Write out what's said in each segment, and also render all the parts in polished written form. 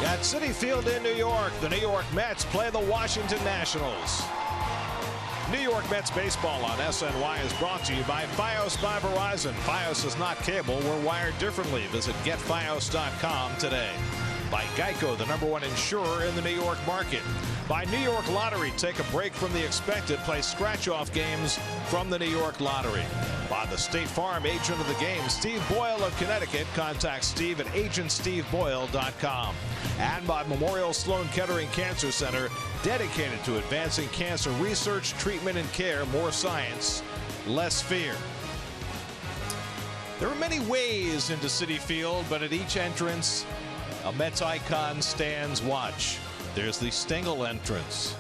At Citi Field in New York, the New York Mets play the Washington Nationals. New York Mets baseball on SNY is brought to you by Fios by Verizon. Fios is not cable. We're wired differently. Visit getfios.com today. By Geico, the #1 insurer in the New York market. By New York Lottery, take a break from the expected. Play scratch-off games from the New York Lottery. By the State Farm agent of the game, Steve Boyle of Connecticut. Contact Steve at agentsteveboyle.com. And by Memorial Sloan Kettering Cancer Center, dedicated to advancing cancer research, treatment, and care. More science, less fear. There are many ways into Citi Field, but at each entrance, a Mets icon stands watch. There's the Stengel entrance.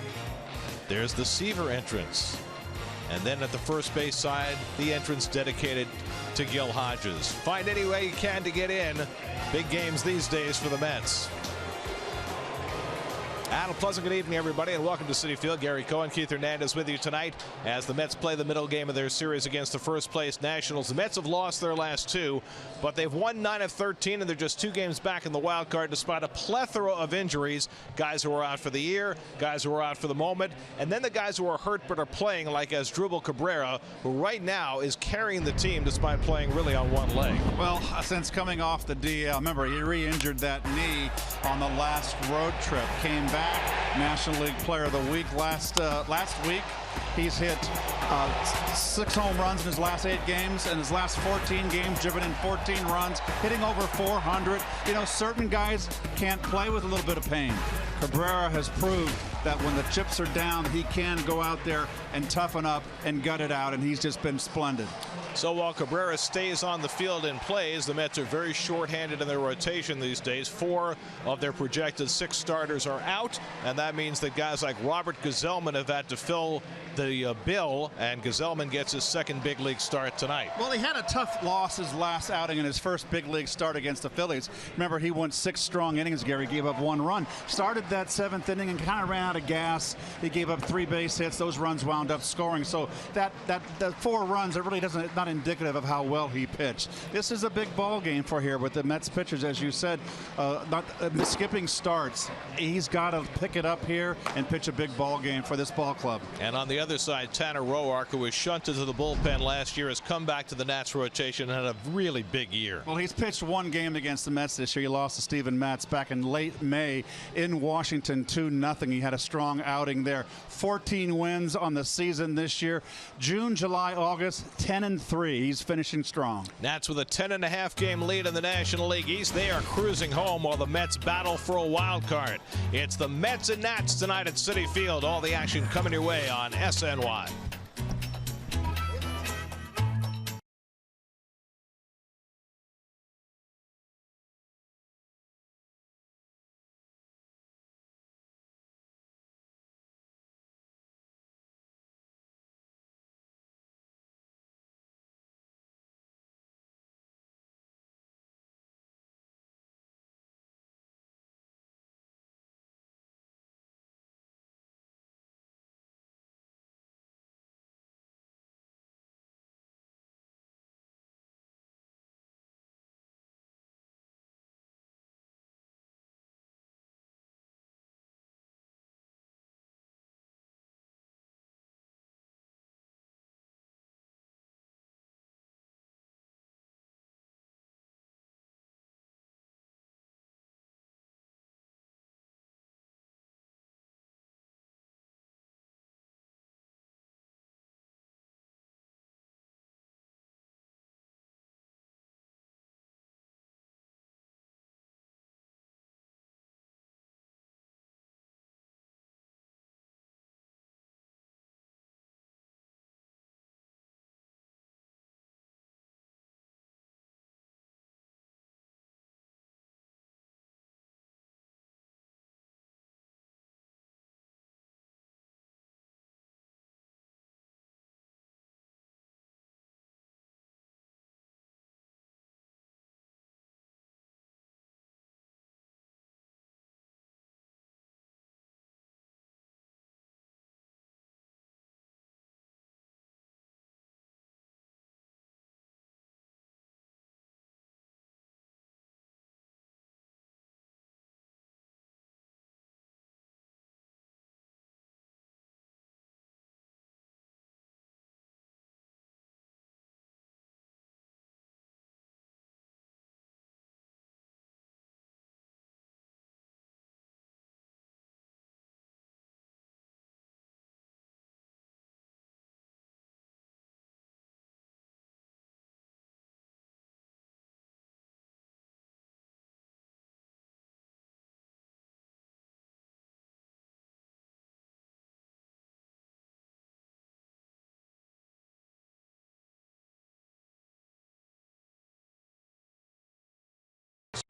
There's the Seaver entrance. And then at the first base side, the entrance dedicated to Gil Hodges. Find any way you can to get in. Big games these days for the Mets. And a pleasant good evening, everybody, and welcome to Citi Field. Gary Cohen, Keith Hernandez with you tonight as the Mets play the middle game of their series against the first-place Nationals. The Mets have lost their last two, but they've won 9 of 13, and they're just 2 games back in the wild card despite a plethora of injuries. Guys who are out for the year, guys who are out for the moment, and then the guys who are hurt but are playing, like Asdrubal Cabrera, who right now is carrying the team despite playing really on one leg. Well, since coming off the DL, remember, he re-injured that knee on the last road trip, came back. National League Player of the Week last week. He's hit 6 home runs in his last 8 games. In his last 14 games, driven in 14 runs, hitting over 400. You know, certain guys can't play with a little bit of pain. Cabrera has proved that when the chips are down, he can go out there and toughen up and gut it out, and he's just been splendid. So while Cabrera stays on the field and plays, the Mets are very short-handed in their rotation these days. 4 of their projected 6 starters are out, and that means that guys like Robert Gsellman have had to fill the bill, and Gsellman gets his second big league start tonight. Well, he had a tough loss his last outing in his first big league start against the Phillies. Remember, he went 6 strong innings. Gary gave up 1 run. Started that 7th inning and kind of ran out of gas. He gave up 3 base hits. Those runs wound up scoring. So that 4 runs, it really not indicative of how well he pitched. This is a big ball game for here with the Mets pitchers, as you said, skipping starts. He's got to pick it up here and pitch a big ball game for this ball club. And on the other side, Tanner Roark, who was shunted to the bullpen last year, has come back to the Nats rotation and had a really big year. Well, he's pitched 1 game against the Mets this year. He lost to Steven Matz back in late May in Washington, 2-0. He had a strong outing there. 14 wins on the season this year. June, July, August, 10-3. He's finishing strong. Nats with a 10.5 game lead in the National League East. They are cruising home while the Mets battle for a wild card. It's the Mets and Nats tonight at Citi Field. All the action coming your way on SNY.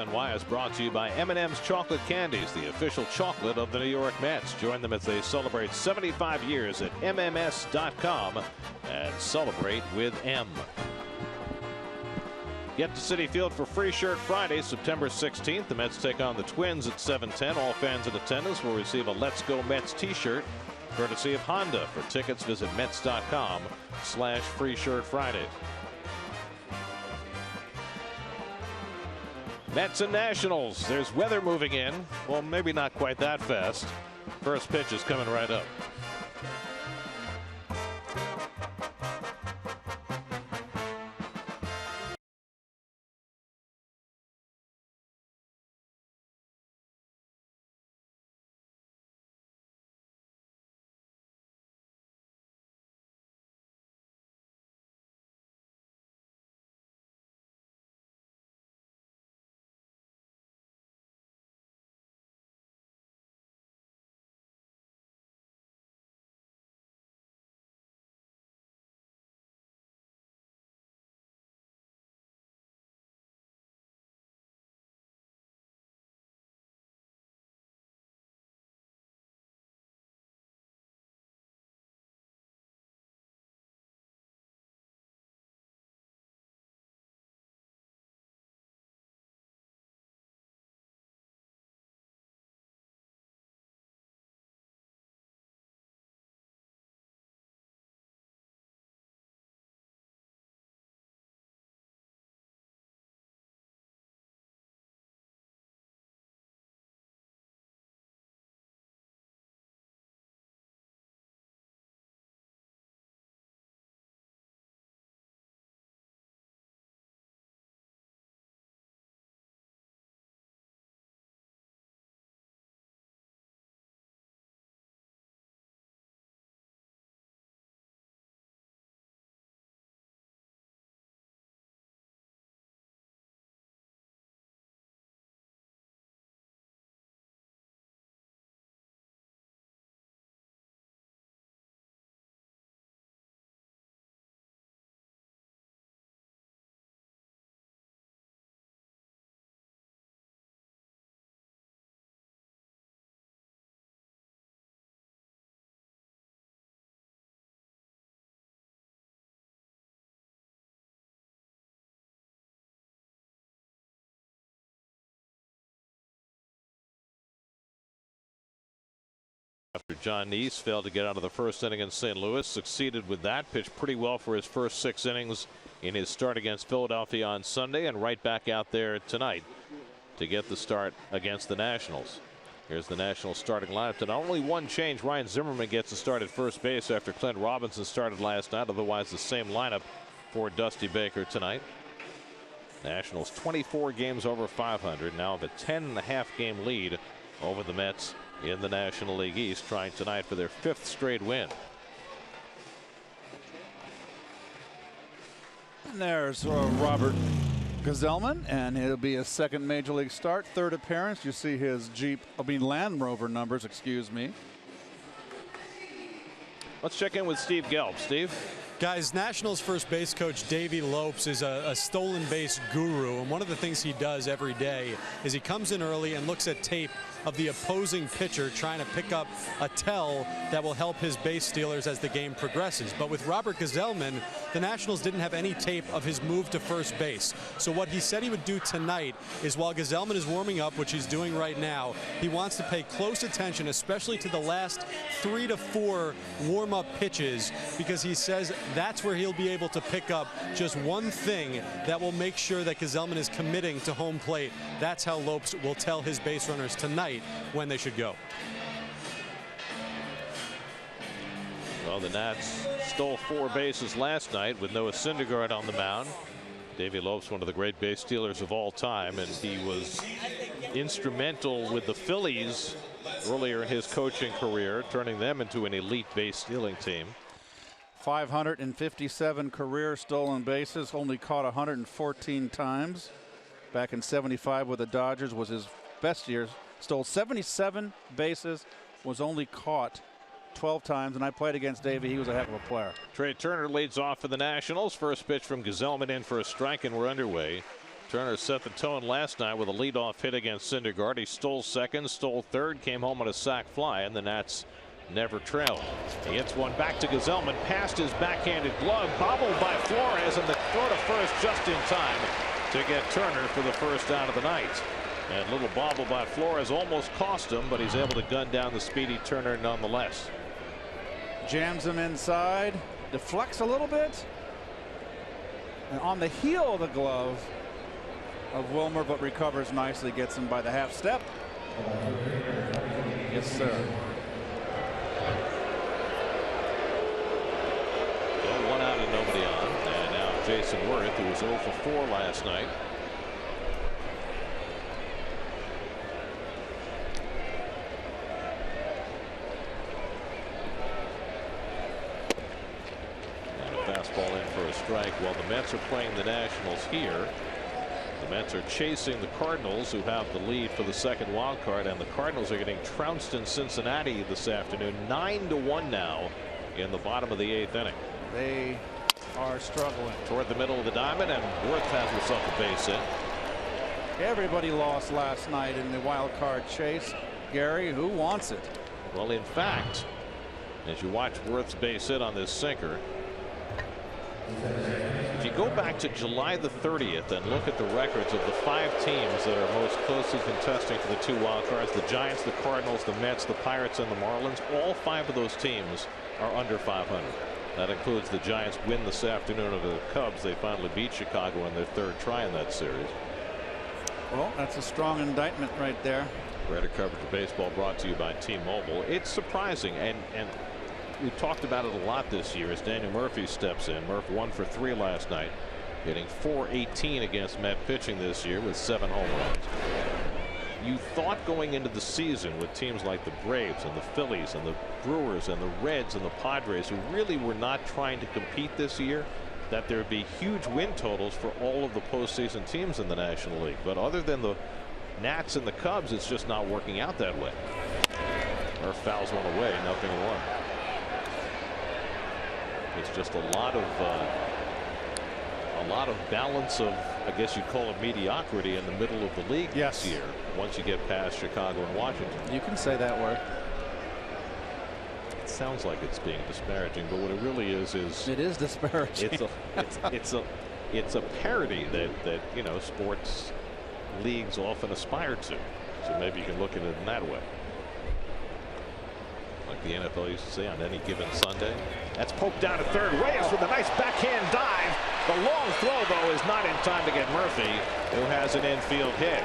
NY is brought to you by M&M's Chocolate Candies, the official chocolate of the New York Mets. Join them as they celebrate 75 years at MMS.com and celebrate with M. Get to Citi Field for Free Shirt Friday, September 16th. The Mets take on the Twins at 7:10. All fans in attendance will receive a Let's Go Mets t-shirt courtesy of Honda. For tickets, visit Mets.com/Free Shirt Friday. Mets and Nationals. There's weather moving in. Well, maybe not quite that fast. First pitch is coming right up. After John Neese failed to get out of the first inning in St. Louis, succeeded with that. Pitched pretty well for his first 6 innings in his start against Philadelphia on Sunday, and right back out there tonight to get the start against the Nationals. Here's the Nationals starting lineup. And only one change. Ryan Zimmerman gets a start at first base after Clint Robinson started last night. Otherwise, the same lineup for Dusty Baker tonight. Nationals 24 games over 500. Now the 10.5 game lead over the Mets in the National League East, trying tonight for their 5th straight win. And there's Robert Gsellman, and it'll be his 2nd major league start, 3rd appearance. You see his Land Rover numbers, excuse me. Let's check in with Steve Gelb. Steve. Guys, Nationals first base coach Davey Lopes is a stolen base guru, and one of the things he does every day is he comes in early and looks at tape of the opposing pitcher trying to pick up a tell that will help his base stealers as the game progresses. But with Robert Gsellman, the Nationals didn't have any tape of his move to first base. So what he said he would do tonight is, while Gsellman is warming up, which he's doing right now, he wants to pay close attention, especially to the last 3 to 4 warm-up pitches, because he says that's where he'll be able to pick up just one thing that will make sure that Gsellman is committing to home plate. That's how Lopes will tell his base runners tonight when they should go. Well, the Nats stole 4 bases last night with Noah Syndergaard on the mound. Davey Lopes, one of the great base stealers of all time, and he was instrumental with the Phillies earlier in his coaching career, turning them into an elite base stealing team. 557 career stolen bases, only caught 114 times. Back in '75 with the Dodgers was his best year. Stole 77 bases, was only caught 12 times, and I played against Davey. He was a heck of a player. Trey Turner leads off for the Nationals. First pitch from Gsellman in for a strike, and we're underway. Turner set the tone last night with a leadoff hit against Syndergaard. He stole second, stole third, came home on a sac fly, and the Nats never trailed. He hits one back to Gesellman past his backhanded glove, bobbled by Flores, and the throw to first just in time to get Turner for the first out of the night. And little bobble by Flores almost cost him, but he's able to gun down the speedy Turner nonetheless. Jams him inside, deflects a little bit, and on the heel of the glove of Wilmer, but recovers nicely, gets him by the half step. Yes, sir. Well, 1 out and nobody on, and now Jason Worth, who was 0 for 4 last night. Fastball in for a strike. While the Mets are playing the Nationals here, the Mets are chasing the Cardinals, who have the lead for the second wild card, and the Cardinals are getting trounced in Cincinnati this afternoon, 9-1 now in the bottom of the 8th inning. They are struggling toward the middle of the diamond, and Worth has himself a base hit. Everybody lost last night in the wild card chase. Gary, who wants it? Well, in fact, as you watch Worth's base hit on this sinker, if you go back to July the 30th and look at the records of the 5 teams that are most closely contesting for the 2 wild cards, the Giants, the Cardinals, the Mets, the Pirates, and the Marlins, all 5 of those teams are under 500. That includes the Giants' win this afternoon over the Cubs. They finally beat Chicago in their 3rd try in that series. Well, that's a strong indictment right there. Greater coverage of baseball brought to you by T-Mobile. It's surprising, and we've talked about it a lot this year as Daniel Murphy steps in. Murph 1 for 3 last night, hitting .418 against Met pitching this year with 7 home runs. You thought going into the season with teams like the Braves and the Phillies and the Brewers and the Reds and the Padres, who really were not trying to compete this year, that there would be huge win totals for all of the postseason teams in the National League. But other than the Nats and the Cubs, it's just not working out that way. Murph fouls one away, 0-1. It's just a lot of balance of, I guess you'd call it, mediocrity in the middle of the league this year. Once you get past Chicago and Washington, you can say that word. It sounds like it's being disparaging, but what it really is it is disparaging. It's a parody that you know, sports leagues often aspire to. So maybe you can look at it in that way. Like the NFL used to say, on any given Sunday. That's poked down to third. Reyes with a nice backhand dive. The long throw, though, is not in time to get Murphy, who has an infield hit.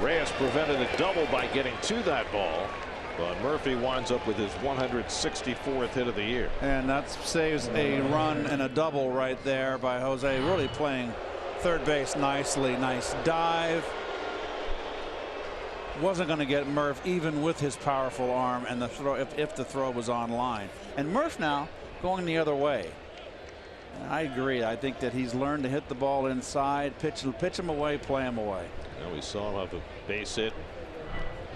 Reyes prevented a double by getting to that ball, but Murphy winds up with his 164th hit of the year. And that saves a run and a double right there by Jose, really playing third base nicely. Nice dive. Wasn't going to get Murph even with his powerful arm and the throw if the throw was on line. And Murph now going the other way. And I agree. I think that he's learned to hit the ball inside, pitch him away, play him away. Now we saw him have a base hit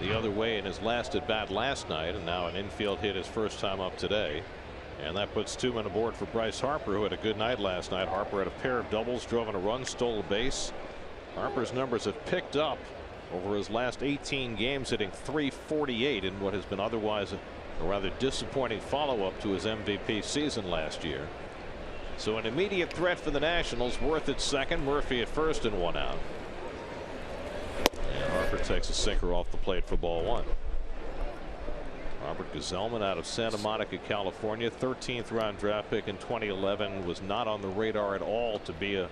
the other way in his last at bat last night, and now an infield hit his first time up today. And that puts 2 men aboard for Bryce Harper, who had a good night last night. Harper had a pair of doubles, drove in a run, stole a base. Harper's numbers have picked up over his last 18 games, hitting .348 in what has been otherwise a rather disappointing follow-up to his MVP season last year. So an immediate threat for the Nationals. Worth at second, Murphy at first, and 1 out. And Harper takes a sinker off the plate for ball 1. Robert Gesellman out of Santa Monica, California, 13th round draft pick in 2011, was not on the radar at all to be a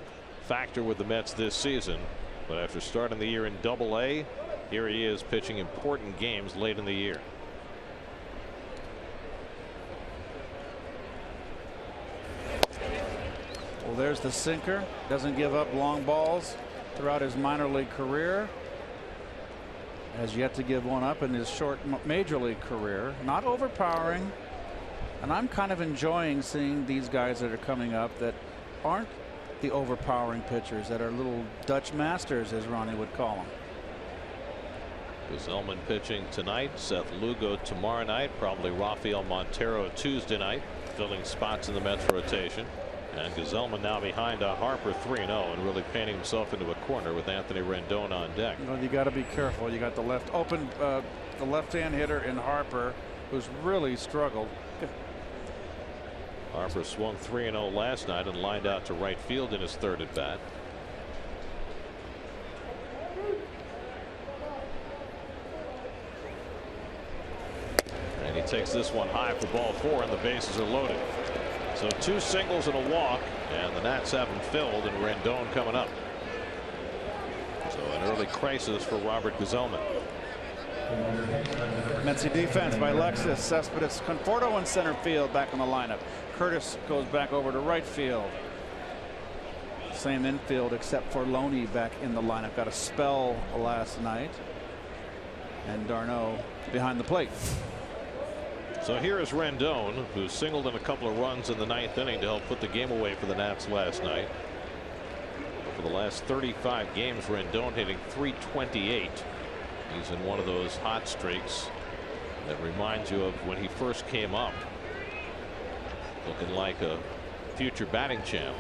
factor with the Mets this season. But after starting the year in Double-A, here he is pitching important games late in the year. Well, there's the sinker. Doesn't give up long balls throughout his minor league career. Has yet to give one up in his short major league career. Not overpowering. And I'm kind of enjoying seeing these guys that are coming up that aren't the overpowering pitchers, that are little Dutch masters, as Ronnie would call them. Gesellman pitching tonight, Seth Lugo tomorrow night, probably Rafael Montero Tuesday night, filling spots in the Mets rotation. And Gesellman now behind Harper 3-0 and really painting himself into a corner with Anthony Rendon on deck. Well, you got to be careful. You got the the left-hand hitter in Harper, who's really struggled. Harper swung 3-0 last night and lined out to right field in his third at bat. And he takes this one high for ball 4, and the bases are loaded. So 2 singles and a walk, and the Nats have them filled, and Rendon coming up. So an early crisis for Robert Gesellman. Metsy defense by Alexis Cespedes Conforto in center field back in the lineup. Curtis goes back over to right field. Same infield except for Loney back in the lineup. Got a spell last night. And Darno behind the plate. So here is Rendon, who singled in a couple of runs in the 9th inning to help put the game away for the Nats last night. For the last 35 games, Rendon hitting .328. He's in one of those hot streaks that reminds you of when he first came up, looking like a future batting champ.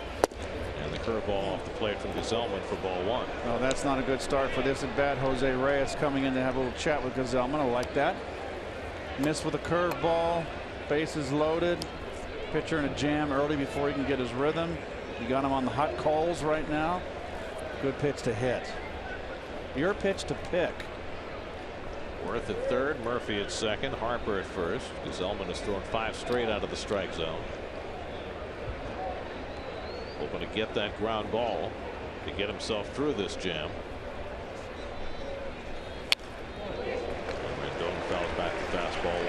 And the curveball off the plate from Gesellman for ball 1. Well, that's not a good start for this at bat. Jose Reyes coming in to have a little chat with Gesellman. I like that. Missed with a curveball. Bases loaded. Pitcher in a jam early before he can get his rhythm. You got him on the hot coals right now. Good pitch to hit. Your pitch to pick. Worth at third, Murphy at second, Harper at first. Gesellman has thrown 5 straight out of the strike zone. Hoping to get that ground ball to get himself through this jam. Rendon fouls back the fastball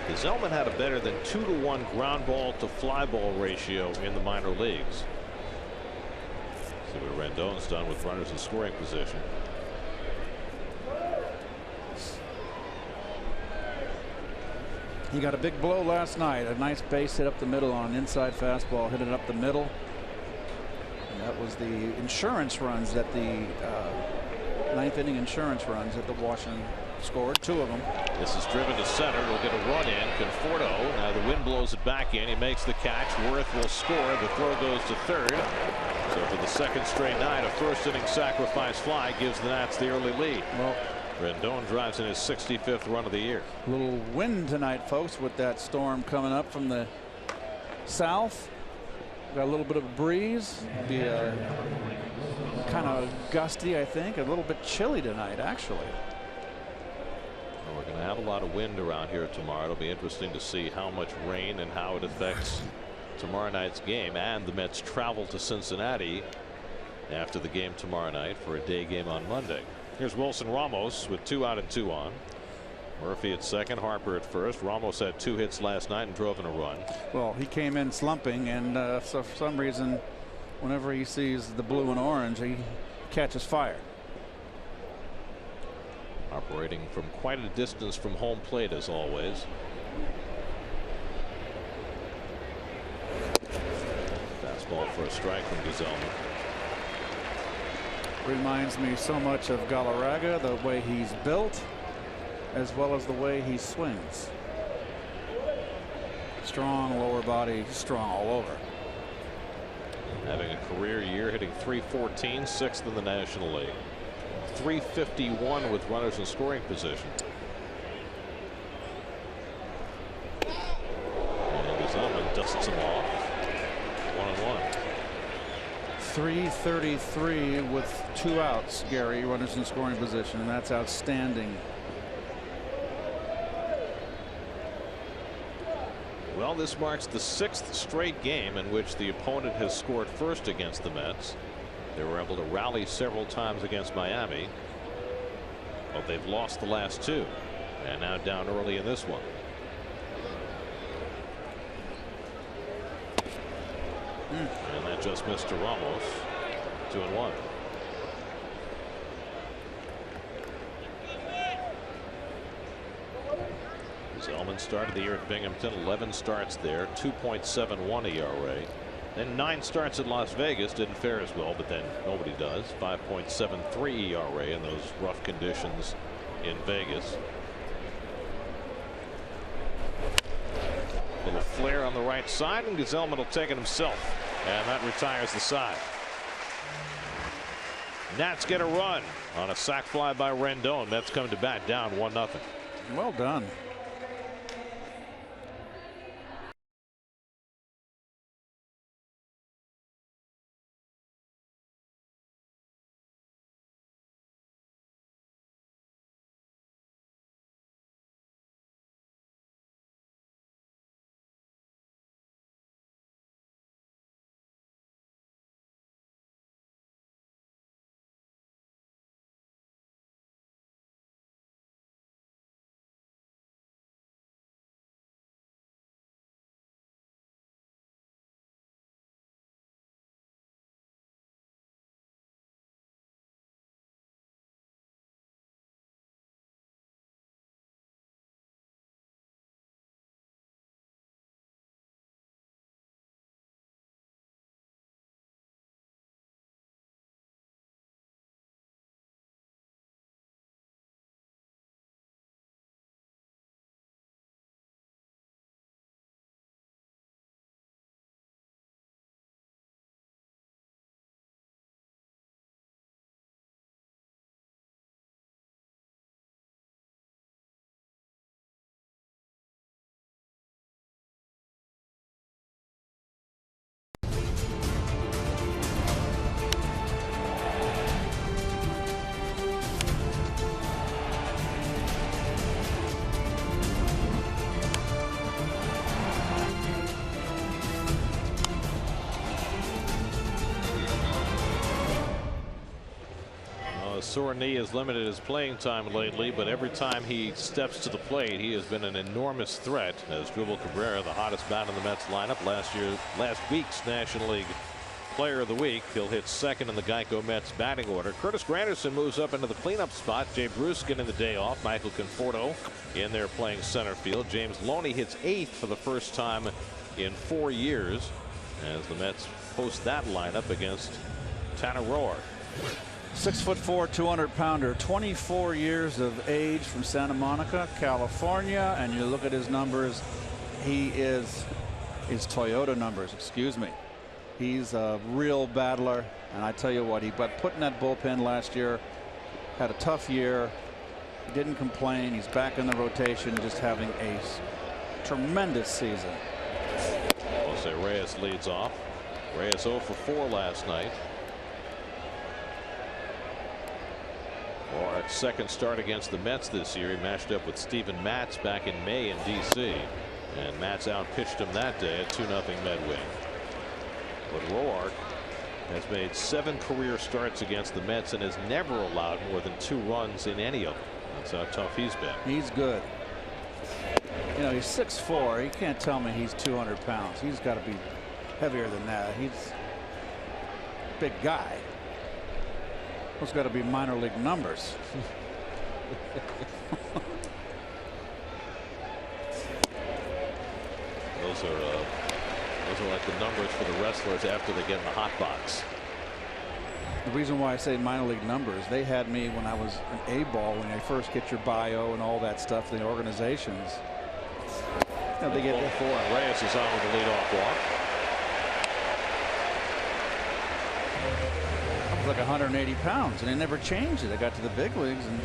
1-1. Gesellman had a better than 2-to-1 ground ball to fly ball ratio in the minor leagues. See what Rendon's done with runners in scoring position. He got a big blow last night. A nice base hit up the middle on an inside fastball. Hit it up the middle. And that was the insurance runs that the 9th inning insurance runs that the Washington scored. 2 of them. This is driven to center. We'll get a run in. Conforto. Now the wind blows it back in. He makes the catch. Worth will score. The throw goes to third. So for the 2nd straight night, a 1st inning sacrifice fly gives the Nats the early lead. Well, Rendon drives in his 65th run of the year. A little wind tonight, folks, with that storm coming up from the south. Got a little bit of a breeze. Be kind of gusty, I think. A little bit chilly tonight, actually. Well, we're going to have a lot of wind around here tomorrow. It'll be interesting to see how much rain and how it affects tomorrow night's game. And the Mets travel to Cincinnati after the game tomorrow night for a day game on Monday. Here's Wilson Ramos with 2 out and 2 on. Murphy at second, Harper at first. Ramos had 2 hits last night and drove in a run. Well, he came in slumping, and so for some reason, whenever he sees the blue and orange, he catches fire. Operating from quite a distance from home plate as always. Fastball for a strike from Gesellman. Reminds me so much of Galarraga, the way he's built, as well as the way he swings. Strong lower body, strong all over. Having a career year, hitting .314, 6th in the National League. .351 with runners in scoring position. And Gesellman dusts him off. 1-1. .333 with 2 outs, Gary, runners in scoring position, and that's outstanding. Well, this marks the 6th straight game in which the opponent has scored first against the Mets. They were able to rally several times against Miami, but they've lost the last 2 and now down early in this one. And that just missed to Ramos. 2-1. Gesellman started the year at Binghamton, 11 starts there, 2.71 ERA. Then 9 starts at Las Vegas, didn't fare as well, but then nobody does. 5.73 ERA in those rough conditions in Vegas. Little flare on the right side, and Gazelman will take it himself, and that retires the side. Nats get a run on a sac fly by Rendon. Mets come to bat down 1-0. Well done. Sore knee has limited his playing time lately, but every time he steps to the plate, he has been an enormous threat. As Dribble Cabrera, the hottest bat in the Mets lineup, last week's National League Player of the Week. He'll hit second in the Geico Mets batting order. Curtis Granderson moves up into the cleanup spot. Jay Bruce getting the day off. Michael Conforto in there playing center field. James Loney hits 8th for the first time in 4 years as the Mets post that lineup against Tanner Roark. 6'4", 200-pounder, 24 years of age, from Santa Monica, California, and you look at his numbers. His Toyota numbers, excuse me. He's a real battler, and I tell you what, he put in that bullpen last year, had a tough year, didn't complain. He's back in the rotation, just having a tremendous season. Jose Reyes leads off. Reyes 0 for 4 last night. Roark's second start against the Mets this year. He matched up with Steven Matz back in May in D.C. and Matz outpitched him that day at 2-0 Met win. But Roark has made 7 career starts against the Mets and has never allowed more than 2 runs in any of them. That's how tough he's been. He's good. You know, he's 6'4". He can't tell me he's 200 pounds. He's got to be heavier than that. He's a big guy. Those got to be minor league numbers. Those are like the numbers for the wrestlers after they get in the hot box. The reason why I say minor league numbers, they had me when I was an A-ball, when they first get your bio and all that stuff, the organizations. You know, they get 4 and Reyes is on with the leadoff walk. I was like 180 pounds, and they never changed it. I got to the big leagues, and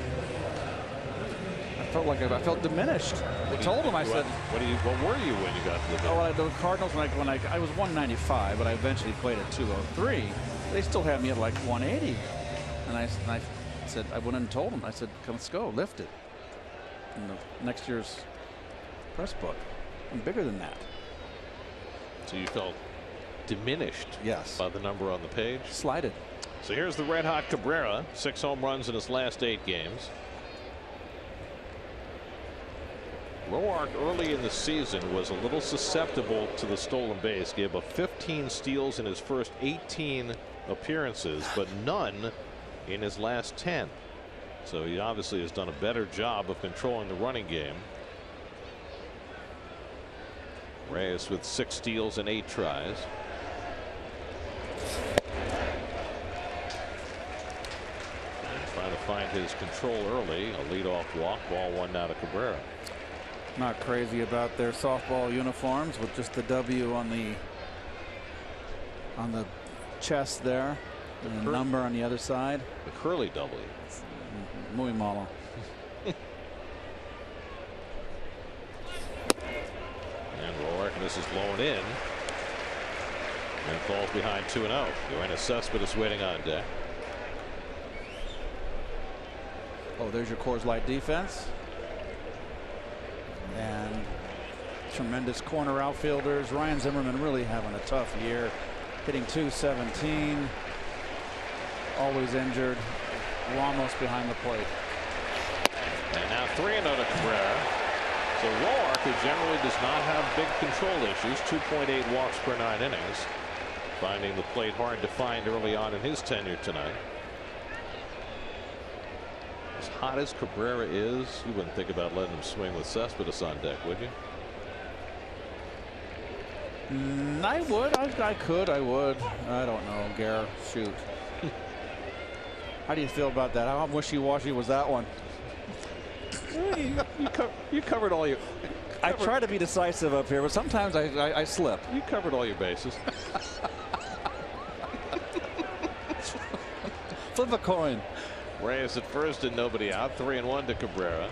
I felt diminished. I told them, I said, what were you when you got to the big leagues? Oh, the Cardinals, when I was 195, but I eventually played at 203. They still had me at like 180, and I said, I went in and told them, I said, let's go, lift it. In the next year's press book, I'm bigger than that. So you felt diminished? Yes. By the number on the page? Slighted. So here's the red hot Cabrera, 6 home runs in his last 8 games. Roark early in the season was a little susceptible to the stolen base, gave up 15 steals in his first 18 appearances, but none in his last 10. So he obviously has done a better job of controlling the running game. Reyes with 6 steals and 8 tries. And trying to find his control early. A leadoff walk, ball 1 now to Cabrera. Not crazy about their softball uniforms with just the W on the chest there, and a number on the other side. The curly W. Muy malo. And Roark misses low and in. And falls behind 2-0. Yoenis Cespedes waiting on deck. Oh, there's your Coors Light defense. And tremendous corner outfielders. Ryan Zimmerman really having a tough year. Hitting .217. Always injured. Ramos behind the plate. And now 3-0 to Cabrera. So Roark, who generally does not have big control issues, 2.8 walks per 9 innings, finding the plate hard to find early on in his tenure tonight. As hot as Cabrera is, you wouldn't think about letting him swing with Cespedes on deck, would you? I would. I could. I would. I don't know, Gare. Shoot. How do you feel about that? How wishy-washy was that one? You covered all your. I try to be decisive up here, but sometimes I slip. You covered all your bases. Flip a coin. Reyes at first and nobody out. 3-1 to Cabrera.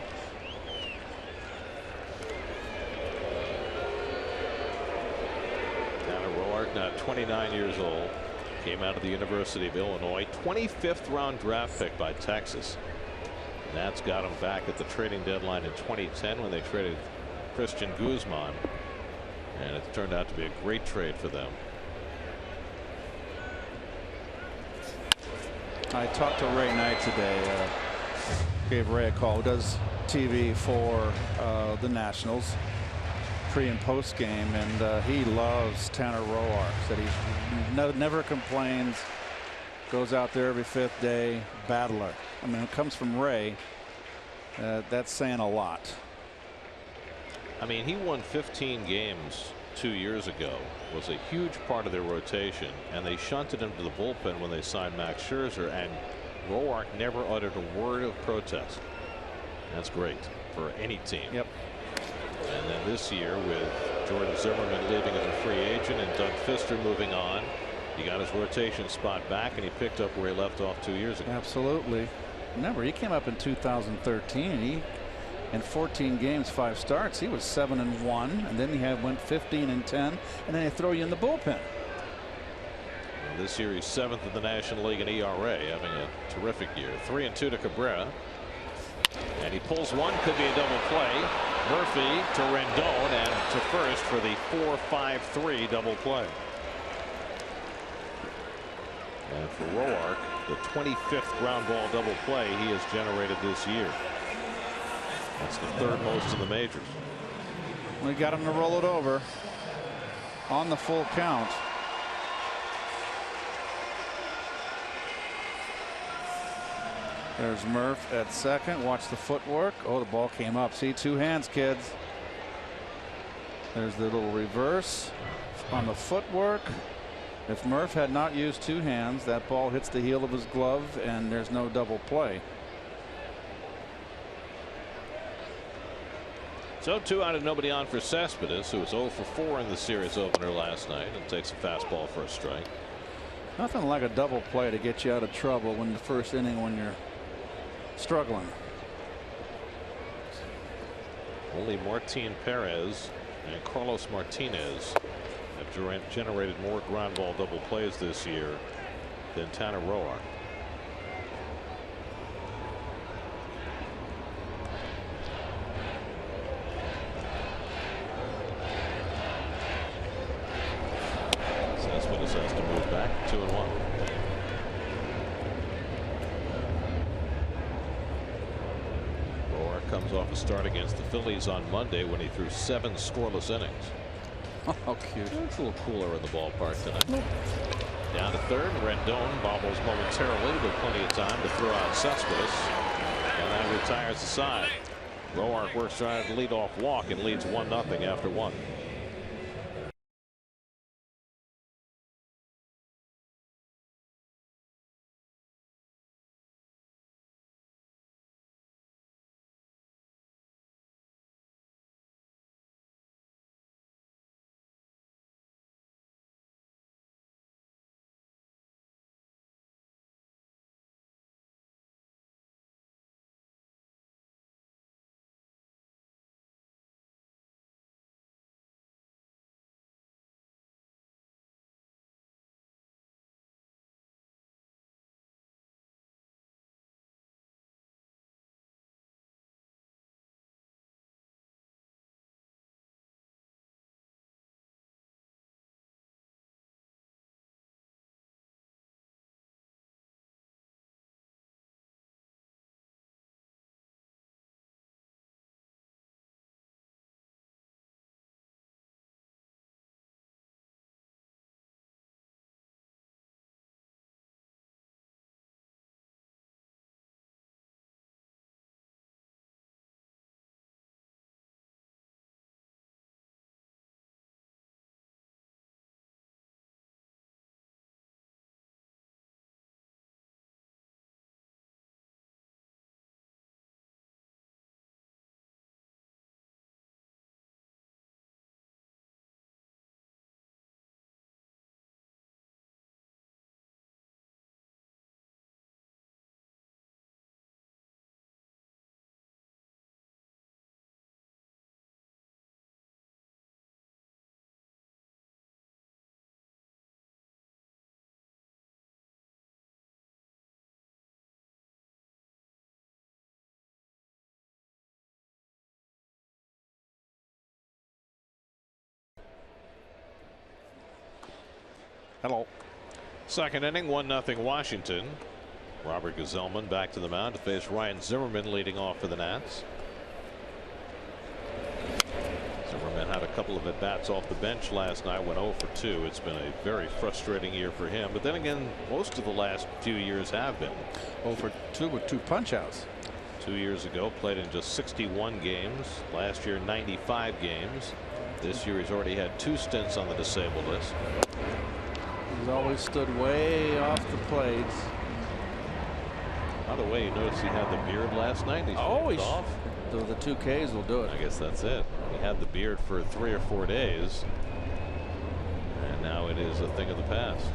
Now to Roark, now 29 years old. Came out of the University of Illinois. 25th round draft pick by Texas. And that's got him back at the trading deadline in 2010 when they traded Christian Guzman. And it turned out to be a great trade for them. I talked to Ray Knight today. Gave Ray a call. Who does TV for the Nationals, pre and post game, and he loves Tanner Roark. Said he never complains. Goes out there every 5th day. Battler. I mean, it comes from Ray. That's saying a lot. I mean, he won 15 games 2 years ago, was a huge part of their rotation, and they shunted him to the bullpen when they signed Max Scherzer, and Roark never uttered a word of protest. That's great for any team. Yep. And then this year, with Jordan Zimmerman leaving as a free agent and Doug Fister moving on, he got his rotation spot back, and he picked up where he left off 2 years ago. Absolutely. Remember, he came up in 2013. He, in 14 games, 5 starts, he was 7-1, and then he went 15-10, and then they throw you in the bullpen. Well, this year he's 7th in the National League in ERA, having a terrific year. 3-2 to Cabrera, and he pulls one, could be a double play. Murphy to Rendon and to first for the 4-5-3 double play. And for Roark, the 25th ground ball double play he has generated this year. That's the 3rd most in the majors. We got him to roll it over on the full count. There's Murph at second. Watch the footwork. Oh, the ball came up. See, 2 hands, kids. There's the little reverse on the footwork. If Murph had not used 2 hands, that ball hits the heel of his glove, and there's no double play. So 2 out and nobody on for Cespedes, who was 0 for 4 in the series opener last night, and takes a fastball for a strike. Nothing like a double play to get you out of trouble in the first inning when you're struggling. Only Martin Perez and Carlos Martinez have generated more ground ball double plays this year than Tanner Roark. Cespedes has to move back. 2-1. Roark comes off a start against the Phillies on Monday when he threw 7 scoreless innings. Oh, cute. It's a little cooler in the ballpark tonight. Down to third. Rendon bobbles momentarily, but plenty of time to throw out Cespedes. And that retires the side. Roark works trying to lead off walk and leads 1-0 after 1. Hello. Second inning, 1-0 Washington. Robert Gsellman back to the mound to face Ryan Zimmerman leading off for the Nats. Zimmerman had a couple of at-bats off the bench last night, went 0 for 2. It's been a very frustrating year for him. But then again, most of the last few years have been. 0 for 2 with 2 punch-outs. 2 years ago, played in just 61 games. Last year, 95 games. This year, he's already had 2 stints on the disabled list. He's always stood way off the plate. By the way, you notice he had the beard last night. He's off. The 2 Ks will do it. I guess that's it. He had the beard for 3 or 4 days, and now it is a thing of the past.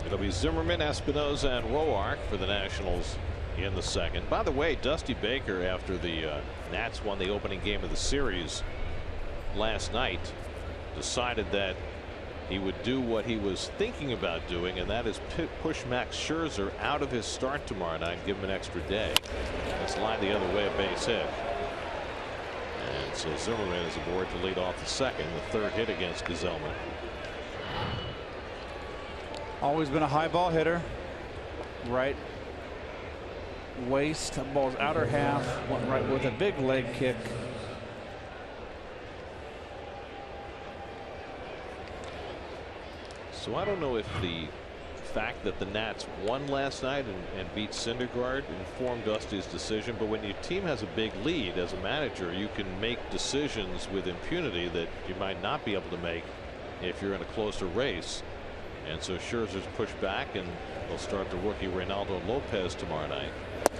It'll be Zimmerman, Espinosa, and Roark for the Nationals in the second. By the way, Dusty Baker, after the Nats won the opening game of the series last night, decided that he would do what he was thinking about doing, and that is push Max Scherzer out of his start tomorrow night and give him an extra day. Let's line the other way, a base hit. And so Zimmerman is aboard to lead off the second, the 3rd hit against Gsellman. Always been a high ball hitter. Right waist, ball's outer half, went right with a big leg kick. So I don't know if the fact that the Nats won last night and beat Syndergaard informed Dusty's decision, but when your team has a big lead as a manager, you can make decisions with impunity that you might not be able to make if you're in a closer race. And so Scherzer's pushed back, and they'll start the rookie Reynaldo Lopez tomorrow night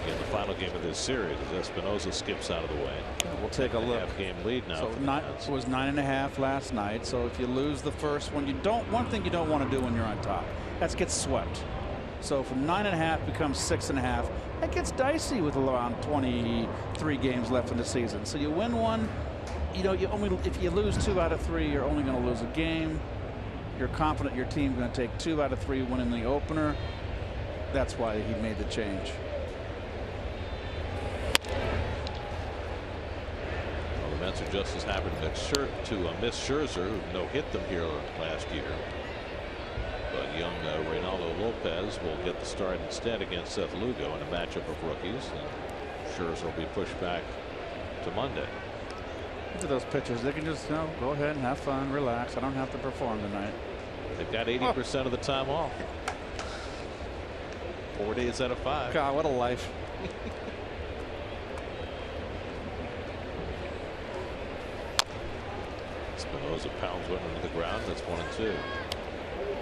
in the final game of this series as Espinosa skips out of the way. We'll take a look. Half-game lead now. So it was 9.5 last night. So if you lose the first one, one thing you don't want to do when you're on top, that's get swept. So from 9.5 becomes 6.5. That gets dicey with around 23 games left in the season. So you win one, if you lose 2 out of 3, you're only going to lose a game. You're confident your team's going to take 2 out of 3 winning the opener. That's why he made the change. Well, the Mets are just as happy to miss Scherzer, who no-hit them here last year. But young Reynaldo Lopez will get the start instead against Seth Lugo in a matchup of rookies. And Scherzer will be pushed back to Monday. Look at those pitchers. They can just go ahead and have fun, relax. I don't have to perform tonight. They've got 80% of the time off. 4 days out of 5. God, what a life. Espinosa pounds one into the ground. That's 1-2.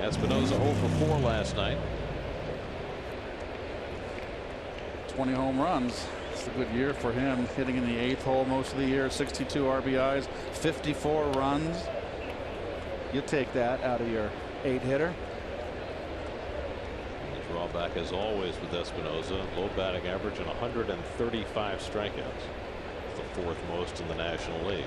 Espinosa 0 for 4 last night. 20 home runs. It's a good year for him, hitting in the 8th hole most of the year. 62 RBIs, 54 runs. You take that out of your 8-hitter. The drawback, as always, with Espinosa, low batting average and 135 strikeouts. The 4th most in the National League.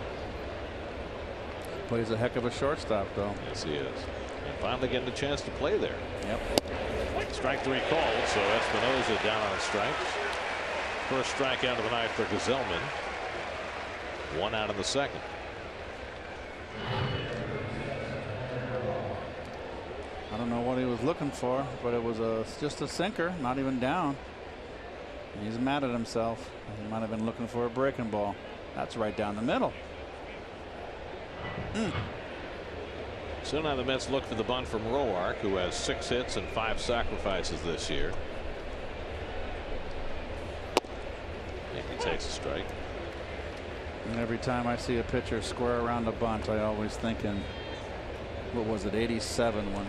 Plays a heck of a shortstop, though. Yes, he is. And finally getting a chance to play there. Yep. Strike 3 called, so Espinosa down on strikes. First strikeout of the night for Gsellman. 1 out of the second. I don't know what he was looking for, but it was just a sinker, not even down. He's mad at himself. He might have been looking for a breaking ball. That's right down the middle. So now the Mets look for the bunt from Roark, who has 6 hits and 5 sacrifices this year. He takes a strike. And every time I see a pitcher square around a bunt, I always think in, what was it, 87, when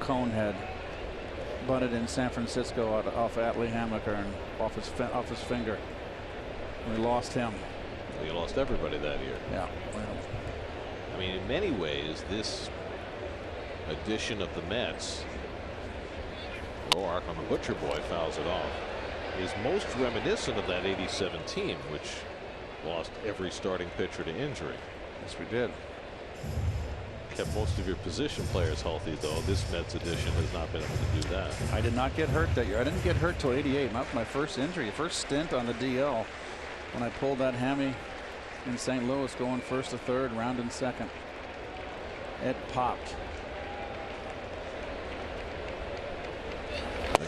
Cone had bunted in San Francisco off Atlee Hammaker and off his finger. We lost him. We lost everybody that year. Yeah. Well, I mean, in many ways, this edition of the Mets, Roark on the Butcher Boy fouls it off, is most reminiscent of that 87 team, which lost every starting pitcher to injury. Yes, we did. kept most of your position players healthy, though. This Mets edition has not been able to do that. I did not get hurt that year. I didn't get hurt till '88. That was my first injury, first stint on the DL, when I pulled that hammy in St. Louis, going first to third, rounding second. It popped.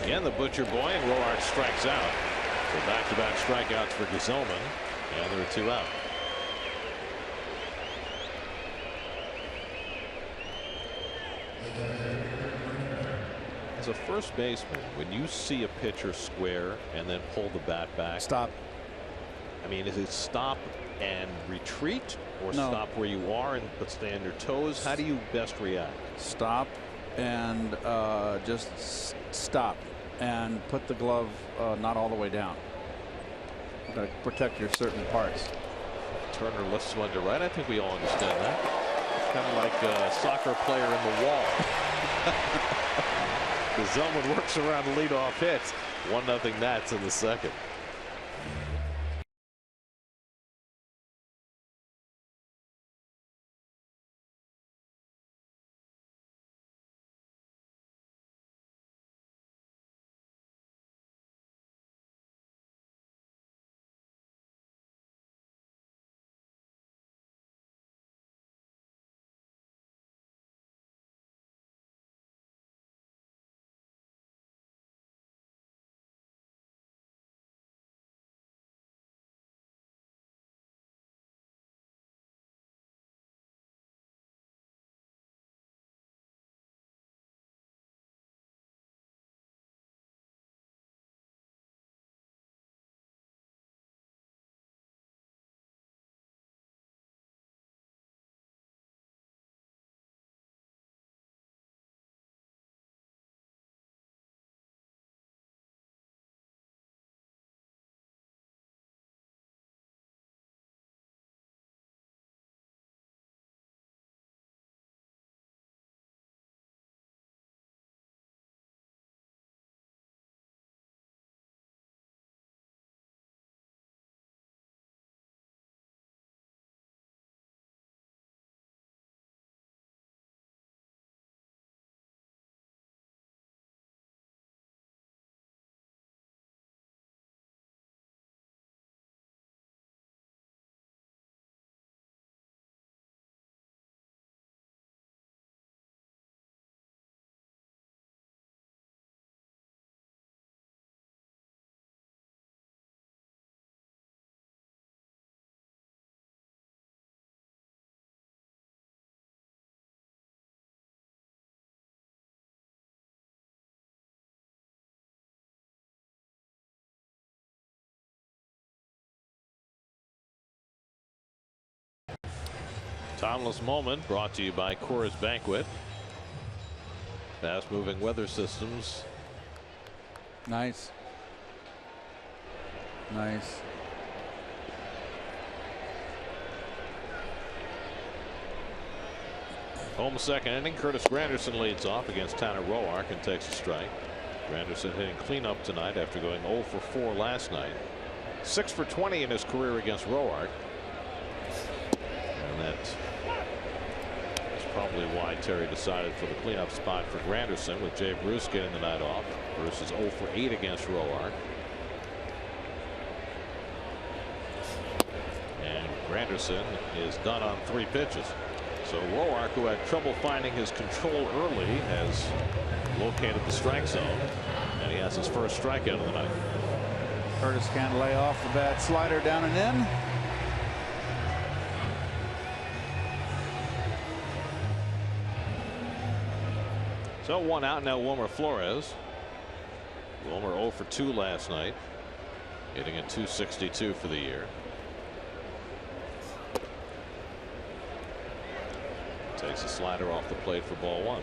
Again, the Butcher boy, and Roark strikes out. So back-to-back strikeouts for Gesellman, and there are 2 out. As a first baseman, when you see a pitcher square and then pull the bat back, Stop. I mean, is it stop and retreat, or No. stop where you are and but stay on your toes? How do you best react? Stop and just stop and put the glove not all the way down. You've got to protect your certain parts. Turner lifts one to right. I think we all understand that. Kind of like a soccer player in the wall. The Zellman works around the leadoff hit. 1-0 Nats in the second. Timeless moment brought to you by Coors Banquet. Fast moving weather systems. Nice. Nice. Home second inning. Curtis Granderson leads off against Tanner Roark and takes a strike. Granderson hitting cleanup tonight after going 0 for 4 last night. 6 for 20 in his career against Roark. And that is probably why Terry decided for the cleanup spot for Granderson, with Jay Bruce getting the night off. Bruce is 0 for 8 against Roark. And Granderson is done on 3 pitches. So Roark, who had trouble finding his control early, has located the strike zone, and he has his first strikeout of the night. Curtis can't lay off the bad slider down and in. So 1 out now. Wilmer Flores. Wilmer 0 for 2 last night, hitting at .262 for the year. Takes a slider off the plate for ball 1.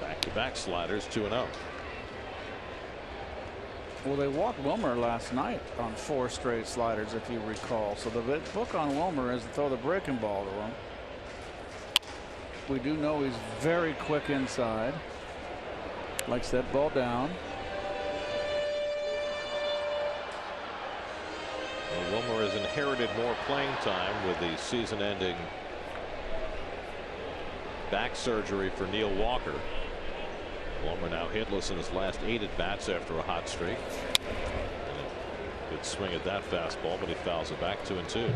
Back-to-back sliders, 2-0. Well, they walked Wilmer last night on 4 straight sliders, if you recall. So the book on Wilmer is to throw the breaking ball to him. We do know he's very quick inside. Likes that ball down. Well, Wilmer has inherited more playing time with the season-ending back surgery for Neil Walker. Wilmer now hitless in his last 8 at-bats after a hot streak. And a good swing at that fastball, but he fouls it back 2-2.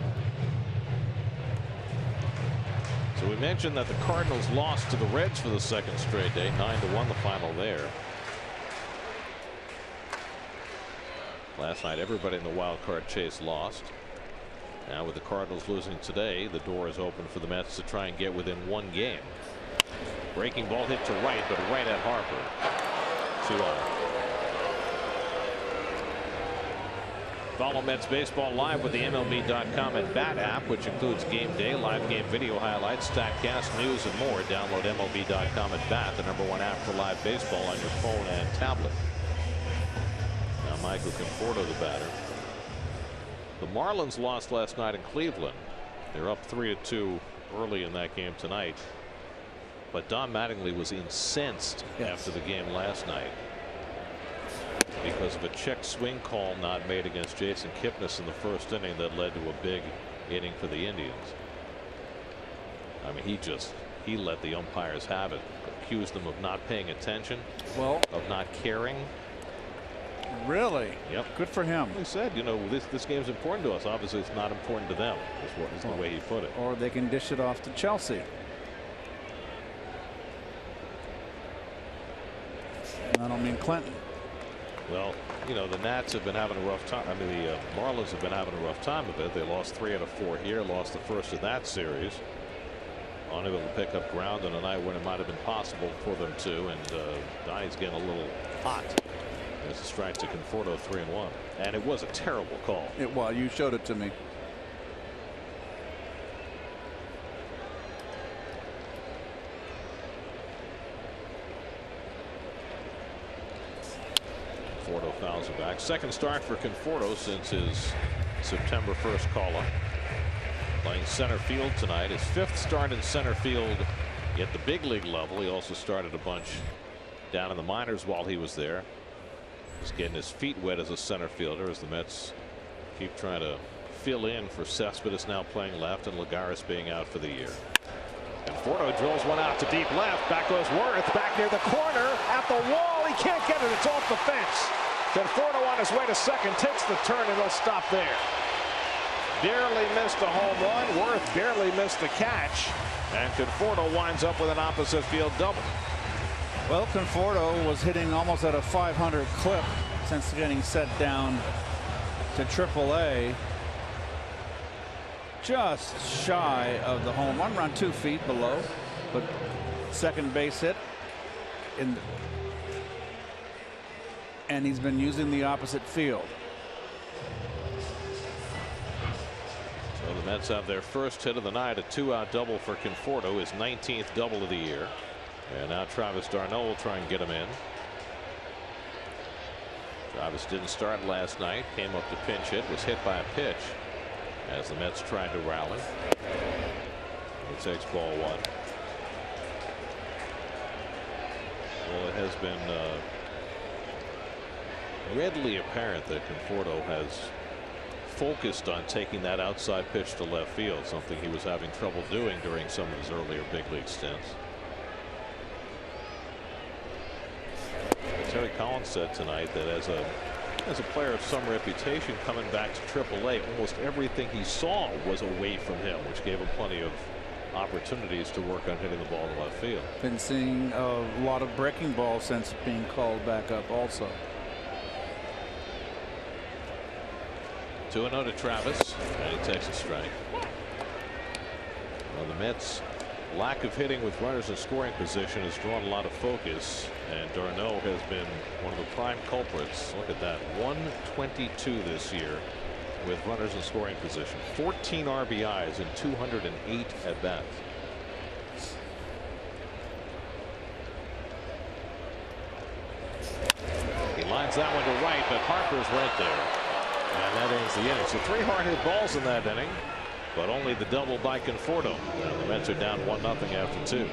So we mentioned that the Cardinals lost to the Reds for the second straight day, 9-1 the final there. Last night everybody in the wild card chase lost. Now with the Cardinals losing today, the door is open for the Mets to try and get within 1 game. Breaking ball hit to right, but right at Harper. 2-0. Follow Mets baseball live with the MLB.com and Bat app, which includes game day, live game video highlights, StatCast, news, and more. Download MLB.com and Bat, the #1 app for live baseball on your phone and tablet. Now Michael Conforto, the batter. The Marlins lost last night in Cleveland. They're up 3-2 early in that game tonight. But Don Mattingly was incensed after the game last night because of a check swing call not made against Jason Kipnis in the first inning that led to a big inning for the Indians. I mean, he let the umpires have it, accused them of not paying attention, of not caring. Really? Yep. Good for him. He said, you know, this game's important to us. Obviously, it's not important to them, is the way he put it. Or they can dish it off to Chelsea. And I don't mean Clinton. Well, you know, the Nats have been having a rough time. I mean, the Marlins have been having a rough time of it. They lost 3 out of 4 here, lost the first of that series. Unable to pick up ground on a night when it might have been possible for them to. And Donnie's getting a little hot. There's a strike to Conforto, 3-1. And it was a terrible call. Well, you showed it to me. Conforto fouls it back. Second start for Conforto since his September 1st call-up. Playing center field tonight. His 5th start in center field at the big league level. He also started a bunch down in the minors while he was there. He's getting his feet wet as a center fielder as the Mets keep trying to fill in for Cespedes now playing left and Lagares being out for the year. Conforto drills one out to deep left. Back goes Worth. Back near the corner at the wall. He can't get it. It's off the fence. Conforto on his way to second takes the turn and he'll stop there. Barely missed a home run. Worth barely missed the catch. And Conforto winds up with an opposite field double. Well, Conforto was hitting almost at a 500 clip since getting set down to AAA. Just shy of the home run, around 2 feet below, but second base hit and he's been using the opposite field. So the Mets have their first hit of the night, a 2-out double for Conforto, his 19th double of the year. And now Travis d'Arnaud will try and get him in. Travis didn't start last night, came up to pinch hit, was hit by a pitch as the Mets tried to rally. He takes ball 1. Well, it has been readily apparent that Conforto has focused on taking that outside pitch to left field, something he was having trouble doing during some of his earlier big league stints. Terry Collins said tonight that as a player of some reputation coming back to AAA, almost everything he saw was away from him, which gave him plenty of opportunities to work on hitting the ball to left field. Been seeing a lot of breaking balls since being called back up also. 2-0 to Travis, and he takes a strike. Well, the Mets' lack of hitting with runners in scoring position has drawn a lot of focus, and d'Arnaud has been one of the prime culprits. Look at that, 122 this year with runners in scoring position, 14 RBIs and 208 at bats. He lines that one to right, but Harper's right there. And that ends the inning. So 3 hard hit balls in that inning, but only the double by Conforto. And the Mets are down 1-0 after 2.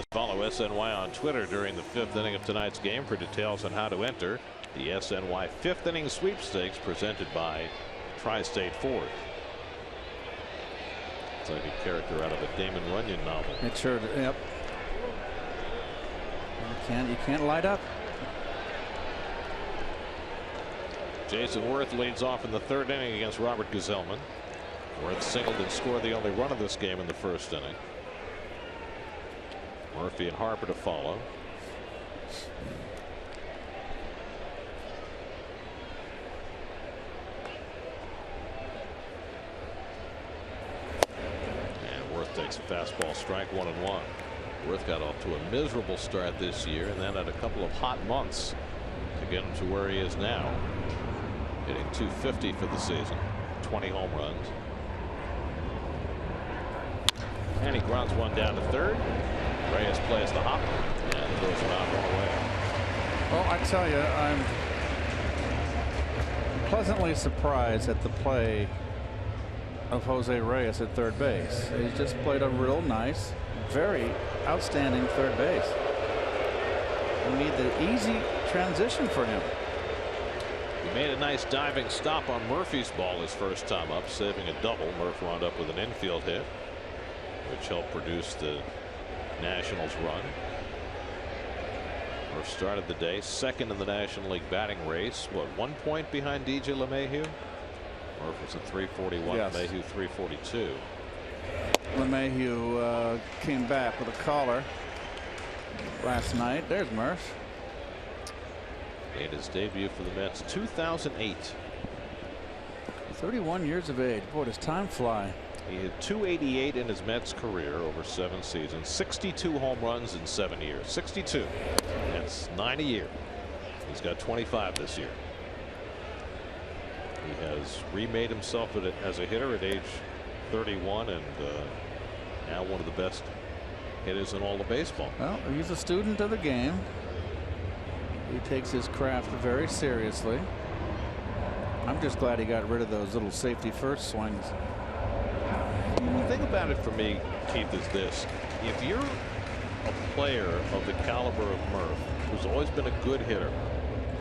Just follow SNY on Twitter during the 5th inning of tonight's game for details on how to enter the SNY 5th inning sweepstakes presented by Tri-State Ford. It's like a character out of a Damon Runyon novel. It sure, yep. You can't light up. Jason Worth leads off in the 3rd inning against Robert Gazelman. Worth singled and scored the only run of this game in the 1st inning. Murphy and Harper to follow. And Worth takes a fastball strike, 1-1. Worth got off to a miserable start this year and then had a couple of hot months to get him to where he is now. Hitting .250 for the season, 20 home runs. And he grounds one down to 3rd. Reyes plays the hop and throws him out one away. Well, I tell you, I'm pleasantly surprised at the play of Jose Reyes at 3rd base. He's just played a real nice, very outstanding 3rd base. We need the easy transition for him. He made a nice diving stop on Murphy's ball his first time up, saving a double. Murph wound up with an infield hit, which helped produce the Nationals run. Murph started the day 2nd in the National League batting race. What, 1 point behind DJ LeMahieu? Murph was at 341. Yes. LeMahieu 342. LeMahieu came back with a collar last night. There's Murph. Made his debut for the Mets 2008. 31 years of age. Boy, does time fly. He had 288 in his Mets career over 7 seasons, 62 home runs in 7 years. 62. That's 9 a year. He's got 25 this year. He has remade himself as a hitter at age 31 and now one of the best hitters in all of baseball. Well, he's a student of the game. He takes his craft very seriously. I'm just glad he got rid of those little safety first swings. The thing about it for me, Keith, is this. If you're a player of the caliber of Murph, who's always been a good hitter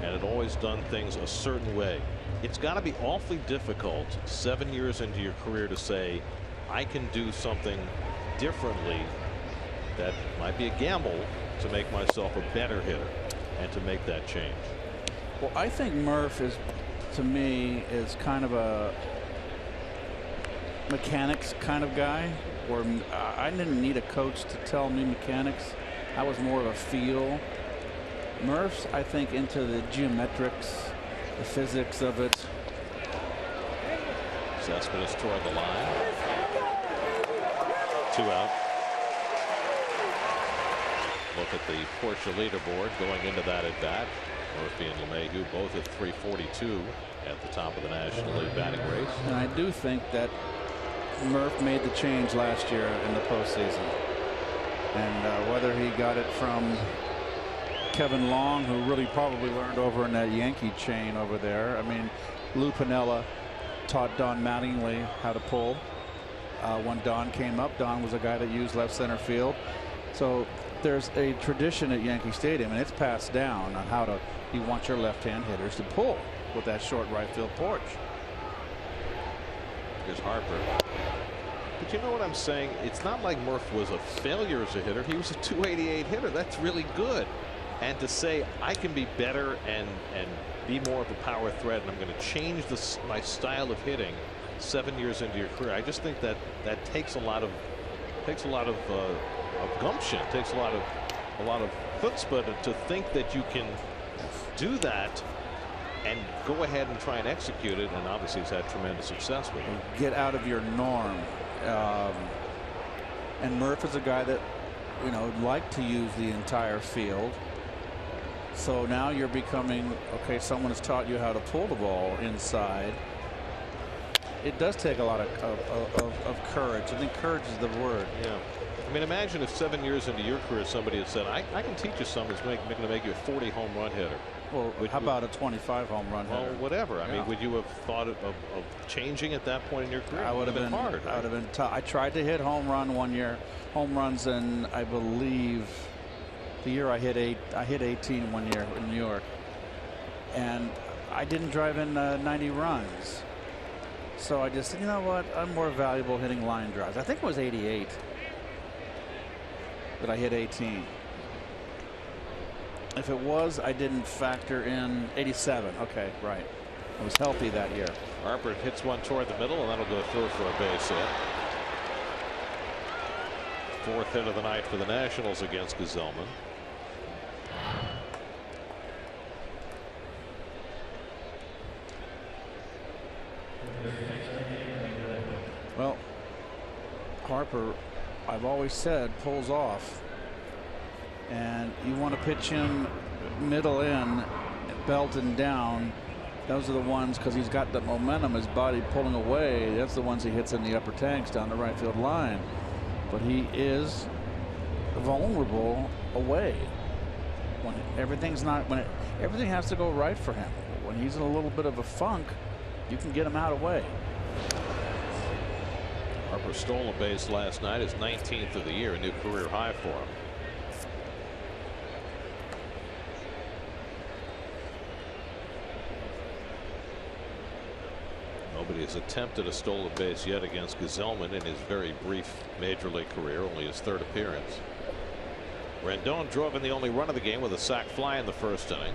and had always done things a certain way, it's got to be awfully difficult 7 years into your career to say, I can do something differently that might be a gamble to make myself a better hitter and to make that change. Well, I think Murph is, to me, is kind of a mechanics kind of guy, where I didn't need a coach to tell me mechanics. I was more of a feel. Murph's, I think, into the geometrics, the physics of it. Cespedes toward the line. 2 out. Look at the Porsche leaderboard going into that at bat. Murphy and LeMahieu both at 342 at the top of the National League batting race. And I do think that Murph made the change last year in the postseason. And whether he got it from Kevin Long, who really probably learned over in that Yankee chain over there. I mean, Lou Piniella taught Don Mattingly how to pull. When Don came up, Don was a guy that used left center field. So there's a tradition at Yankee Stadium, and it's passed down on how you want your left-hand hitters to pull with that short right field porch. Here's Harper. But you know what I'm saying? It's not like Murph was a failure as a hitter. He was a 288 hitter. That's really good. And to say I can be better and be more of a power threat, and I'm going to change my style of hitting 7 years into your career, I just think that takes a lot of gumption. Takes a lot of chutzpah to think that you can do that and go ahead and try and execute it. And obviously he's had tremendous success with it. Get out of your norm. And Murph is a guy that, you know, liked to use the entire field. So now you're becoming, okay, someone has taught you how to pull the ball inside. It does take a lot of courage. I think courage is the word. Yeah. I mean, imagine if 7 years into your career somebody had said, I can teach you something that's going to make you a 40 home run hitter. Well, how about a 25 home run hitter? Well, whatever. Yeah. I mean, would you have thought of changing at that point in your career? I would have been hard. I would have been tough. I tried to hit home runs, and I believe the year I hit 18 one year in New York, and I didn't drive in 90 runs. So I just said, you know what? I'm more valuable hitting line drives. I think it was 88 that I hit 18. If it was, I didn't factor in 87. Okay, right. I was healthy that year. Harper hits one toward the middle, and that'll go through for a base hit. Fourth hit of the night for the Nationals against Gesellman. Well, Harper, I've always said, pulls off. And you want to pitch him middle in, belt and down. Those are the ones, because he's got the momentum, his body pulling away. That's the ones he hits in the upper tanks down the right field line. But he is vulnerable away when everything has to go right for him. When he's in a little bit of a funk, you can get him out away. Harper stole a base last night, his 19th of the year, a new career high for him. Nobody has attempted a stolen base yet against Gesellman in his very brief major league career, only his third appearance. Rendon drove in the only run of the game with a sac fly in the first inning.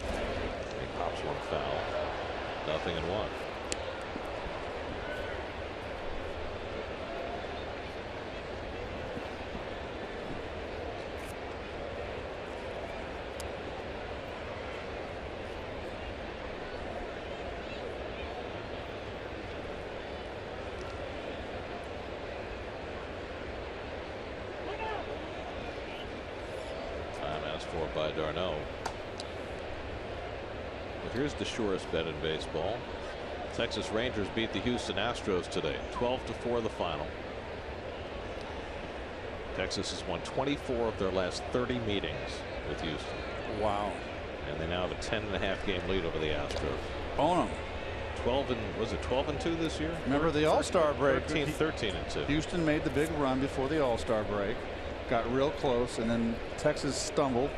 He pops one foul. 0-1. For by Darno. But here's the surest bet in baseball. Texas Rangers beat the Houston Astros today, 12-4 the final. Texas has won 24 of their last 30 meetings with Houston. Wow. And they now have a 10.5 game lead over the Astros. Own them. 12-2 this year? Remember the All-Star break? 13-2. Houston made the big run before the All-Star break. Got real close, and then Texas stumbled.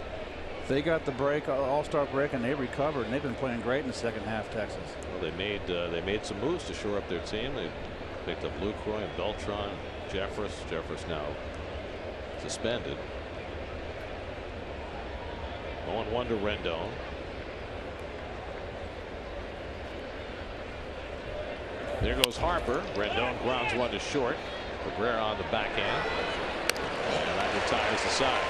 They got the break, All-Star break, and they recovered, and they've been playing great in the second half. Texas. Well, they made some moves to shore up their team. They picked up Lucroy and Beltran, Jeffress now suspended. 0-1 to Rendon. There goes Harper. Rendon grounds one to short. Cabrera on the backhand. And that retires the side.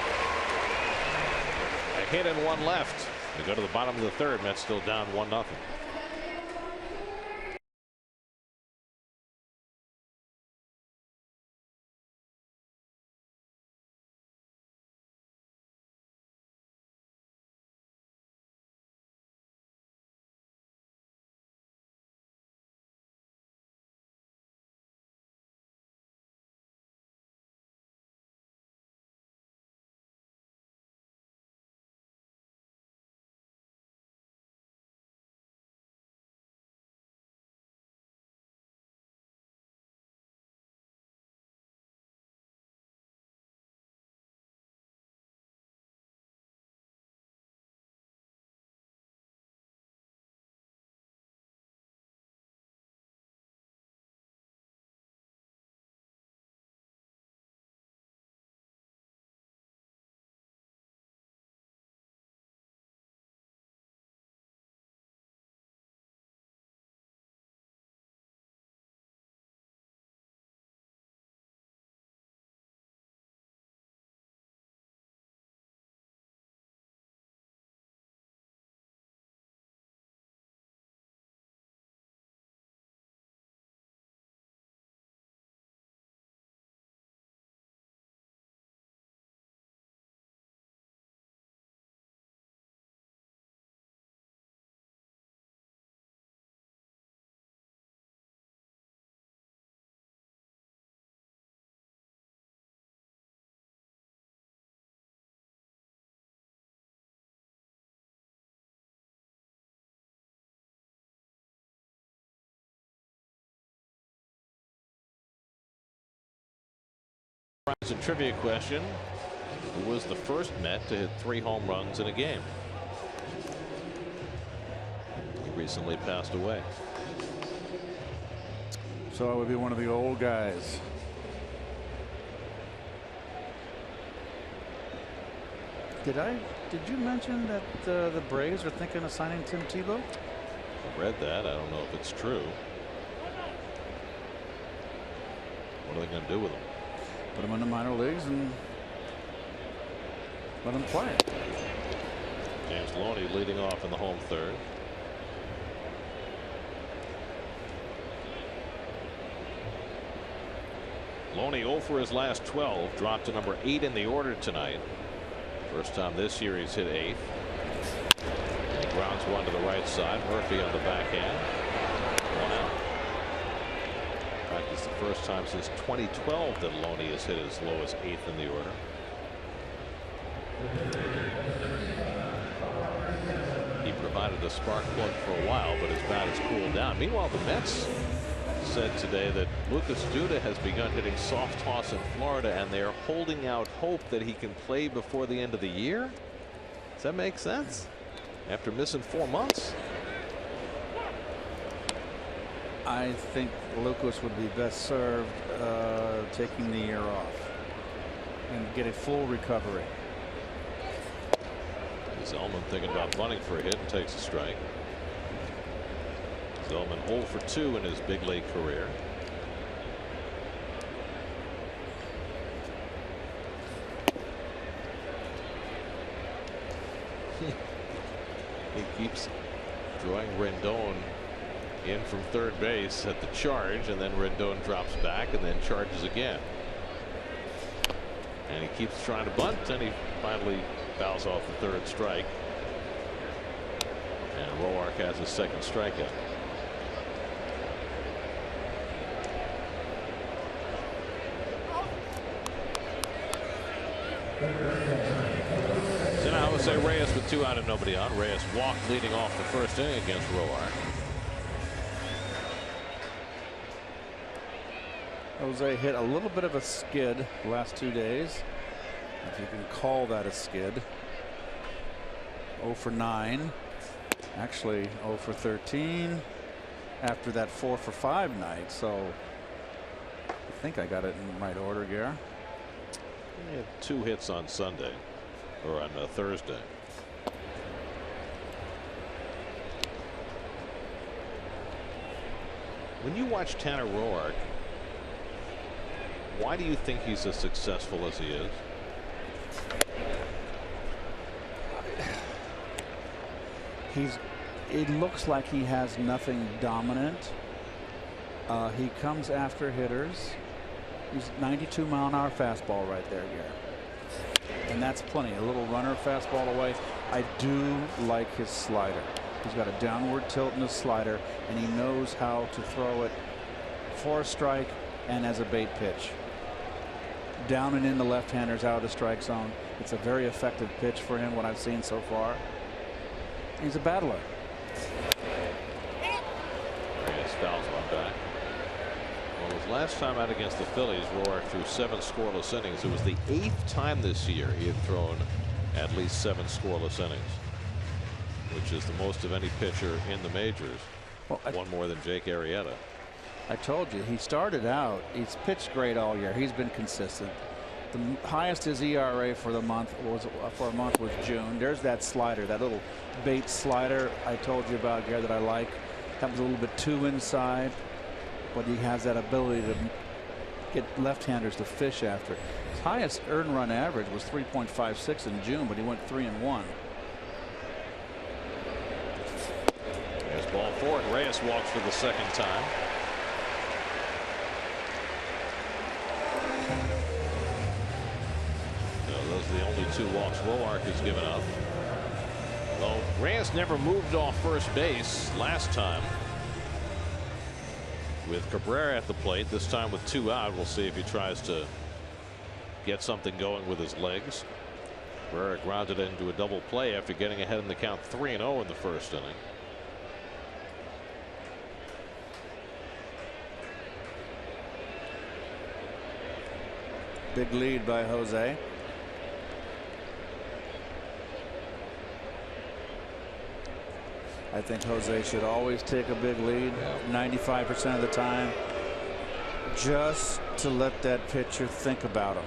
A hit and one left. We go to the bottom of the third. Mets still down 1-0. It's a trivia question. Who was the first Met to hit 3 home runs in a game? He recently passed away. So it would be one of the old guys. Did you mention that the Braves are thinking of signing Tim Tebow? I read that. I don't know if it's true. What are they going to do with him? Put him in the minor leagues and let him play. James Loney leading off in the home third. Loney 0 for his last 12, dropped to number 8 in the order tonight. First time this year he's hit 8th. And he grounds one to the right side. Murphy on the backhand. 1 out. In fact, it's the first time since 2012 that Loney has hit as low as 8th in the order. He provided a spark plug for a while, but his bat has cooled down. Meanwhile, the Mets said today that Lucas Duda has begun hitting soft toss in Florida, and they're holding out hope that he can play before the end of the year. Does that make sense? After missing 4 months? I think Lucas would be best served taking the year off and get a full recovery. Zellman thinking about bunting for a hit and takes a strike. Zellman 0 for 2 in his big league career. He keeps throwing Rendon in from third base at the charge, and then Rendon drops back and then charges again. And he keeps trying to bunt, and he finally fouls off the third strike. And Roark has his second strikeout. So now Jose Reyes with 2 out and nobody on. Reyes walked leading off the first inning against Roark. Jose hit a little bit of a skid the last 2 days, if you can call that a skid. 0 for 9. Actually 0 for 13 after that 4 for 5 night. So I think I got it in the right order, Gare. He had 2 hits on Sunday, or on Thursday. When you watch Tanner Roark, why do you think he's as successful as he is? It looks like he has nothing dominant. He comes after hitters. He's 92-mile-an-hour fastball right there, Gare. And that's plenty. A little runner fastball away. I do like his slider. He's got a downward tilt in his slider, and he knows how to throw it for a strike and as a bait pitch. Down and in the left-handers out of the strike zone. It's a very effective pitch for him, what I've seen so far. He's a battler. Reyes fouls one back. Well, his last time out against the Phillies, Roark threw 7 scoreless innings. It was the 8th time this year he had thrown at least 7 scoreless innings, which is the most of any pitcher in the majors. Well, 1 more than Jake Arrieta. I told you, he started out, he's pitched great all year. He's been consistent. The highest his ERA for the month was June. There's that slider, that little bait slider I told you about, Gare, that I like. That was a little bit too inside, but he has that ability to get left-handers to fish after. His highest earned run average was 3.56 in June, but he went 3-1. There's ball 4, and Reyes walks for the second time. Those are the only 2 walks Roark has given up. Well, Reyes never moved off first base last time with Cabrera at the plate. This time with 2 out. We'll see if he tries to get something going with his legs. Cabrera grounded into a double play after getting ahead in the count 3-0 in the first inning. Big lead by Jose. I think Jose should always take a big lead 95% of the time, just to let that pitcher think about him.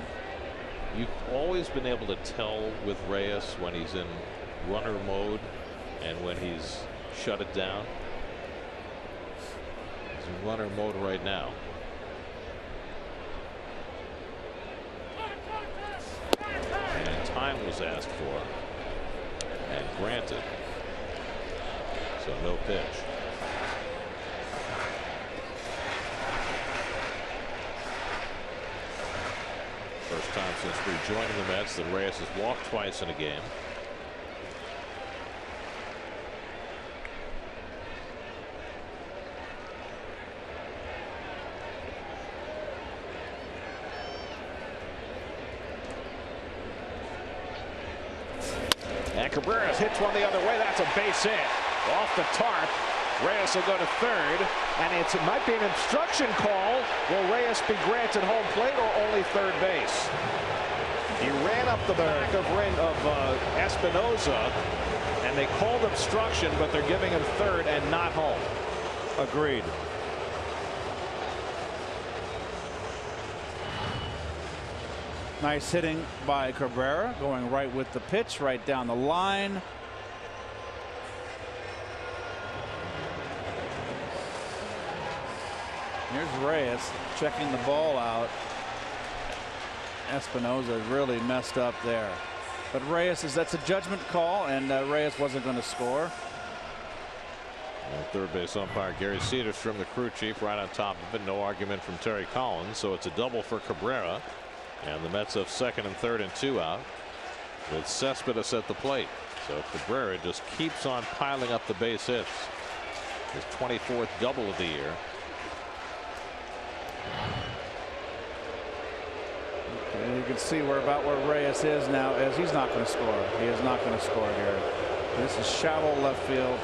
You've always been able to tell with Reyes when he's in runner mode and when he's shut it down. He's in runner mode right now. And time was asked for and granted. So no pitch. First time since rejoining the Mets that Reyes has walked twice in a game. And Cabrera hits one the other way. That's a base hit. Off the tarp. Reyes will go to third, and it might be an obstruction call. Will Reyes be granted home plate or only third base? He ran up the back of Espinosa, and they called obstruction, but they're giving him third and not home. Agreed. Nice hitting by Cabrera, going right with the pitch, right down the line. Here's Reyes checking the ball out. Espinosa really messed up there. But Reyes that's a judgment call, and Reyes wasn't going to score. And third base umpire Gary Cedarstrom, the crew chief, right on top of it. No argument from Terry Collins. So it's a double for Cabrera. And the Mets have second and third and 2 out with Cespedes at the plate. So Cabrera just keeps on piling up the base hits. His 24th double of the year. And you can see where Reyes is now, as he's not going to score. He is not going to score here. This is shallow left field.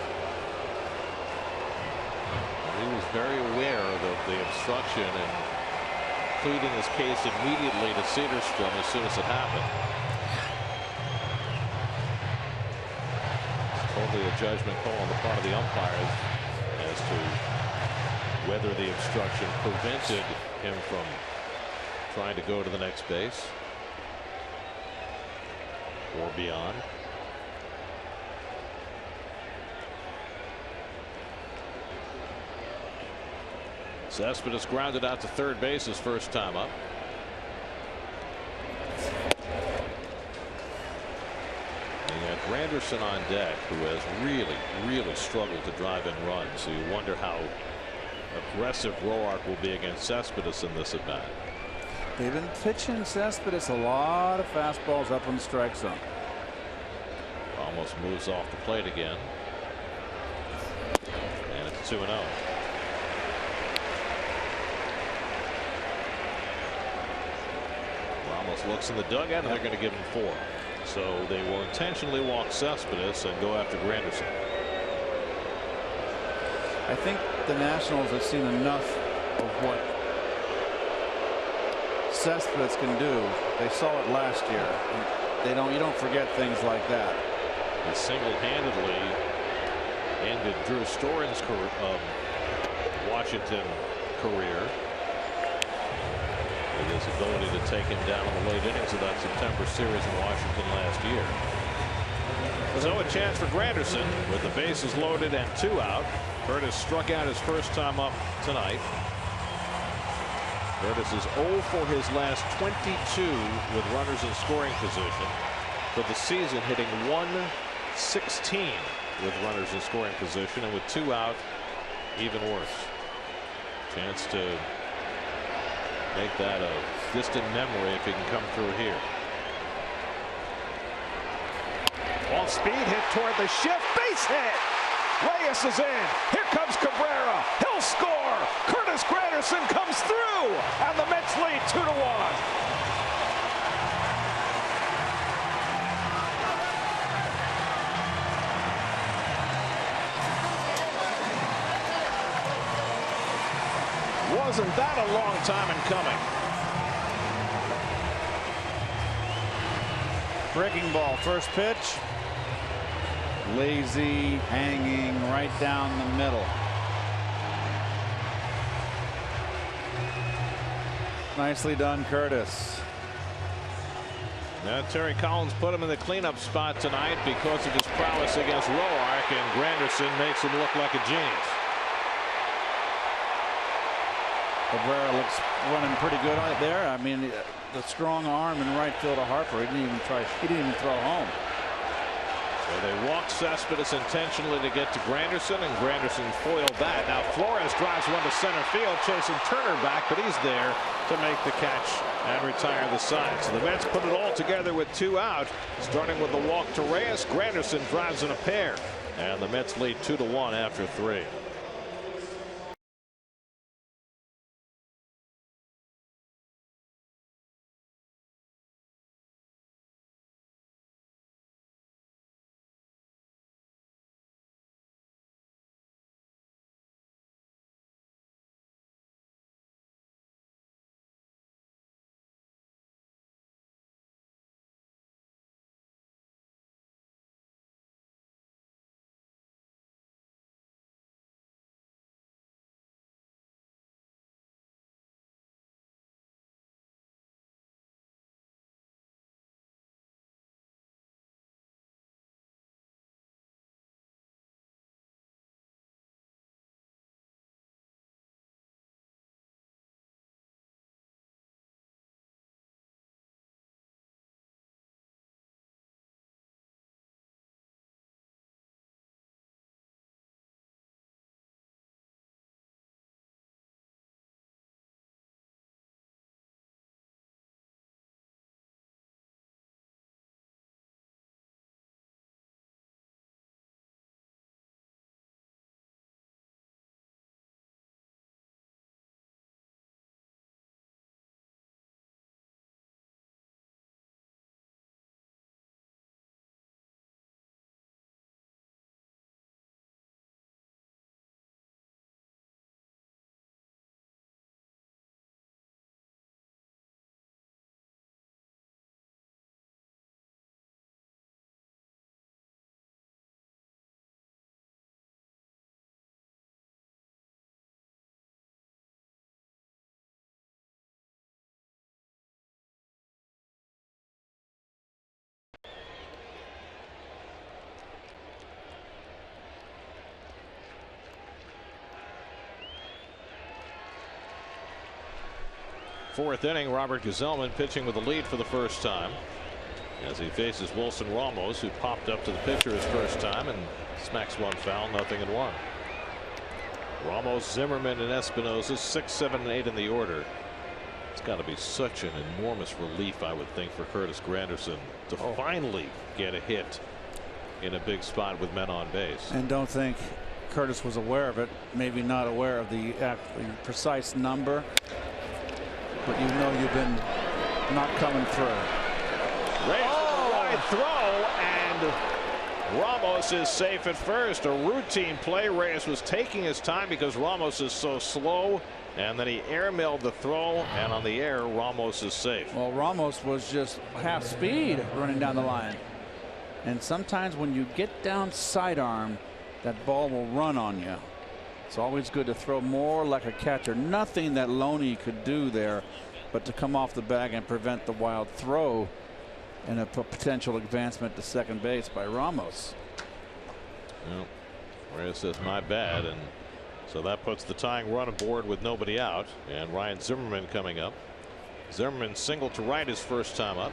He was very aware of the obstruction and pleading his case immediately to Cedarstrom as soon as it happened. It's totally a judgment call on the part of the umpires as to whether the obstruction prevented him from trying to go to the next base or beyond. Cespedes grounded out to third base his first time up. And you got Granderson on deck, who has really struggled to drive in runs. So you wonder how aggressive Roark will be against Cespedes in this at bat. They've been pitching Cespedes a lot of fastballs up on the strike zone. Almost moves off the plate again. And it's 2-0. Ramos looks in the dugout, and they're going to give him 4. So they will intentionally walk Cespedes and go after Granderson. I think the Nationals have seen enough of what Cespedes can do. They saw it last year. You don't forget things like that. He single-handedly ended Drew Storen's Washington career with his ability to take him down in the late innings of that September series in Washington last year. So a chance for Granderson with the bases loaded and 2 out. Curtis struck out his first time up tonight. Curtis is 0 for his last 22 with runners in scoring position. For the season, hitting .116 with runners in scoring position, and with 2 out, even worse. Chance to make that a distant memory if he can come through here. Off speed, hit toward the shift, base hit. Reyes is in. Here comes Cabrera. He'll score. Curtis Granderson comes through, and the Mets lead 2-1. Wasn't that a long time in coming? Breaking ball, first pitch. Lazy, hanging right down the middle. Nicely done, Curtis. Now Terry Collins put him in the cleanup spot tonight because of his prowess against Roark, and Granderson makes him look like a genius. Cabrera looks running pretty good out there. I mean, the strong arm in right field of Harper. He didn't even try. He didn't even throw home. So they walked Cespedes intentionally to get to Granderson, and Granderson foiled that. Now Flores drives one to center field, chasing Turner back, but he's there to make the catch and retire the side. So the Mets put it all together with 2 out, starting with the walk to Reyes. Granderson drives in a pair, and the Mets lead 2-1 after 3. Fourth inning, Robert Gsellman pitching with the lead for the first time as he faces Wilson Ramos, who popped up to the pitcher his first time and smacks one foul, 0-1. Ramos, Zimmerman, and Espinosa 6, 7, and 8 in the order. It's got to be such an enormous relief, I would think, for Curtis Granderson to finally get a hit in a big spot with men on base. And don't think Curtis was aware of it. Maybe not aware of the precise number. But you know you've been not coming through. Wide throw, and Ramos is safe at first. A routine play. Reyes was taking his time because Ramos is so slow, and then he airmailed the throw, and on the air Ramos is safe. Well, Ramos was just half speed running down the line, and sometimes when you get down sidearm, that ball will run on you. It's always good to throw more like a catcher. Nothing that Loney could do there but to come off the bag and prevent the wild throw and a potential advancement to second base by Ramos. Well, Reyes says my bad, and so that puts the tying run aboard with nobody out, and Ryan Zimmerman coming up. Zimmerman singled to right his first time up.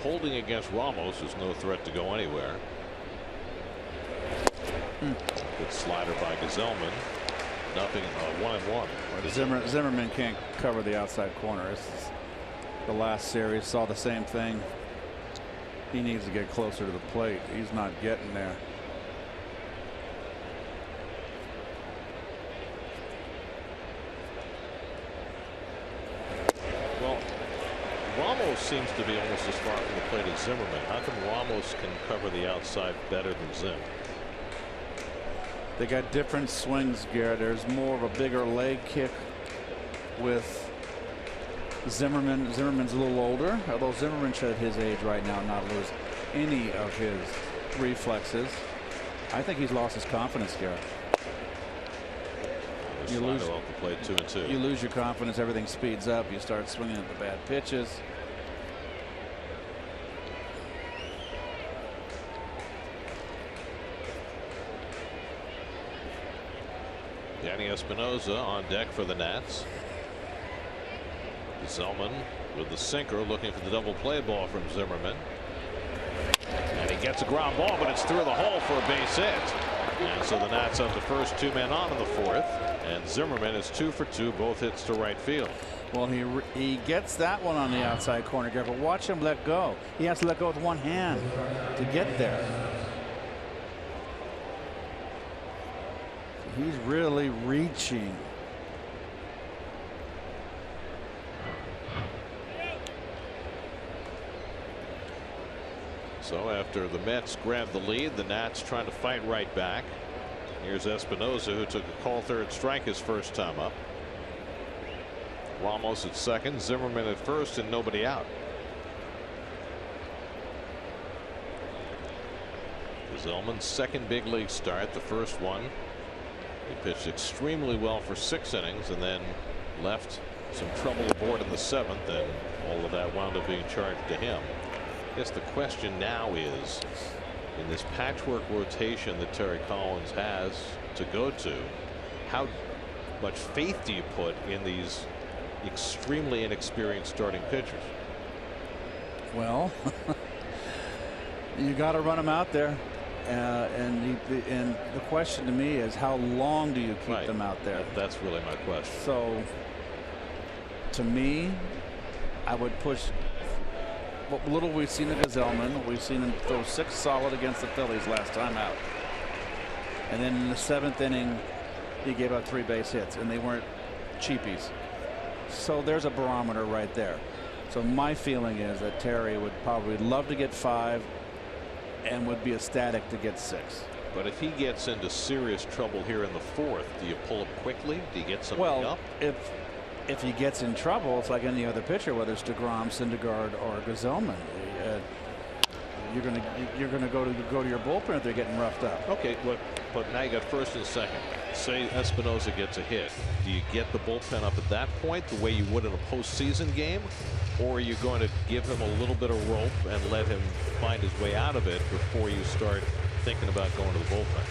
Holding against Ramos is no threat to go anywhere. Good slider by Gsellman. Nothing. 1-1. Zimmerman can't cover the outside corner. This is the last series. Saw the same thing. He needs to get closer to the plate. He's not getting there. Well, Ramos seems to be almost as far from the plate as Zimmerman. How come Ramos can cover the outside better than Zim? They got different swings, Garrett. There's more of a bigger leg kick with Zimmerman. Zimmerman's a little older, although Zimmerman should at his age right now not lose any of his reflexes. I think he's lost his confidence, Garrett. You lose off the plate 2-2. You lose your confidence. Everything speeds up. You start swinging at the bad pitches. Danny Espinosa on deck for the Nats. Zellman with the sinker looking for the double play ball from Zimmerman. And he gets a ground ball, but it's through the hole for a base hit. And so the Nats have the first 2 men on in the 4th. And Zimmerman is 2 for 2, both hits to right field. Well, he gets that one on the outside corner, Garrett, but watch him let go. He has to let go with one hand to get there. He's really reaching. So after the Mets grab the lead, the Nats trying to fight right back. Here's Espinosa, who took a call third strike his first time up. Ramos at second, Zimmerman at first, and nobody out. Zellman's second big league start, the first one. He pitched extremely well for 6 innings and then left some trouble aboard in the 7th, and all of that wound up being charged to him. I guess the question now is, in this patchwork rotation that Terry Collins has to go to, how much faith do you put in these extremely inexperienced starting pitchers? Well, you got to run them out there. And the question to me is, how long do you keep them out there? That's really my question. So to me, I would push what little we've seen of Zellman. We've seen him throw 6 solid against the Phillies last time out. And then in the 7th inning, he gave up 3 base hits, and they weren't cheapies. So there's a barometer right there. So my feeling is that Terry would probably love to get 5 and would be ecstatic to get 6. But if he gets into serious trouble here in the 4th, do you pull him quickly? Do you get something up? If he gets in trouble, it's like any other pitcher, whether it's DeGrom, Syndergaard, or Zellman. You're gonna go to your bullpen if they're getting roughed up. Okay, but now you got first and second. Say Espinosa gets a hit. Do you get the bullpen up at that point the way you would in a postseason game, or are you going to give him a little bit of rope and let him find his way out of it before you start thinking about going to the bullpen?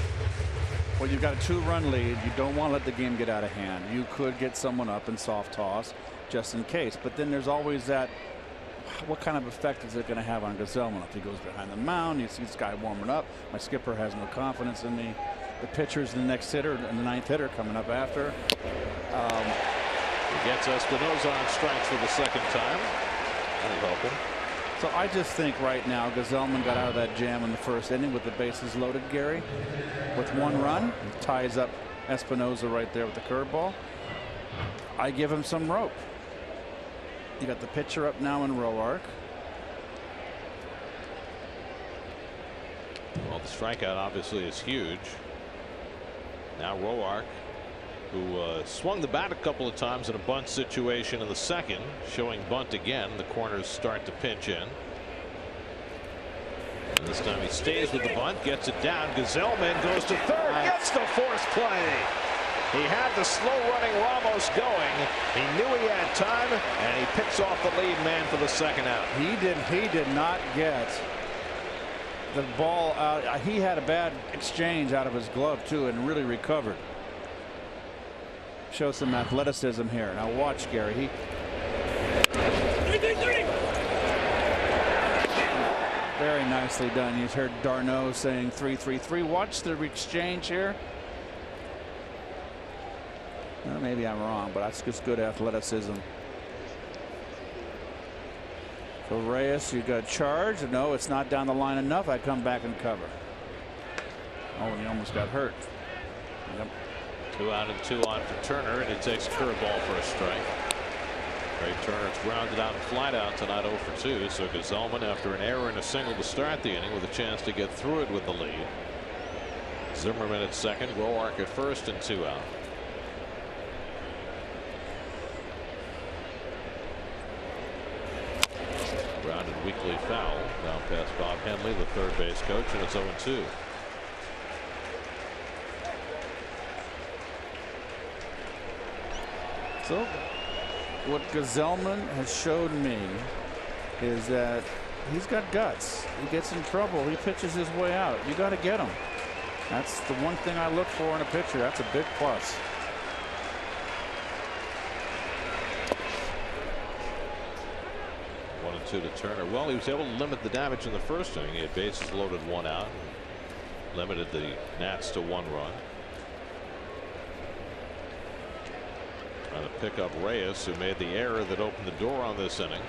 Well, you've got a 2-run lead. You don't want to let the game get out of hand. You could get someone up and soft toss just in case. But then there's always that, what kind of effect is it going to have on Zellman? If he goes behind the mound, you see this guy warming up. My skipper has no confidence in me. The pitcher's the next hitter and the 9th hitter coming up after. He gets Espinosa on strikes for the 2nd time. That'll help him. So I just think right now Zellman got out of that jam in the 1st inning with the bases loaded, Gary, with 1 run. Ties up Espinosa right there with the curveball. I give him some rope. You got the pitcher up now in Roark. Well, the strikeout obviously is huge. Now Roark, who swung the bat a couple of times in a bunt situation in the 2nd, showing bunt again. The corners start to pinch in. And this time he stays with the bunt, gets it down. Zellman goes to 3rd, gets the force play. He had the slow-running Ramos going. He knew he had time, and he picks off the lead man for the 2nd out. He did not get the ball out. He had a bad exchange out of his glove too, and really recovered. Show some athleticism here. Now watch, Gary. Very nicely done. You've heard Darno saying 3-3-3. Watch the exchange here. Well, maybe I'm wrong, but that's just good athleticism. So Reyes, you got charged. No, it's not down the line enough. I come back and cover. Oh, and he almost got hurt. Yep. 2 out and 2 on for Turner, and it takes a curveball for a strike. Ray Turner's grounded out and flat out tonight, 0 for 2. So Gsellman, after an error and a single to start the inning, with a chance to get through it with the lead. Zimmerman at second, Roark at first, and 2 out. Grounded weakly foul down past Bob Henley, the third base coach, and it's 0-2. So what Gsellman has showed me is that he's got guts. He gets in trouble, he pitches his way out. You got to get him. That's the one thing I look for in a pitcher. That's a big plus. One and 2 to Turner. Well, he was able to limit the damage in the first inning. He had bases loaded, 1 out, limited the Nats to 1 run. Trying to pick up Reyes, who made the error that opened the door on this inning.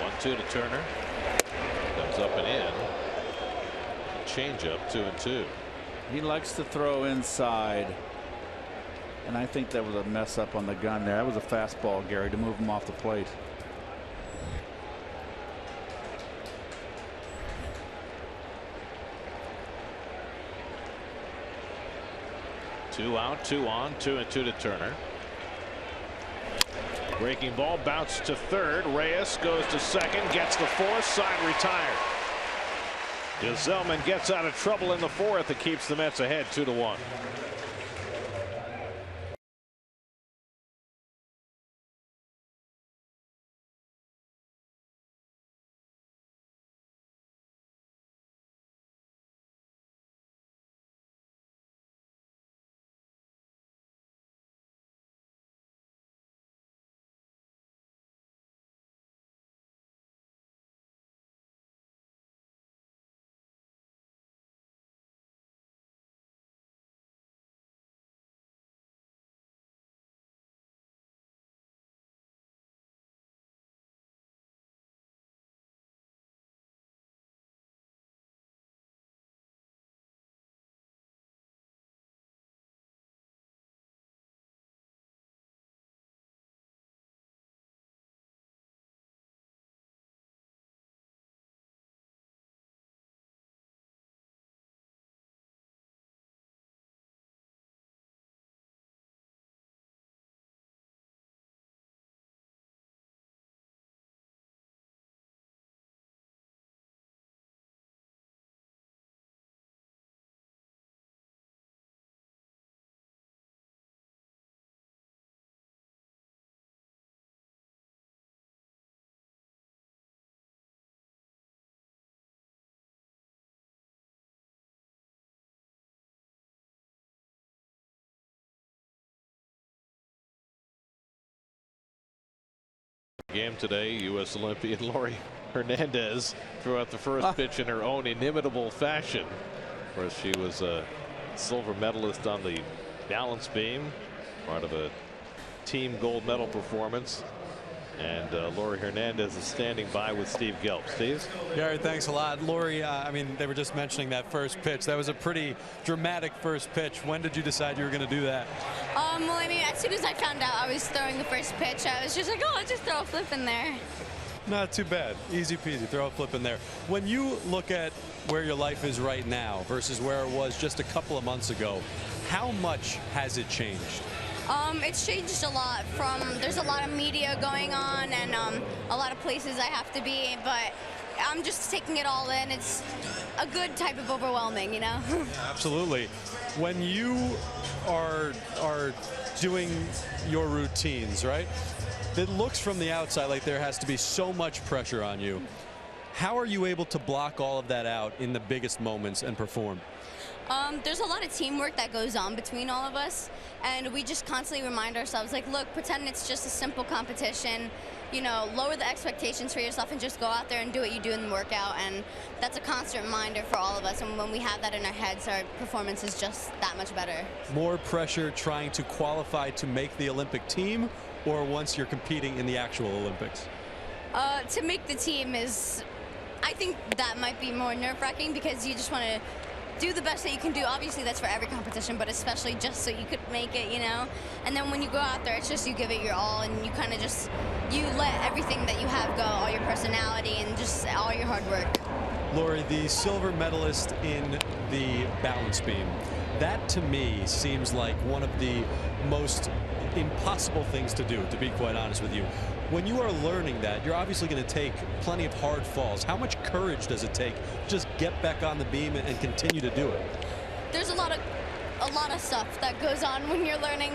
One, 2 to Turner. Comes up and in. Changeup, 2-2. He likes to throw inside. And I think that was a mess up on the gun there. That was a fastball, Gary, to move him off the plate. Two out, 2 on, 2-2 to Turner. Breaking ball, bounced to third. Reyes goes to second, gets the fourth, side retired. Gsellman gets out of trouble in the fourth. It keeps the Mets ahead 2-1. Game today, U.S. Olympian Lori Hernandez threw out the first pitch in her own inimitable fashion. Of course, she was a silver medalist on the balance beam, part of a team gold medal performance. And Lori Hernandez is standing by with Steve Gelb. Steve? Gary, thanks a lot. Lori, I mean, they were just mentioning that first pitch. That was a pretty dramatic first pitch. When did you decide you were going to do that? Well, I mean, as soon as I found out I was throwing the first pitch, I was just like, oh, I'll just throw a flip in there. Not too bad. Easy peasy. Throw a flip in there. When you look at where your life is right now versus where it was just a couple of months ago, how much has it changed? It's changed a lot. There's a lot of media going on and a lot of places I have to be, but I'm just taking it all in. It's a good type of overwhelming, you know? Absolutely. When you are doing your routines, right? It looks from the outside like there has to be so much pressure on you. How are you able to block all of that out in the biggest moments and perform? There's a lot of teamwork that goes on between all of us, and we just constantly remind ourselves, like, look, pretend it's just a simple competition, you know, lower the expectations for yourself and just go out there and do what you do in the workout. And that's a constant reminder for all of us, and when we have that in our heads, our performance is just that much better. More pressure trying to qualify to make the Olympic team, or once you're competing in the actual Olympics? To make the team is I think that might be more nerve-wracking because you just want to do the best that you can do. Obviously, that's for every competition, but especially just so you could make it, you know? And then when you go out there, it's just you give it your all, and you kind of just, you let everything that you have go, all your personality and just all your hard work. Lori, the silver medalist in the balance beam, that to me seems like one of the most impossible things to do, to be quite honest with you. When you are learning that, you're obviously going to take plenty of hard falls. How much courage does it take to just get back on the beam and continue to do it? There's a lot of stuff that goes on when you're learning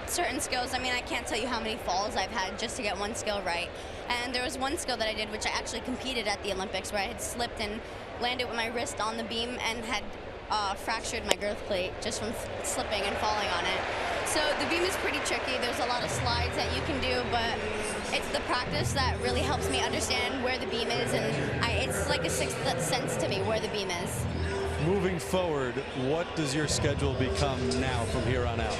certain skills. I mean, I can't tell you how many falls I've had just to get one skill right. And there was one skill that I did, which I actually competed at the Olympics, where I had slipped and landed with my wrist on the beam and had fractured my girth plate just from slipping and falling on it. So the beam is pretty tricky. There's a lot of slides that you can do, but it's the practice that really helps me understand where the beam is, and it's like a sixth sense to me where the beam is. Moving forward, what does your schedule become now from here on out?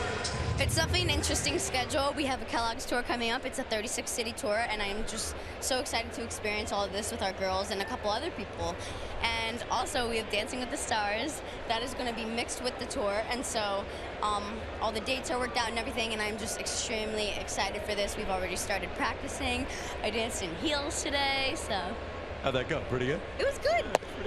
It's definitely an interesting schedule. We have a Kellogg's tour coming up. It's a 36-city tour, and I'm just so excited to experience all of this with our girls and a couple other people. And also, we have Dancing with the Stars. That is going to be mixed with the tour, and so all the dates are worked out and everything, and I'm just extremely excited for this. We've already started practicing. I danced in heels today, so. How'd that go? Pretty good? It was good.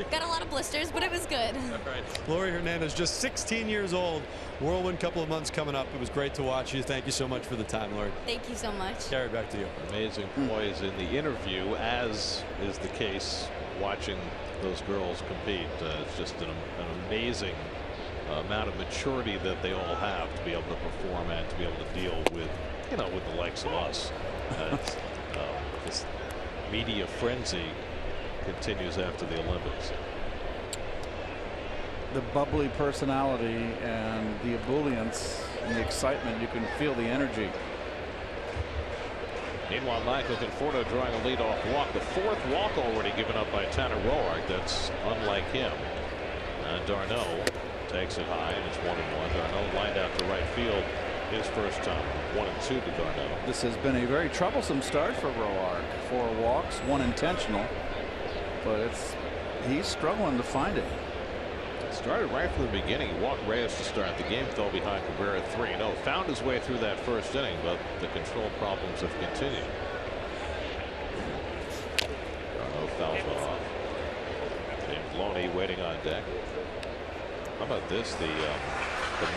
Got a lot of blisters, but it was good. All right. Lori Hernandez, just 16 years old. Whirlwind couple of months coming up. It was great to watch you. Thank you so much for the time, Lori. Thank you so much. Carrie, back to you. Amazing poise in the interview, as is the case watching those girls compete. It's just an amazing amount of maturity that they all have to be able to perform and to be able to deal with, you know, with the likes of us. This media frenzy continues after the Olympics. The bubbly personality and the ebullience and the excitement, you can feel the energy. Meanwhile, Michael Conforto drawing a leadoff walk. The fourth walk already given up by Tanner Roark. That's unlike him. And Darno takes it high, and it's 1-1. Darno lined out to right field his first time. 1-2 to Darno. This has been a very troublesome start for Roark. 4 walks, 1 intentional, but he's struggling to find it. Started right from the beginning. He walked Reyes to start the game, fell behind Cabrera 3-0. Found his way through that first inning, but the control problems have continued. Darno fouls one off. James Loney waiting on deck. How about this? The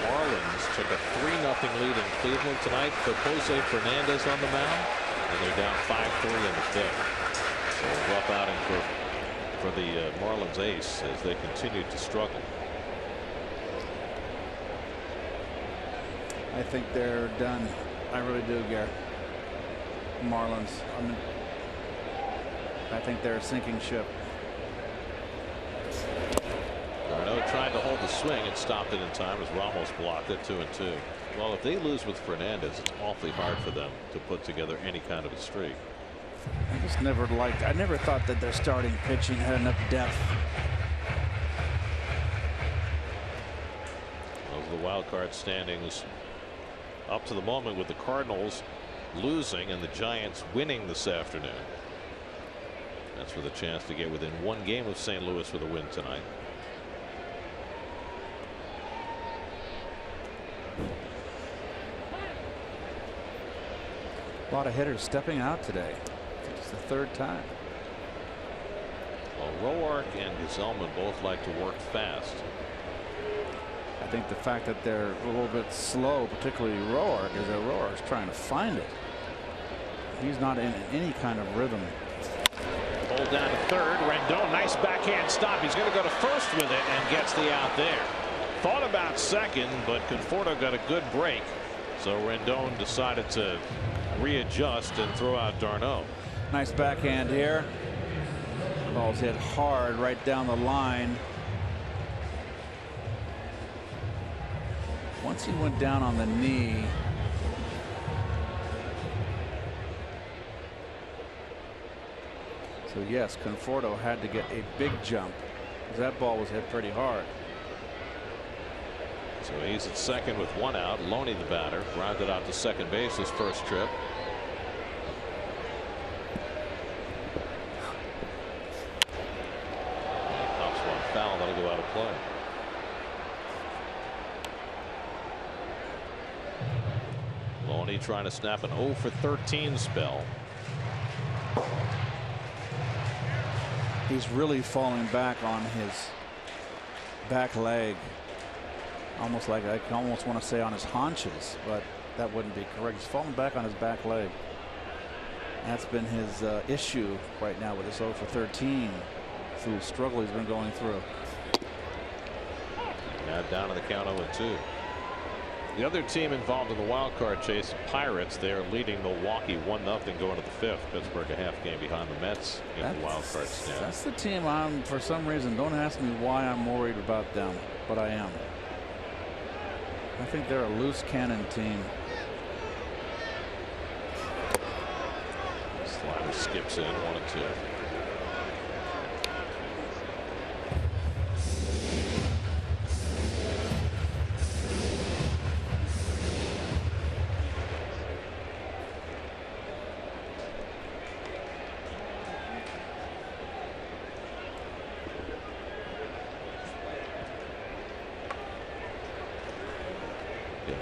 Marlins took a 3-0 lead in Cleveland tonight. Put Jose Fernandez on the mound, and they're down 5-3 in the fifth. So a rough outing for the Marlins ace as they continue to struggle. I think they're done. I really do, Gary. Marlins. I think they're a sinking ship. Darno tried to hold the swing and stopped it in time as Ramos blocked it. 2-2. Well, if they lose with Fernandez, it's awfully hard for them to put together any kind of a streak. I just never liked. I never thought that their starting pitching had enough depth. Those are the wild card standings up to the moment, with the Cardinals losing and the Giants winning this afternoon. That's with a chance to get within 1 game of St. Louis with a win tonight. A lot of hitters stepping out today. It's the 3rd time. Well, Roark and Gesellman both like to work fast. I think the fact that they're a little bit slow, particularly Roark, is that Roark's trying to find it. He's not in any kind of rhythm. Hold down to third. Rendon, nice backhand stop. He's going to go to first with it and gets the out there. Thought about second, but Conforto got a good break. So Rendon decided to readjust and throw out Darno. Nice backhand here. Ball's hit hard right down the line. Once he went down on the knee, so yes, Conforto had to get a big jump because that ball was hit pretty hard. So he's at second with 1 out. Loney, the batter, grounded out to second base his first trip. play. Loney trying to snap an 0 for 13 spell. He's really falling back on his back leg. Almost like I almost want to say on his haunches, but that wouldn't be correct. He's falling back on his back leg. That's been his issue right now with this 0 for 13 through the struggle he's been going through. Now down to the count 0-2. The other team involved in the wild card chase, Pirates, they are leading Milwaukee 1-0 going to the fifth. Pittsburgh a half game behind the Mets in the wild card stand. That's the team I'm, for some reason, don't ask me why I'm worried about them, but I am. I think they're a loose cannon team. Slider skips in 1-2.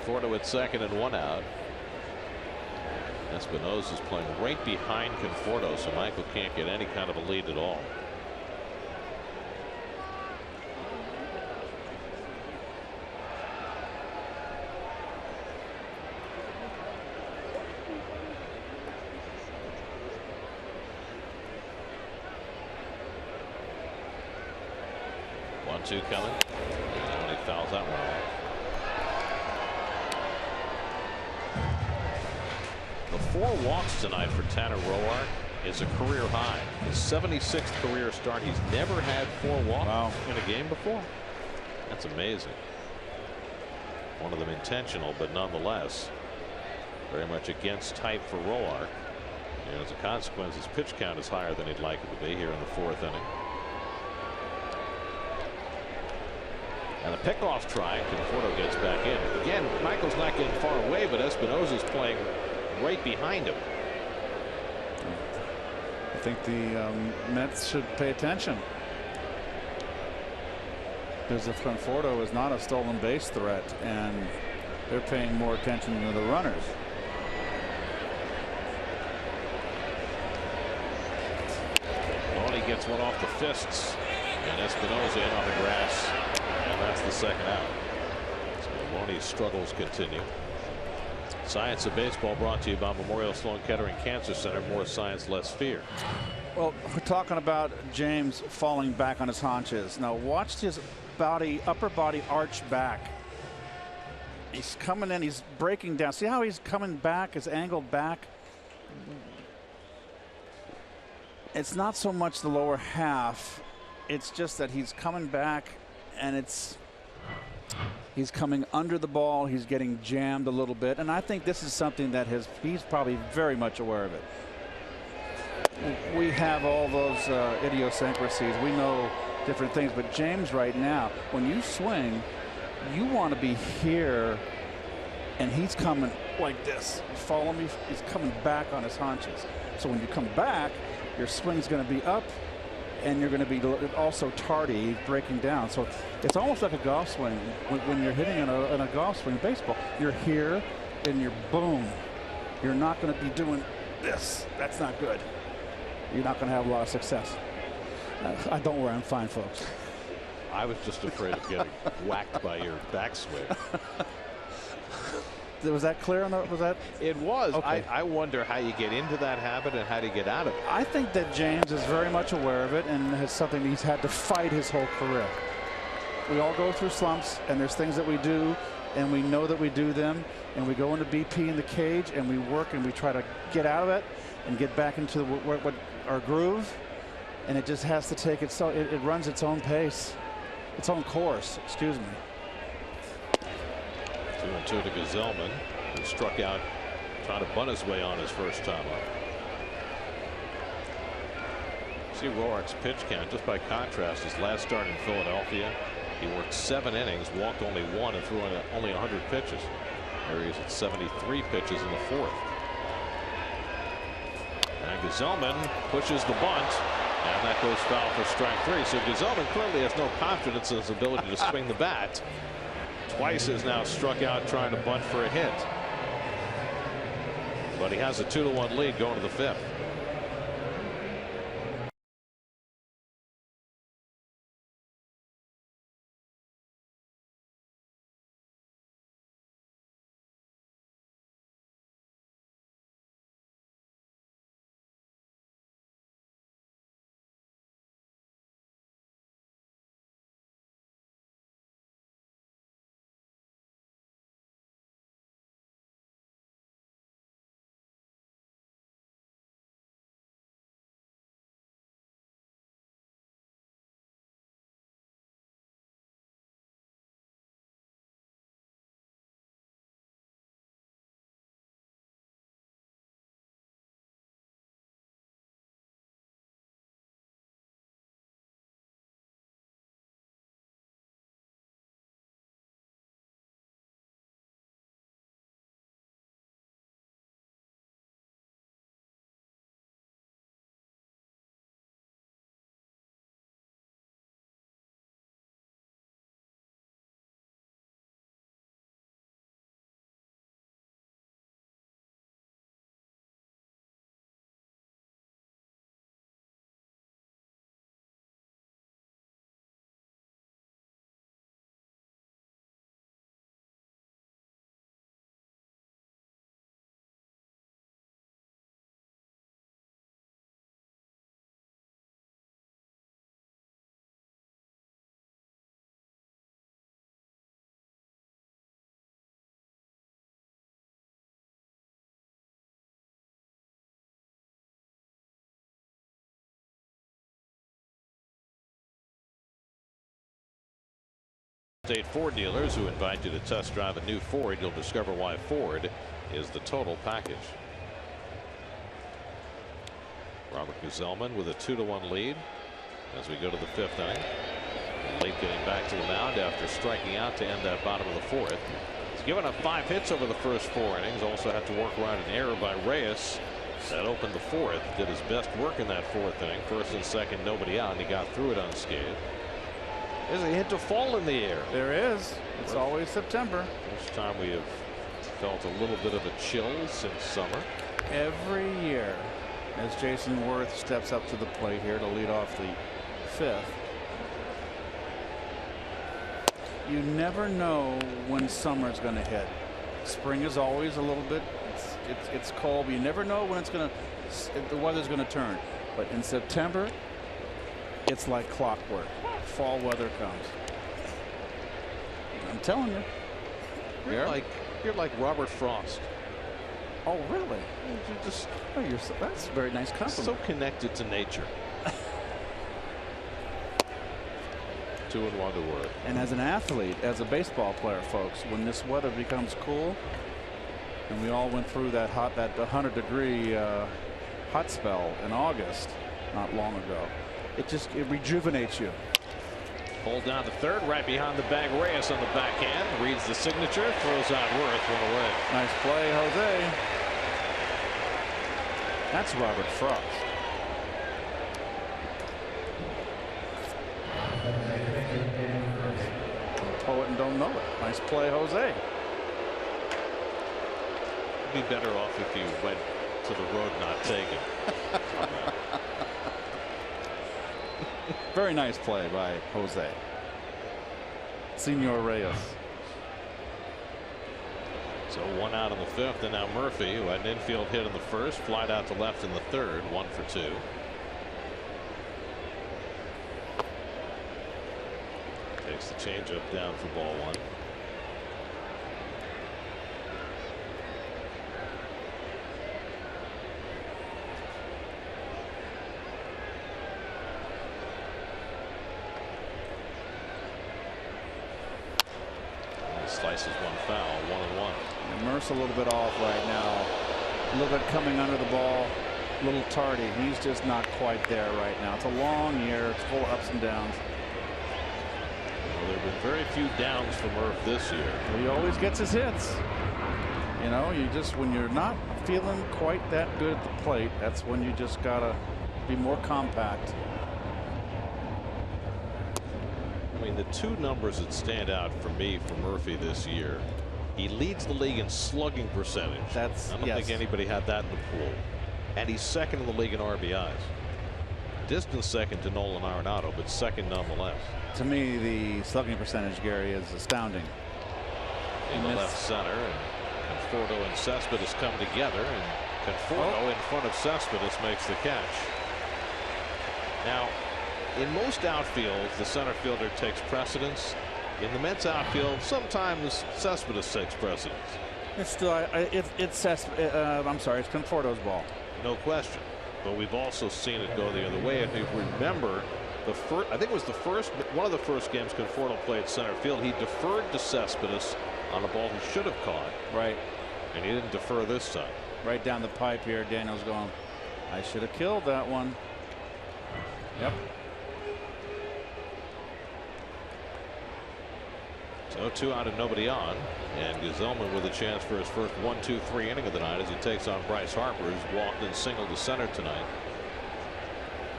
Conforto at second and 1 out. Espinosa's playing right behind Conforto, so Michael can't get any kind of a lead at all. One-two coming. And he fouls that one off. The 4 walks tonight for Tanner Roark is a career high. His 76th career start. He's never had 4 walks in a game before. That's amazing. One of them intentional, but nonetheless very much against type for Roark. And as a consequence, his pitch count is higher than he'd like it to be here in the 4th inning. And a pickoff try. Conforto gets back in. Again, Michael's not getting far away, but Espinosa's playing right behind him. I think the Mets should pay attention, because if Conforto is not a stolen base threat, and they're paying more attention to the runners. Loney gets one off the fists, and Espinosa in on the grass, and that's the second out. So Loney's struggles continue. Science of Baseball brought to you by Memorial Sloan Kettering Cancer Center. More science, less fear. Well, we're talking about James falling back on his haunches. Now watch his body, upper body arch back. He's coming in, he's breaking down. See how he's coming back, is angled back? It's not so much the lower half, it's just that he's coming back, and he's coming under the ball. He's getting jammed a little bit, and I think this is something that he's probably very much aware of it. We have all those idiosyncrasies. We know different things, but James right now, when you swing, you want to be here, and he's coming like this. Follow me? He's coming back on his haunches. So when you come back, your swing's going to be up, and you're going to be also tardy, breaking down. So it's almost like a golf swing. When you're hitting in a golf swing in baseball, you're here and you're boom. You're not going to be doing this. That's not good. You're not going to have a lot of success. Don't worry, I'm fine, folks. I was just afraid of getting whacked by your backswing. Was that clear on that? Was that? It was. Okay. I wonder how you get into that habit and how to get out of it. I think that James is very much aware of it, and it's something he's had to fight his whole career. We all go through slumps, and there's things that we do, and we know that we do them, and we go into BP in the cage, and we work, and we try to get out of it and get back into what our groove, and it just has to take it runs its own pace, its own course. Excuse me. 2-2 to Gazelman, who struck out trying to bunt his way on his first time up. See Roark's pitch count. Just by contrast, his last start in Philadelphia, he worked 7 innings, walked only 1, and threw only 100 pitches. There he is at 73 pitches in the 4th. And Gazelman pushes the bunt, And that goes foul for strike 3. So Gesellman clearly has no confidence in his ability to swing the bat. Twice has now struck out trying to bunt for a hit. But he has a 2-1 lead going to the 5th. State Ford dealers who invite you to test drive a new Ford. You'll discover why Ford is the total package. Robert Gesellman with a 2-1 lead as we go to the 5th inning. Late getting back to the mound after striking out to end that bottom of the 4th. He's given up 5 hits over the first 4 innings. Also had to work around an error by Reyes that opened the 4th. Did his best work in that 4th inning. First and second, nobody out, and he got through it unscathed. There's a hint of fall in the air. There is. It's always September. First time we have felt a little bit of a chill since summer. Every year, as Jason Worth steps up to the plate here to lead off the 5th, you never know when summer's going to hit. Spring is always a little bit. It's cold, but you never know when the weather's going to turn. But in September, it's like clockwork. Fall weather comes. I'm telling you. You're like Robert Frost. Oh, really? That's a very nice compliment. So connected to nature. 2-1 to Worth. And as an athlete, as a baseball player, folks, when this weather becomes cool, and we all went through that 100-degree hot spell in August not long ago, it rejuvenates you. Pulled down to third, right behind the bag. Reyes on the backhand, reads the signature, throws out Worth, one away. Nice play, Jose. That's Robert Frost. Poet and don't know it. Nice play, Jose. It'd be better off if you went to the road not taken. Very nice play by Jose. Senor Reyes. So 1 out in the 5th, and now Murphy, who had an infield hit in the 1st, flied out to left in the 3rd, 1 for 2. Takes the changeup down for ball 1. Slices one foul, 1-1. And Merce a little bit off right now. A little bit coming under the ball. A little tardy. He's just not quite there right now. It's a long year. It's full of ups and downs. Well, there have been very few downs for Murph this year. He always gets his hits. You know, when you're not feeling quite that good at the plate, that's when you just gotta be more compact the two numbers that stand out for me for Murphy this year, he leads the league in slugging percentage. I don't think anybody had that in the pool. And he's second in the league in RBIs. Distant second to Nolan Arenado, but second nonetheless. To me, the slugging percentage, Gary, is astounding. In the left center, and Conforto and Cespedes come together, and Conforto in front of Cespedes makes the catch. Now, in most outfields, the center fielder takes precedence. In the Mets outfield, sometimes Cespedes takes precedence. It's still, it's Conforto's ball. No question. But we've also seen it go the other way. If you remember, I think it was one of the first games Conforto played center field. He deferred to Cespedes on a ball he should have caught. Right. And he didn't defer this time. Right down the pipe here. Daniel's going, I should have killed that one. Yep. So 2 out and nobody on, and Gsellman with a chance for his first 1-2-3 inning of the night as he takes on Bryce Harper, who's walked in single to center tonight.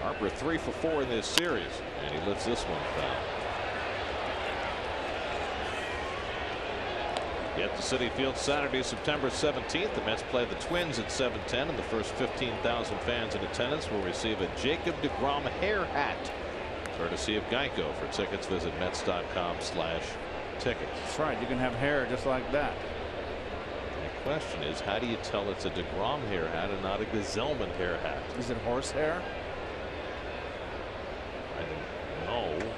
Harper 3 for 4 in this series, and he lets this one foul. Get to Citi Field Saturday, September 17th. The Mets play the Twins at 7:10, and the first 15,000 fans in attendance will receive a Jacob deGrom hair hat, courtesy of Geico. For tickets, visit Mets.com/tickets. That's right. You can have hair just like that. The question is, how do you tell it's a deGrom hair hat and not a Gsellman hair hat? Is it horsehair? I don't know.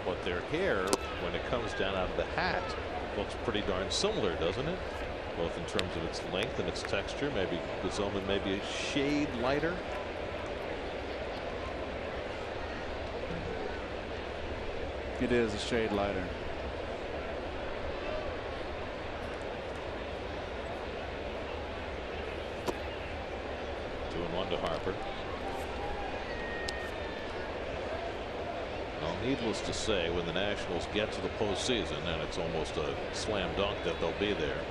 But their hair, when it comes down out of the hat, looks pretty darn similar, doesn't it? Both in terms of its length and its texture. Maybe Gsellman may be a shade lighter. It is a shade lighter. Two and one to Harper. Well, needless to say, when the Nationals get to the postseason, and it's almost a slam dunk that they'll be there,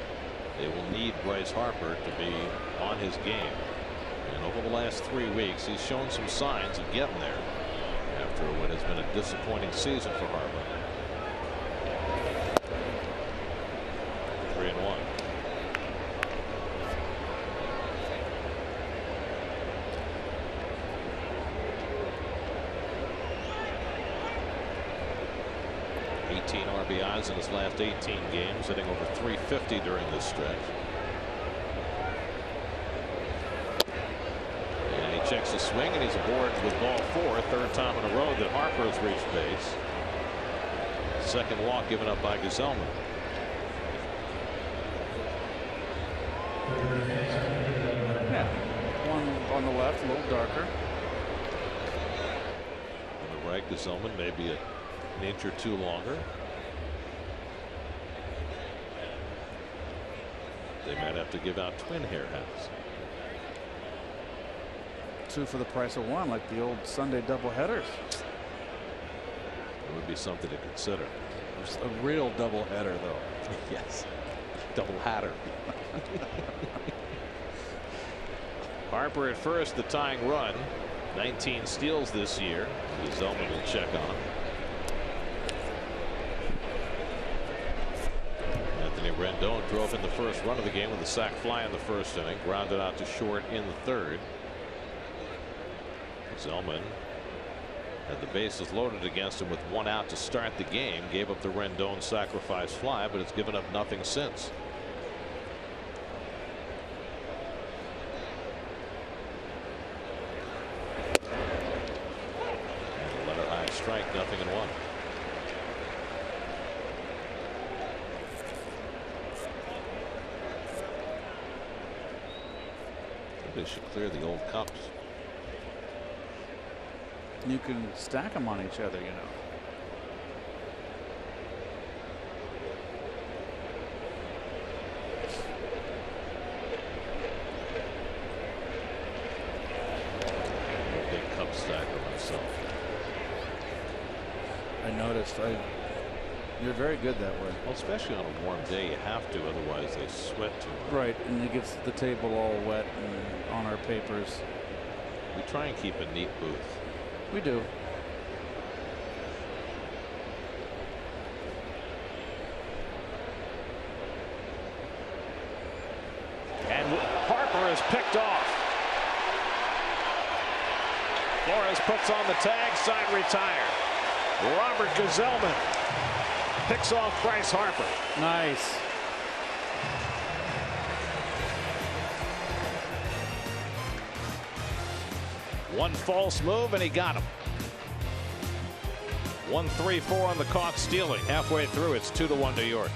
they will need Bryce Harper to be on his game. And over the last 3 weeks, he's shown some signs of getting there after what has been a disappointing season for Harper. 3-1. RBIs in his last 18 games, hitting over 350 during this stretch. And he checks the swing, and he's aboard with ball 4, third time in a row that Harper has reached base. Second walk given up by Gsellman. Yeah, one on the left, a little darker. On the right, Gsellman maybe an inch or two longer. They might have to give out twin hair hats. 2 for the price of 1, like the old Sunday doubleheaders. It would be something to consider. It's a real doubleheader, though. Yes, double hatter. Harper at first, the tying run. 19 steals this year. Gsellman will check on. Rendon drove in the first run of the game with a sac fly in the first inning, grounded out to short in the third. Gsellman had the bases loaded against him with 1 out to start the game, gave up the Rendon sacrifice fly, but it's given up nothing since. And a letter high strike, 0-1. They should clear the old cups. You can stack them on each other, you know. I'm a big cup stacker myself. I noticed. You're very good that way. Well, especially on a warm day, you have to, otherwise they sweat too much. Right, and it gets the table all wet and on our papers. We try and keep a neat booth. We do. Harper is picked off. Flores puts on the tag, side retired. Robert Gsellman picks off Bryce Harper. Nice. One false move and he got him. 1-3-4 on the caught stealing. Halfway through, it's 2-1 New York.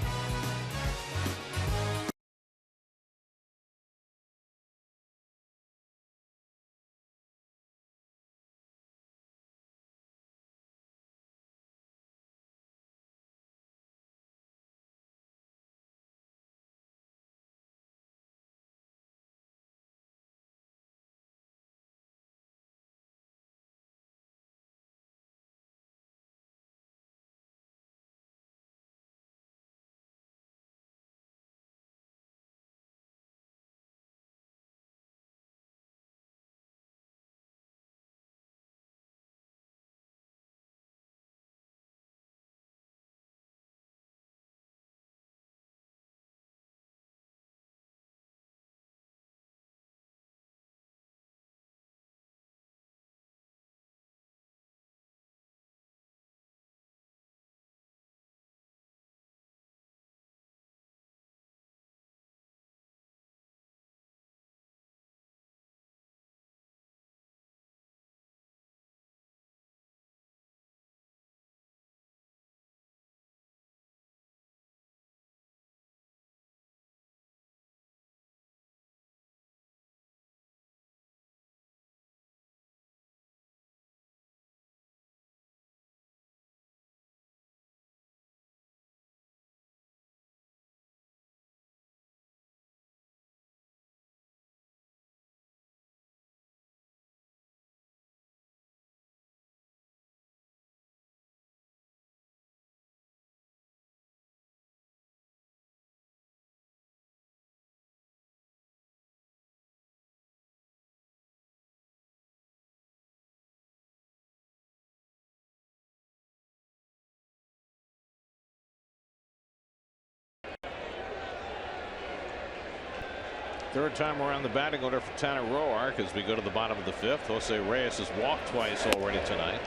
Third time around the batting order for Tanner Roark as we go to the bottom of the fifth. Jose Reyes has walked twice already tonight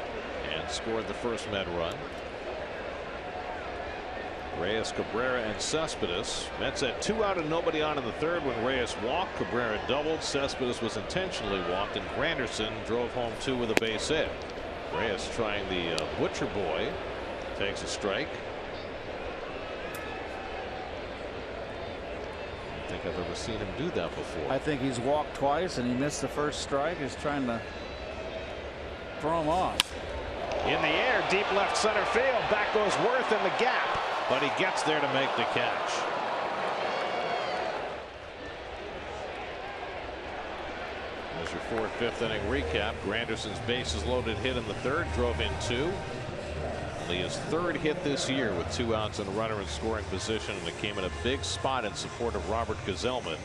and scored the first Met run. Reyes, Cabrera, and Cespedes. Mets had 2 out and nobody on in the third when Reyes walked. Cabrera doubled. Cespedes was intentionally walked, and Granderson drove home 2 with a base hit. Reyes trying the Butcher Boy. Takes a strike. I don't think I've ever seen him do that before. I think he's walked twice and he missed the first strike. He's trying to throw him off. In the air, deep left center field. Back goes Worth in the gap, but he gets there to make the catch. There's your 4th, 5th inning recap. Granderson's bases loaded hit in the third, drove in 2. Only his 3rd hit this year with 2 outs and a runner in scoring position, and it came in a big spot in support of Robert Gsellman,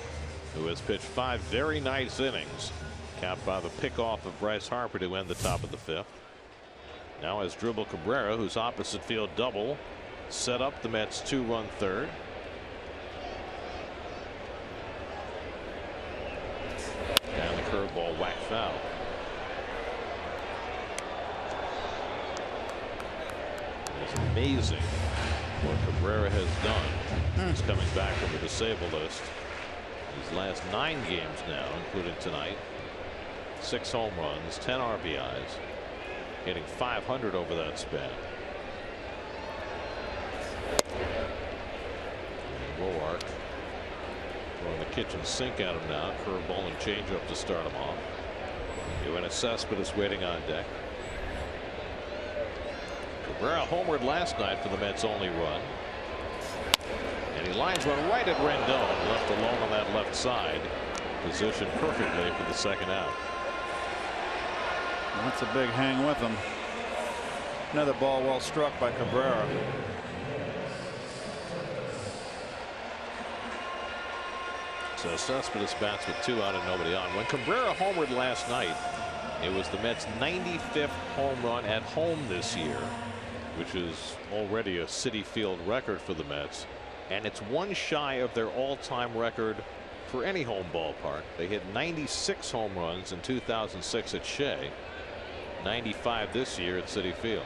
who has pitched 5 very nice innings, capped by the pickoff of Bryce Harper to end the top of the 5th. Now has Dribble Cabrera, whose opposite field double set up the Mets' 2-run third. And the curveball whacked foul. It's amazing what Cabrera has done. He's coming back from the disabled list. His last 9 games now, including tonight. 6 home runs, 10 RBIs, hitting .500 over that span. Roark throwing the kitchen sink at him now. Curveball and changeup to start him off. Yoenis Cespedes waiting on deck. Cabrera homered last night for the Mets' only run. And he lines one right at Rendon, left alone on that left side. Positioned perfectly for the second out. That's a big hang with him. Another ball well struck by Cabrera. So Cespedes bats with 2 out and nobody on. When Cabrera homered last night, it was the Mets' 95th home run at home this year, which is already a Citi Field record for the Mets, and it's 1 shy of their all-time record for any home ballpark. They hit 96 home runs in 2006 at Shea, 95 this year at Citi Field.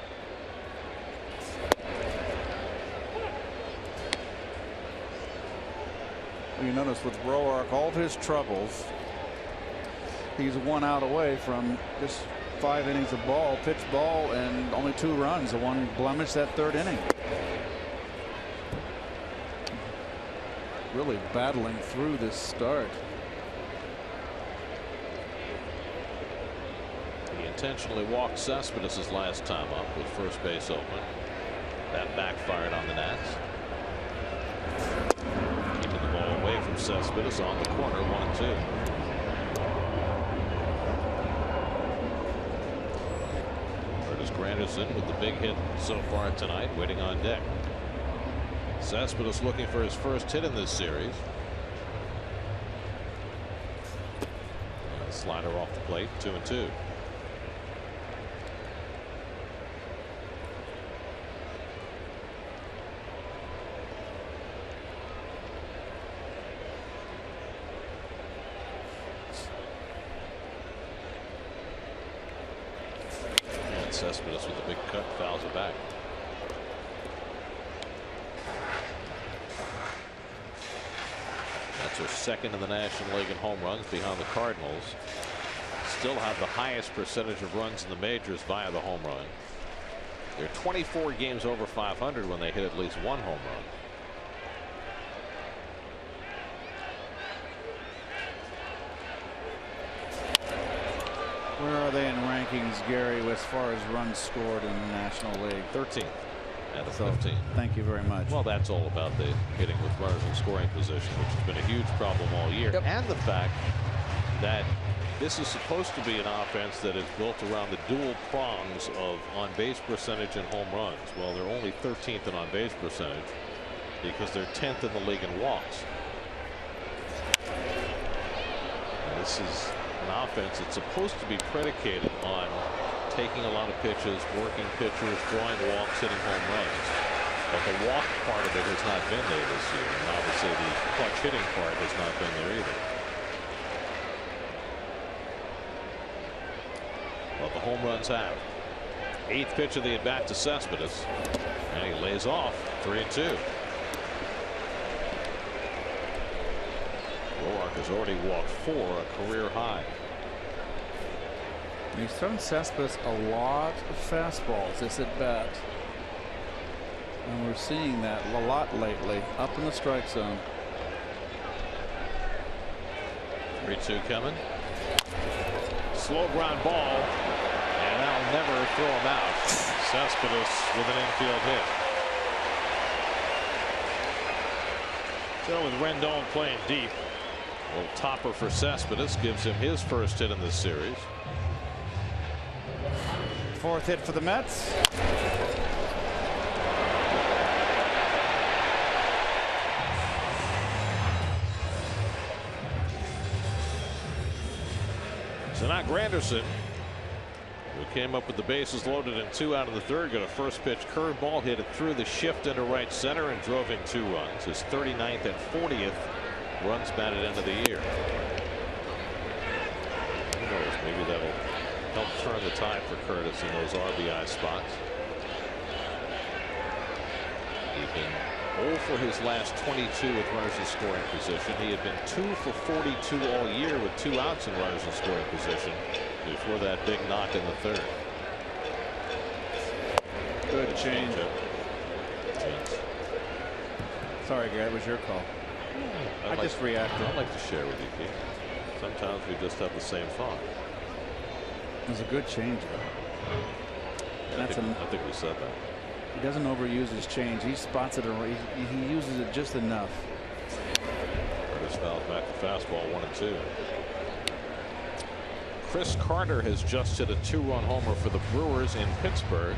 You notice with Roark, all of his troubles, he's 1 out away from just 5 innings of ball, pitch ball, and only 2 runs. The one blemish that 3rd inning. Really battling through this start. He intentionally walked Cespedes his last time up with first base open. That backfired on the Nats. Keeping the ball away from Cespedes on the corner, 1-2. Curtis Granderson with the big hit so far tonight, waiting on deck. Cespedes looking for his first hit in this series. Slider off the plate, 2-2. And Cespedes with a big cut, fouls it back. Are second in the National League in home runs behind the Cardinals. Still have the highest percentage of runs in the majors via the home run. They're 24 games over 500 when they hit at least 1 home run. Where are they in rankings, Gary, as far as runs scored in the National League? 13th out of 15. Thank you very much. Well, that's all about the hitting with runners in scoring position, which has been a huge problem all year. Yep. And the fact that this is supposed to be an offense that is built around the dual prongs of on base percentage and home runs. Well, they're only 13th in on base percentage because they're 10th in the league in walks. And this is an offense that's supposed to be predicated on taking a lot of pitches, working pitchers, drawing walks, hitting home runs. But the walk part of it has not been there this year. And obviously the clutch hitting part has not been there either. But the home runs have. 8th pitch of the at bat to Cespedes. And he lays off 3-2. Roark has already walked 4, a career high. He's thrown Cespedes a lot of fastballs this at bat. And we're seeing that a lot lately, up in the strike zone. 3-2 coming. Slow ground ball. And that'll never throw him out. Cespedes with an infield hit. So with Rendon playing deep, a little topper for Cespedes gives him his first hit in this series. 4th hit for the Mets. So now Granderson, who came up with the bases loaded and 2 out of the 3rd, got a first pitch curveball, hit it through the shift into right center and drove in 2 runs. His 39th and 40th runs batted into the year. Who knows, maybe that'll help turn the tide for Curtis in those RBI spots. He's been 0 for his last 22 with runners in scoring position. He had been 2 for 42 all year with 2 outs in runners in scoring position before that big knock in the 3rd. Good change. Sorry, Gary, it was your call. I just reacted. I'd like to share with you, Keith. Sometimes we just have the same thought. It was a good change. I think we said that. He doesn't overuse his change. He spots it. He uses it just enough. Curtis fouls back the fastball, 1-2. Chris Carter has just hit a 2-run homer for the Brewers in Pittsburgh.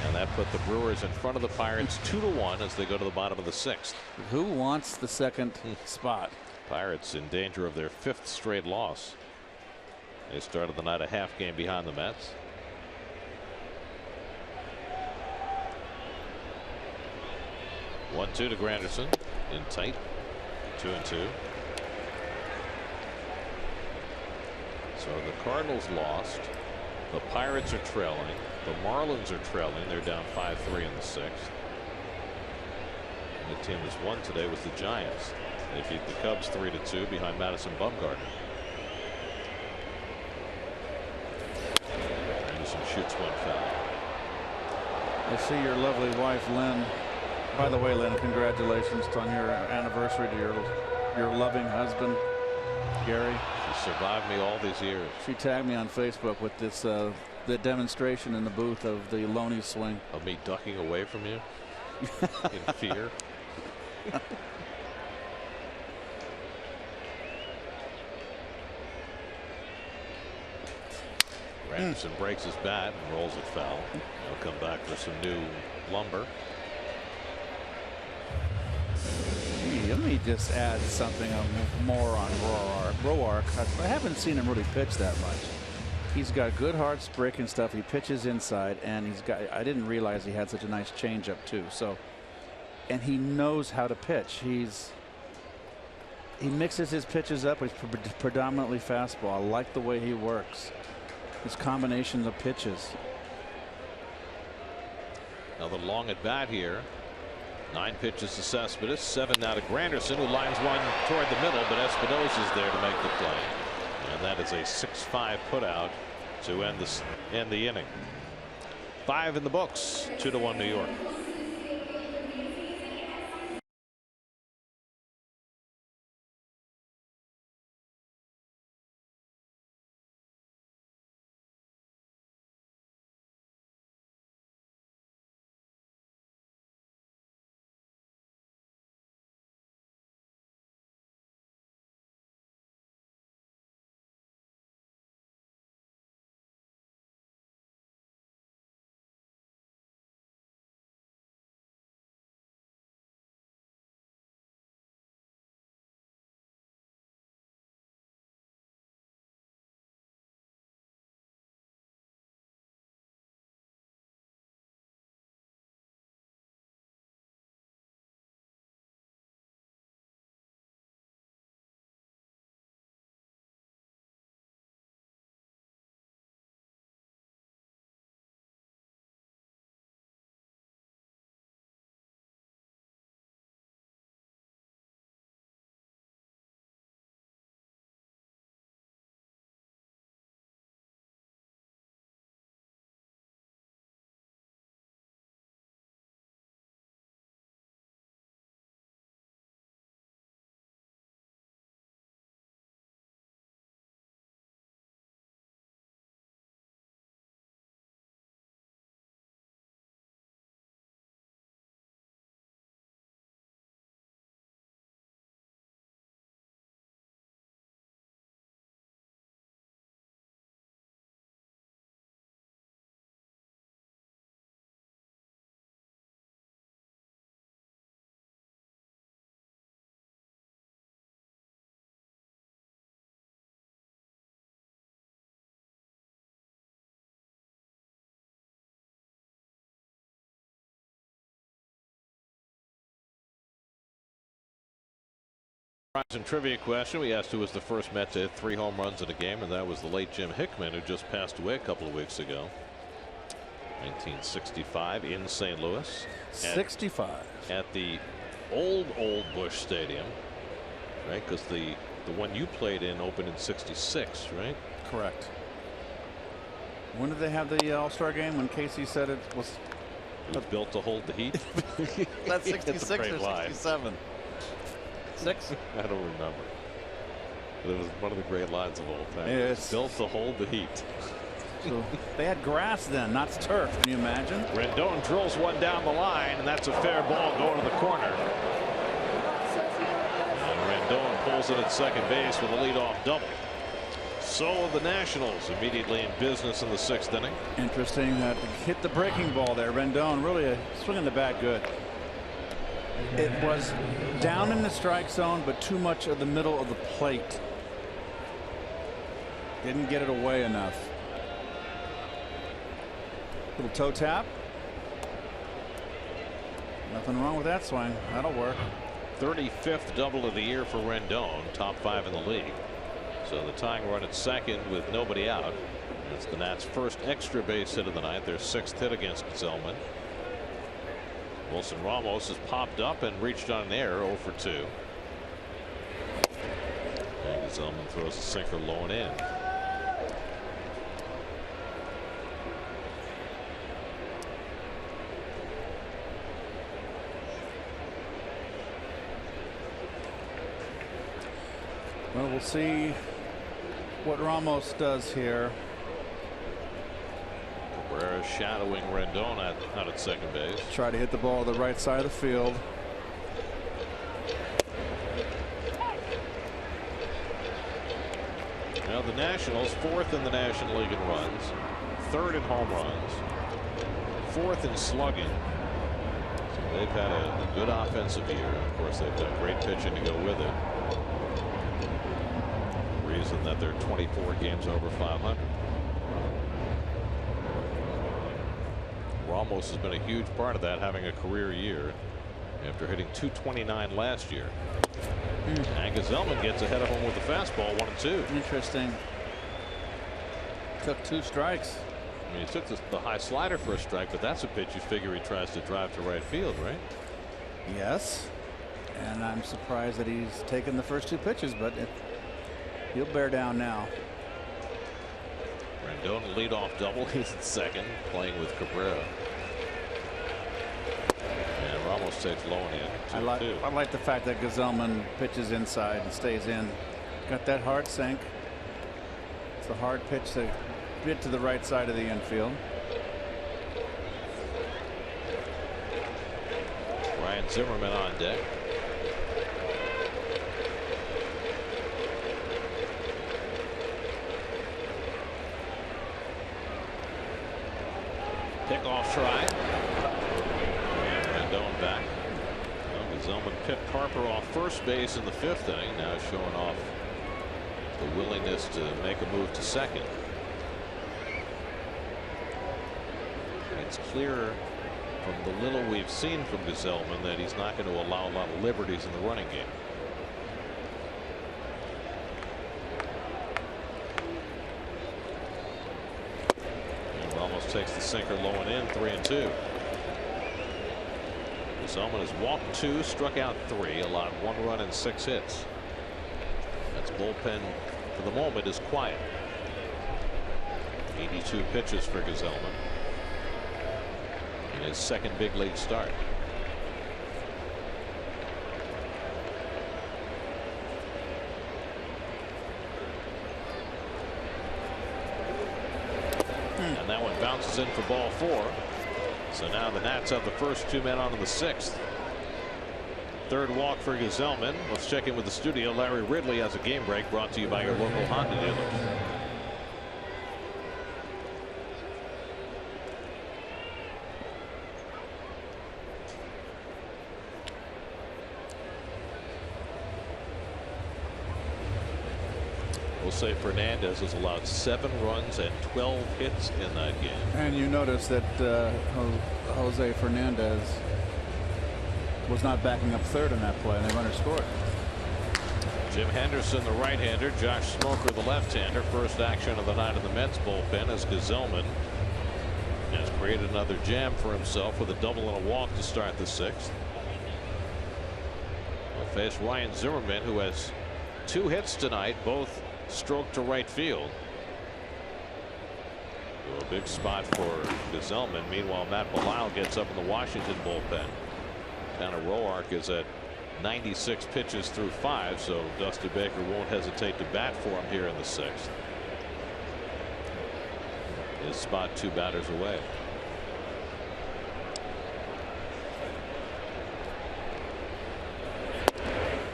And that put the Brewers in front of the Pirates 2-1 as they go to the bottom of the 6th. Who wants the 2nd spot? Pirates in danger of their 5th straight loss. They started the night a half game behind the Mets. One-two to Granderson in tight. 2-2. So the Cardinals lost. The Pirates are trailing. The Marlins are trailing. They're down 5-3 in the 6th. And the team that's won today was the Giants. They beat the Cubs 3-2 behind Madison Bumgarner. Anderson shoots one foul. I see your lovely wife, Lynn. By the way, Lynn, congratulations on your anniversary to your loving husband, Gary. She survived me all these years. She tagged me on Facebook with this the demonstration in the booth of the Loney swing. Of me ducking away from you in fear. Anderson breaks his bat and rolls it foul. He'll come back for some new lumber. Let me just add something more on Roark. I haven't seen him really pitch that much. He's got good hard breaking stuff. He pitches inside, and he's got. I didn't realize he had such a nice changeup too. So, and he knows how to pitch. He mixes his pitches up. He's predominantly fastball. I like the way he works. His combinations of pitches. Another long at bat here. 9 pitches to Cespedes, 7 now to Granderson, who lines one toward the middle, but Espinosa's there to make the play. And that is a 6-5 putout to end the inning. 5 in the books, 2-1 New York. And trivia question. We asked who was the first Met to hit 3 home runs in a game, and that was the late Jim Hickman, who just passed away a couple of weeks ago. 1965 in St. Louis. 65 at the old Busch Stadium, right? Because the one you played in opened in '66, right? Correct. When did they have the All-Star game? When Casey said it was built to hold the heat. That's 66 or 67. 6? I don't remember. But it was one of the great lines of all time. It's built to hold the heat. So they had grass then, not turf. Can you imagine? Rendon drills one down the line, and that's a fair ball going to the corner. And Rendon pulls it at second base with a leadoff double. So the Nationals immediately in business in the 6th inning. Interesting that hit the breaking ball there. Rendon really swinging the bat good. It was down in the strike zone, but too much of the middle of the plate. Didn't get it away enough. Little toe tap. Nothing wrong with that swing. That'll work. 35th double of the year for Rendon, top 5 in the league. So the tying run at second with nobody out. It's the Nats' first extra base hit of the night, their 6th hit against Zellman. Wilson Ramos has popped up and reached on an air 0 for 2. And Zellman throws a sinker low and in. Well, we'll see what Ramos does here. Cabrera shadowing Rendon out at second base. Try to hit the ball to the right side of the field. Now the Nationals 4th in the National League in runs, 3rd in home runs, 4th in slugging. So they've had a good offensive year. Of course, they've got great pitching to go with it. Reason that they're 24 games over 500. Ramos has been a huge part of that, having a career year after hitting .229 last year. And Zellman gets ahead of him with the fastball, 1-2. Interesting. Took 2 strikes. I mean, he took the high slider for a strike, but that's a pitch you figure he tries to drive to right field, right? Yes. And I'm surprised that he's taken the first 2 pitches, but he'll bear down now. Rendon leadoff double. He's at second, playing with Cabrera. And Ramos takes low and in. I like the fact that Zellman pitches inside and stays in. Got that hard sink. It's a hard pitch to get to the right side of the infield. Ryan Zimmerman on deck. Pickoff try. Rendon back. Zellman picked Harper off first base in the 5th inning. Now showing off the willingness to make a move to second. It's clear from the little we've seen from Zellman that he's not going to allow a lot of liberties in the running game. Takes the sinker low and in, 3-2. Zellman has walked 2, struck out 3, allowed 1 run and 6 hits. That's bullpen for the moment is quiet. 82 pitches for Zellman in his 2nd big league start. And that one bounces in for ball 4. So now the Nats have the first 2 men on in the 6th. 3rd walk for Zellman. Let's check in with the studio. Larry Ridley has a game break brought to you by your local Honda dealers. We'll say Fernandez has allowed 7 runs and 12 hits in that game. And you notice that Jose Fernandez was not backing up 3rd in that play, and the runner scored. Jim Henderson, the right-hander, Josh Smoker, the left-hander. First action of the night in the Mets bullpen as Zellman has created another jam for himself with a double and a walk to start the 6th. He'll face Ryan Zimmerman, who has 2 hits tonight, both stroke to right field. So a big spot for Zellman. Meanwhile, Matt Belisle gets up in the Washington bullpen. Tanner Roark is at 96 pitches through 5, so Dusty Baker won't hesitate to bat for him here in the 6th. His spot 2 batters away.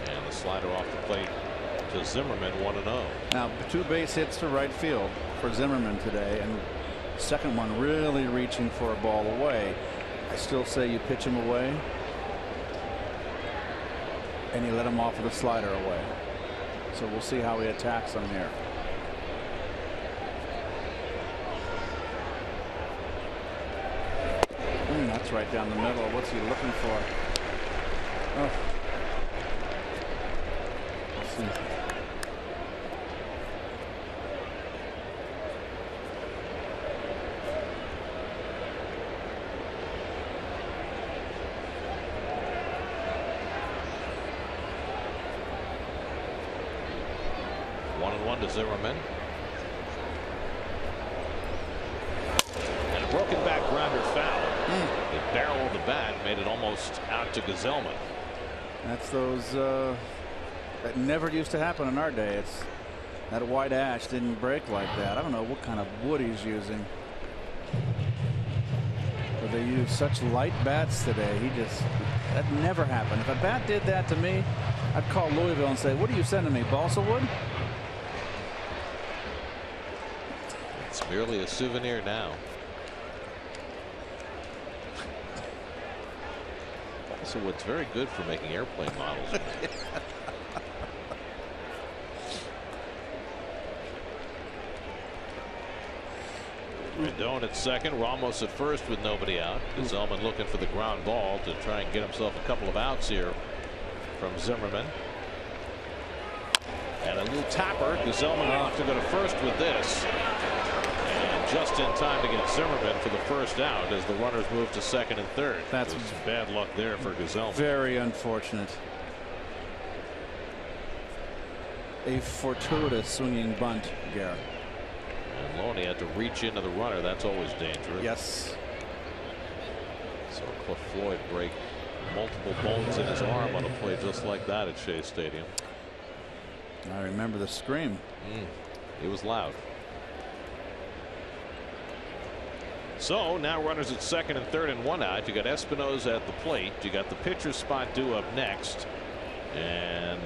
And the slider off the plate to Zimmerman, 1-0. Now 2 base hits to right field for Zimmerman today, and second one really reaching for a ball away. I still say you pitch him away and you let him off with a slider away. So we'll see how he attacks him here. That's right down the middle. What's he looking for? Oh. Let's see. 1-1 to Zimmerman. And a broken back grounder foul. It barreled the bat, made it almost out to Gesellman. That's those that never used to happen in our day. It's that white ash didn't break like that. I don't know what kind of wood he's using. But they use such light bats today. That never happened. If a bat did that to me, I'd call Louisville and say, what are you sending me, balsa wood? It's merely a souvenir now. So what's very good for making airplane models. Rendon at second, Ramos at first with nobody out. Gesellman looking for the ground ball to try and get himself a couple of outs here from Zimmerman. And a little tapper. Gesellman off to go to first with this. And just in time to get Zimmerman for the first out as the runners move to second and third. That's bad luck there for Gesellman. Very unfortunate. A fortuitous swinging bunt, Garrett. And Loney had to reach into the runner. That's always dangerous. Yes. So Cliff Floyd break multiple bones in his arm on a play just like that at Shea Stadium. I remember the scream. It was loud. So now runners at second and third and one out. You got Espinosa at the plate. You got the pitcher spot due up next. And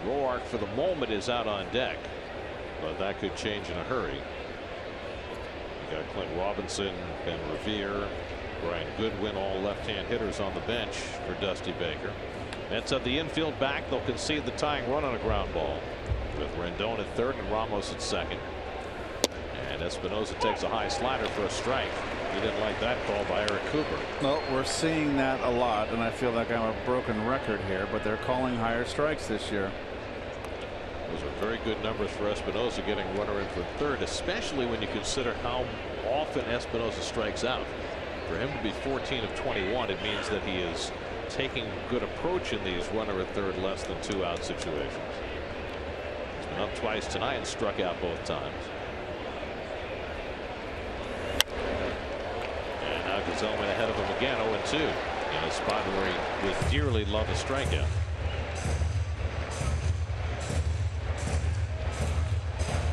Roark for the moment is out on deck. But that could change in a hurry. You got Clint Robinson, Ben Revere, Brian Goodwin, all left-hand hitters on the bench for Dusty Baker. Mets at the infield back. They'll concede the tying run on a ground ball with Rendon at third and Ramos at second. And Espinosa takes a high slider for a strike. He didn't like that call by Eric Cooper. Well, we're seeing that a lot, and I feel like I'm a broken record here, but they're calling higher strikes this year. Those are very good numbers for Espinosa, getting runner in for third, especially when you consider how often Espinosa strikes out. For him to be 14 of 21, it means that he is taking good approach in these runner at third less than 2 out situations. He's been up twice tonight and struck out both times. And now Gesellman ahead of him again, 0-2 in a spot where he would dearly love a strikeout.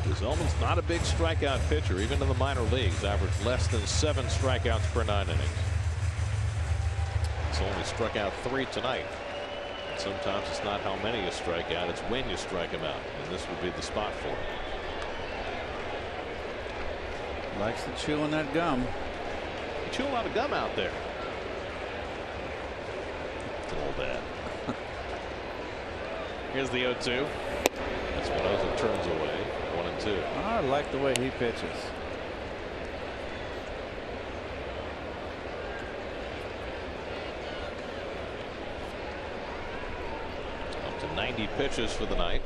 Gesellman's not a big strikeout pitcher, even in the minor leagues. Averaged less than 7 strikeouts per 9 innings. He's only struck out 3 tonight. And sometimes it's not how many you strike out, it's when you strike him out. And this would be the spot for him. Likes to chew on that gum. You chew a lot of gum out there. It's a little bad. Here's the 0-2. Espinosa turns away. 1-2. I like the way he pitches. Up to 90 pitches for the night.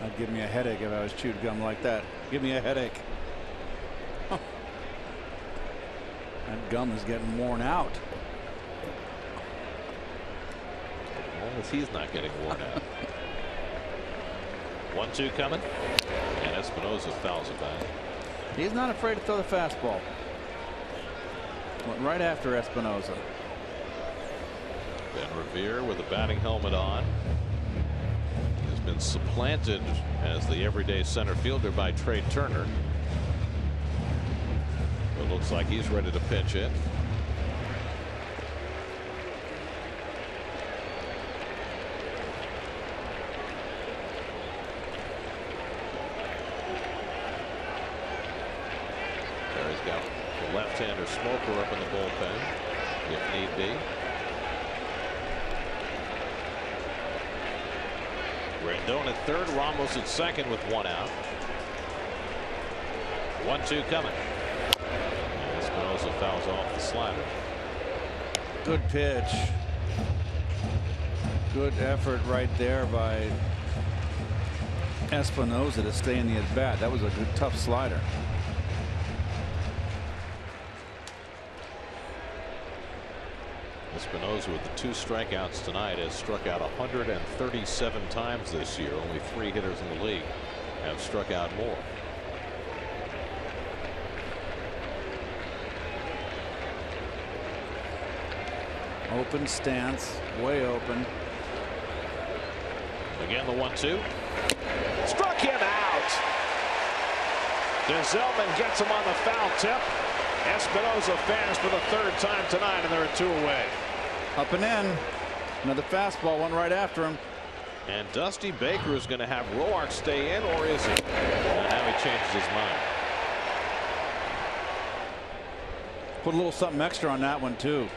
That'd give me a headache if I was chewed gum like that. Give me a headache. Huh. That gum is getting worn out. As long as he's not getting worn out. 1-2 coming. And Espinosa fouls it back. He's not afraid to throw the fastball. Went right after Espinosa. Ben Revere with a batting helmet on. Has been supplanted as the everyday center fielder by Trey Turner. It looks like he's ready to pinch hit. Left-hander Smoker up in the bullpen if need be. Rendon at third, Ramos at second with 1 out. 1-2 coming. And Espinosa fouls off the slider. Good pitch. Good effort right there by Espinosa to stay in the at bat. That was a good tough slider. Espinosa with the 2 strikeouts tonight has struck out 137 times this year. Only 3 hitters in the league have struck out more. Open stance, way open. Again, the 1-2. Struck him out. Gsellman gets him on the foul tip. Espinosa fans for the 3rd time tonight, and they're 2 away. Up and in. Another fastball, one right after him. And Dusty Baker is going to have Roark stay in, or is he? And now he changes his mind. Put a little something extra on that one, too.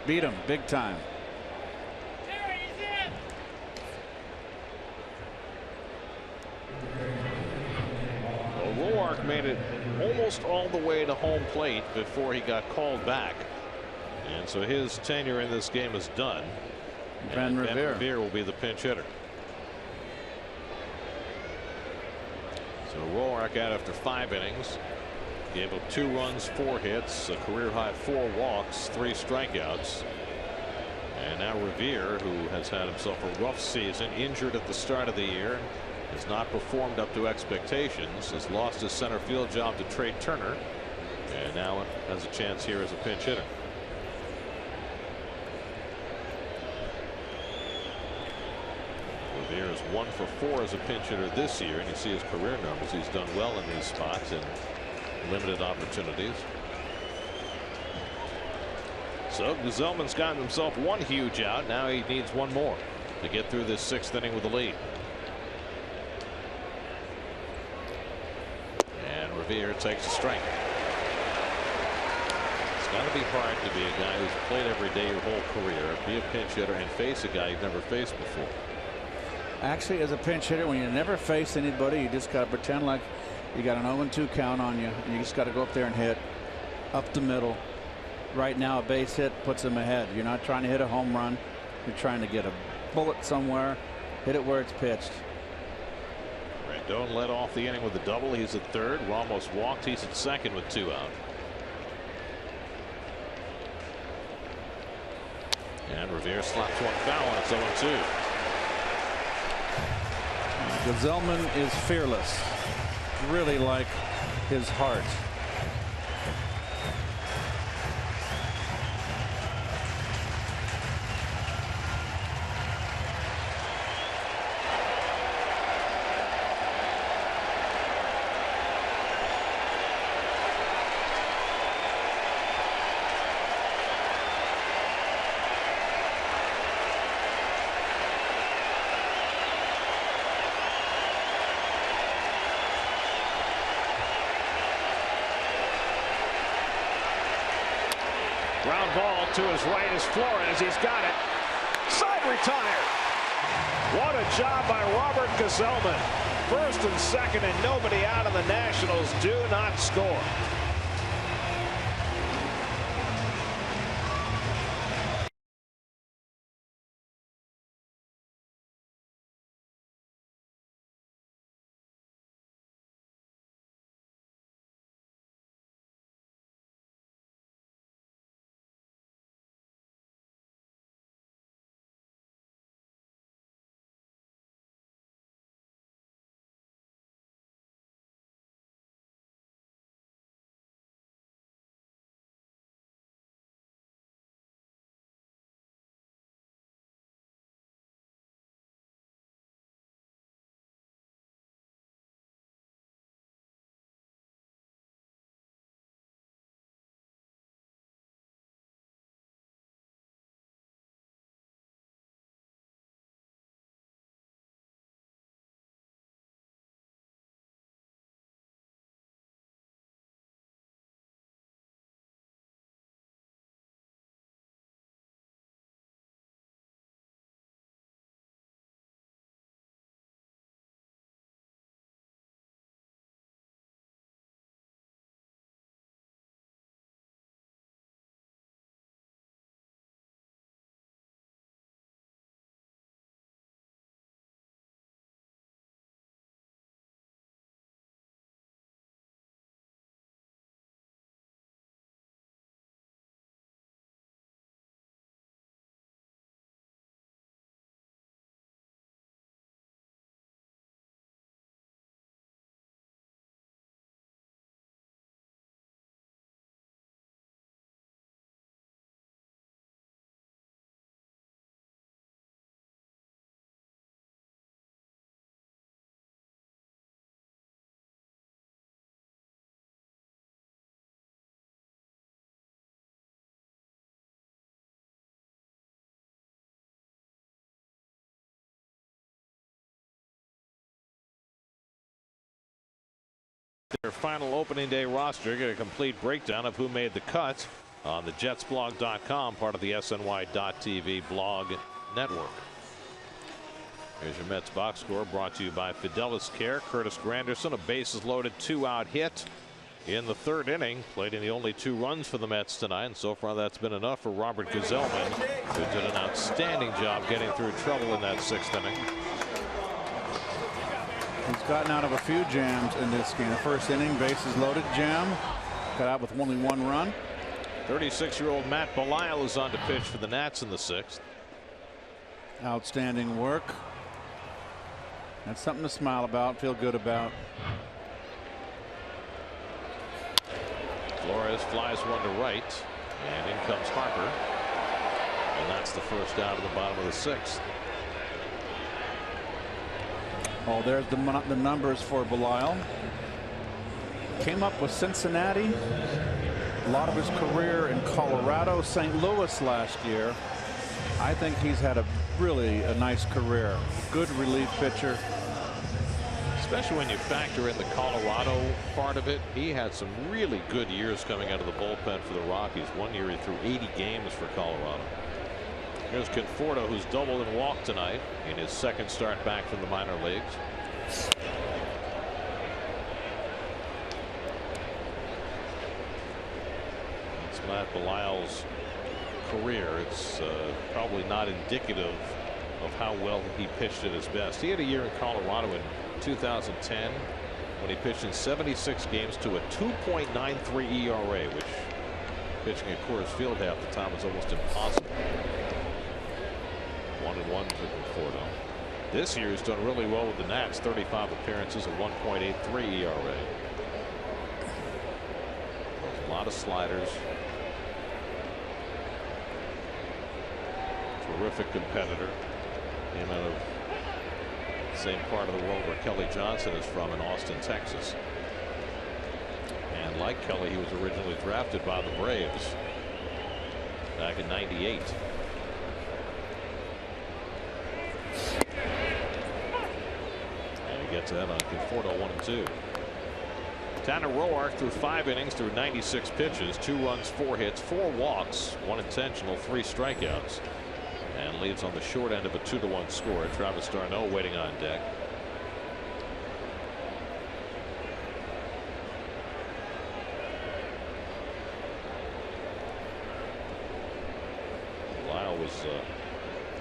Beat him big time. Well, Roark made it almost all the way to home plate before he got called back. And so his tenure in this game is done. Ben Revere will be the pinch hitter. So Roark out after 5 innings. Gave up 2 runs, 4 hits, a career high 4 walks, 3 strikeouts. And now Revere, who has had himself a rough season, injured at the start of the year, has not performed up to expectations, has lost his center field job to Trey Turner, and now has a chance here as a pinch hitter. Revere is 1 for 4 as a pinch hitter this year, and you see his career numbers. He's done well in these spots and limited opportunities. So Gsellman's gotten himself 1 huge out. Now he needs 1 more to get through this 6th inning with a lead. And Revere takes a strike. It's got to be hard to be a guy who's played every day your whole career, be a pinch hitter, and face a guy you've never faced before. Actually, as a pinch hitter, when you never face anybody, you just got to pretend like you got an 0-2 count on you, and you just got to go up there and hit up the middle. Right now, a base hit puts him ahead. You're not trying to hit a home run. You're trying to get a bullet somewhere, hit it where it's pitched. Rendon led off the inning with a double. He's at 3rd. Ramos walked. He's at 2nd with 2 out. And Revere slaps 1 foul, and it's 0-2. Gsellman is fearless. Really like his heart. Ground ball to his right is Flores. He's got it. Side retired. What a job by Robert Gsellman. 1st and 2nd and nobody out, and the Nationals do not score. their final opening day roster. Get a complete breakdown of who made the cut on the jetsblog.com, part of the SNY.TV blog network. Here's your Mets box score, brought to you by Fidelis Care. Curtis Granderson, a bases loaded 2-out hit in the third inning, played in the only 2 runs for the Mets tonight, and so far that's been enough for Robert Gazelman, who did an outstanding job getting through trouble in that 6th inning. He's gotten out of a few jams in this game. The first inning, bases loaded jam, got out with only 1 run. 36-year-old Matt Belisle is on to pitch for the Nats in the 6th. Outstanding work. That's something to smile about, feel good about. Flores flies one to right, and in comes Harper, and that's the first out of the bottom of the 6th. Oh, there's the numbers for Belisle. Came up with Cincinnati. A lot of his career in Colorado, St. Louis last year. I think he's had a really nice career. Good relief pitcher. Especially when you factor in the Colorado part of it. He had some really good years coming out of the bullpen for the Rockies. One year he threw 80 games for Colorado. Here's Conforto, who's doubled and walked tonight in his 2nd start back from the minor leagues. It's Matt Belisle's career. It's probably not indicative of how well he pitched at his best. He had a year in Colorado in 2010 when he pitched in 76 games to a 2.93 ERA, which pitching at Coors Field half the time was almost impossible. 1-1 for Conforto. This year he's done really well with the Nats. 35 appearances, a 1.83 ERA. A lot of sliders. Terrific competitor. Came out of the same part of the world where Kelly Johnson is from, in Austin, Texas. And like Kelly, he was originally drafted by the Braves back in '98. And he gets ahead on Conforto 1-2. Tanner Roark threw 5 innings through 96 pitches, 2 runs, 4 hits, 4 walks, 1 intentional, 3 strikeouts, and leads on the short end of a 2-1 score. Travis d'Arnaud waiting on deck. Lyle was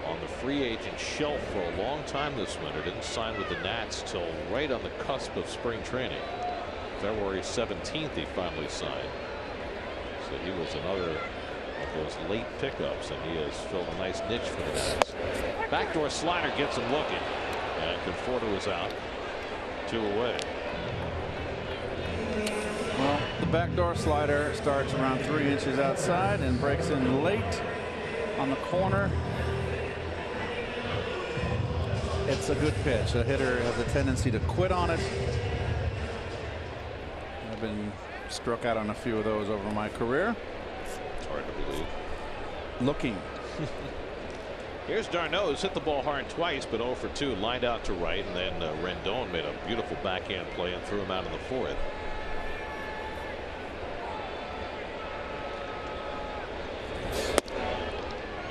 on the free agent shelf for a long time this winter. Didn't sign with the Nats till right on the cusp of spring training. February 17th he finally signed. So he was another of those late pickups, and he has filled a nice niche for the Nats. Backdoor slider gets him looking, and Conforto is out. 2 away. Well, the backdoor slider starts around 3 inches outside and breaks in late on the corner. It's a good pitch. A hitter has a tendency to quit on it. I've been struck out on a few of those over my career. It's hard to believe. Looking. Here's d'Arnaud, who's hit the ball hard twice, but 0 for 2, lined out to right, and then Rendon made a beautiful backhand play and threw him out in the 4th.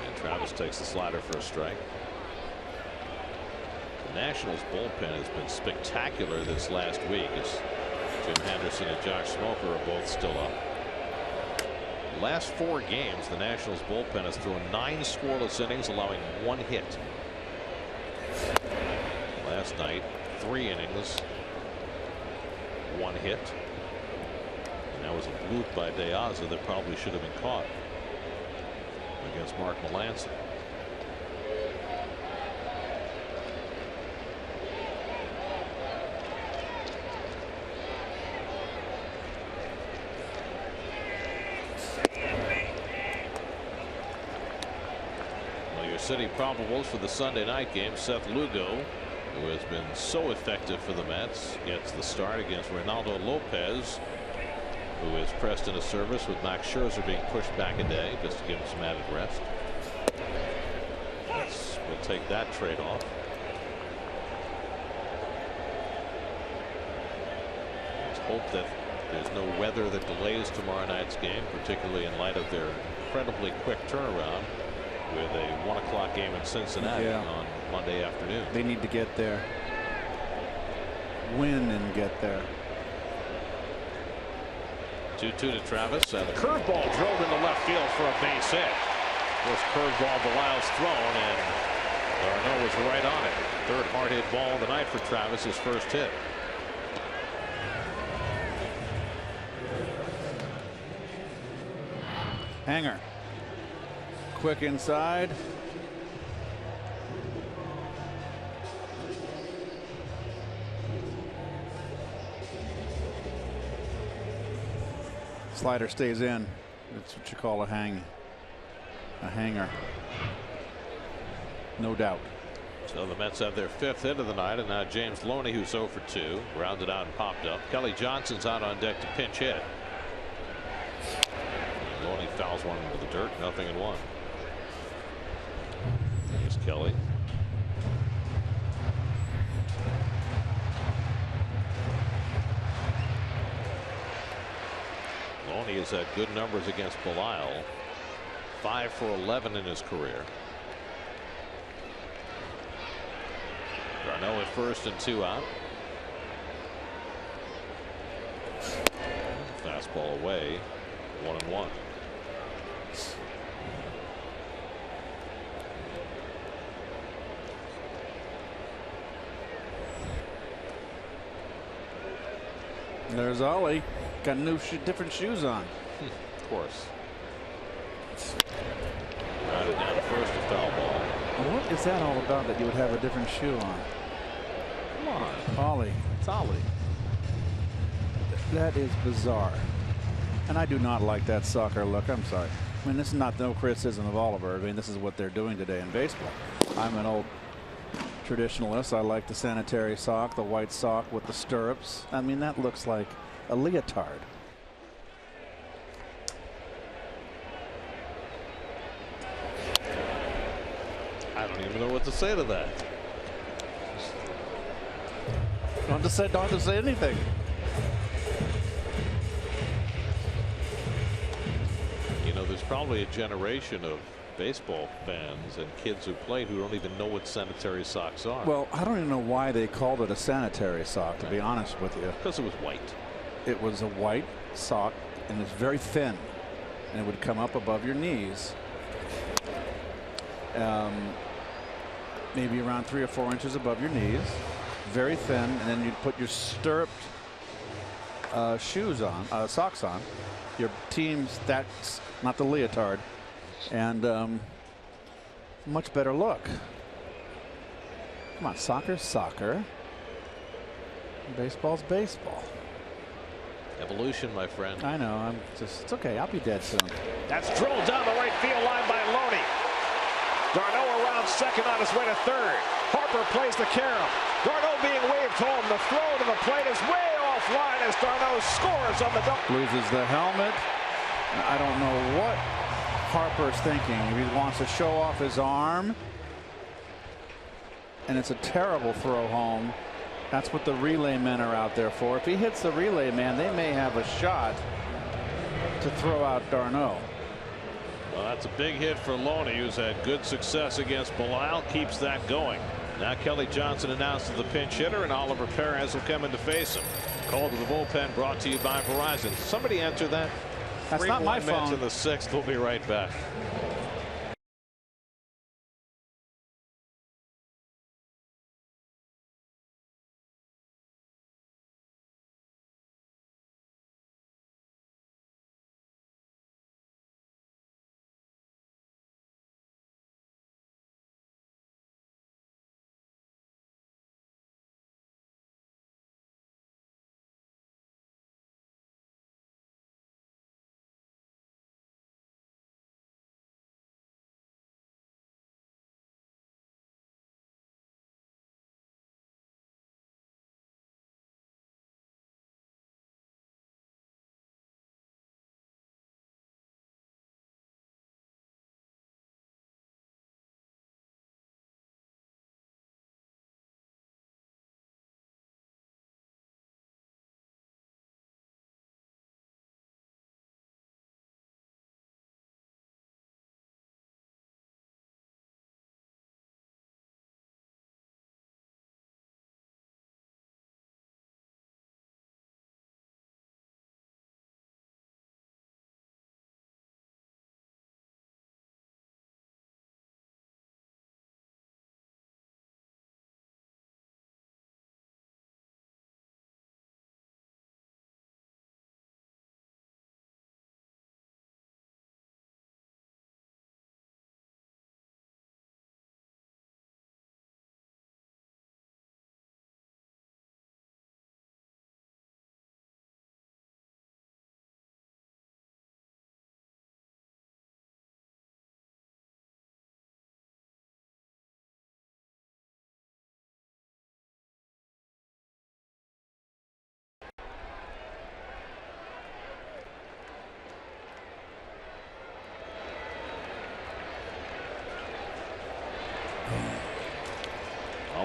And Travis takes the slider for a strike. The Nationals bullpen has been spectacular this last week, as Jim Henderson and Josh Smoker are both still up. Last 4 games, the Nationals bullpen has thrown 9 scoreless innings, allowing 1 hit. Last night, 3 innings, 1 hit. And that was a bloop by De Aza that probably should have been caught against Mark Melancon. City probables for the Sunday night game. Seth Lugo, who has been so effective for the Mets, gets the start against Reynaldo Lopez, who is pressed into service with Max Scherzer being pushed back a day just to give him some added rest. We'll take that trade off. It's hope that there's no weather that delays tomorrow night's game, particularly in light of their incredibly quick turnaround with a 1 o'clock game in Cincinnati on Monday afternoon. They need to get there. Win and get there. 2-2 to Travis, and a curveball drilled into left field for a base hit. This curveball Belisle's thrown, and Darno was right on it. Third hard hit ball of the night for Travis, his first hit. Hanger. Quick inside. Slider stays in. That's what you call a hanger. No doubt. So the Mets have their 5th hit of the night, and now James Loney, who's 0 for 2, rounded out and popped up. Kelly Johnson's out on deck to pinch hit. Loney fouls one into the dirt, 0-1. Here's Kelly. Loney has had good numbers against Belisle. 5 for 11 in his career. Darno at first and 2 out. Fastball away. 1-1. There's Ollie. Got different shoes on. Of course. Grounded down to first, a foul ball. What is that all about that you would have a different shoe on? Come on. Ollie. It's Ollie. That is bizarre. And I do not like that soccer look. I'm sorry. I mean, this is not no criticism of Oliver. I mean, this is what they're doing today in baseball. I'm an old traditionalist. I like the sanitary sock, the white sock with the stirrups. I mean, that looks like a leotard. I don't even know what to say to that. Don't have to say anything. You know, there's probably a generation of baseball fans and kids who played who don't even know what sanitary socks are. Well, I don't even know why they called it a sanitary sock, to be honest with you. Because it was white. It was a white sock, and it's very thin, and it would come up above your knees. Maybe around 3 or 4 inches above your knees, very thin, and then you'd put your stirruped shoes on, socks on. Your team's, that's not the leotard, and much better look. Come on, soccer's soccer. Baseball's baseball. Evolution, my friend. I know. It's okay. I'll be dead soon. That's drilled down the right field line by Loney. Darno around second on his way to third. Harper plays the carom. Darno being waved home. The throw to the plate is way offline as Darno scores on the double. Loses the helmet. I don't know what Harper's thinking. If he wants to show off his arm. And it's a terrible throw home. That's what the relay men are out there for. If he hits the relay man, they may have a shot to throw out Darno. Well, that's a big hit for Loney, who's had good success against Belisle. Keeps that going. Now Kelly Johnson announces the pinch hitter, and Oliver Perez will come in to face him. Call to the bullpen brought to you by Verizon. Somebody answer that. That's not my phone. 3 minutes in the 6th. We'll be right back.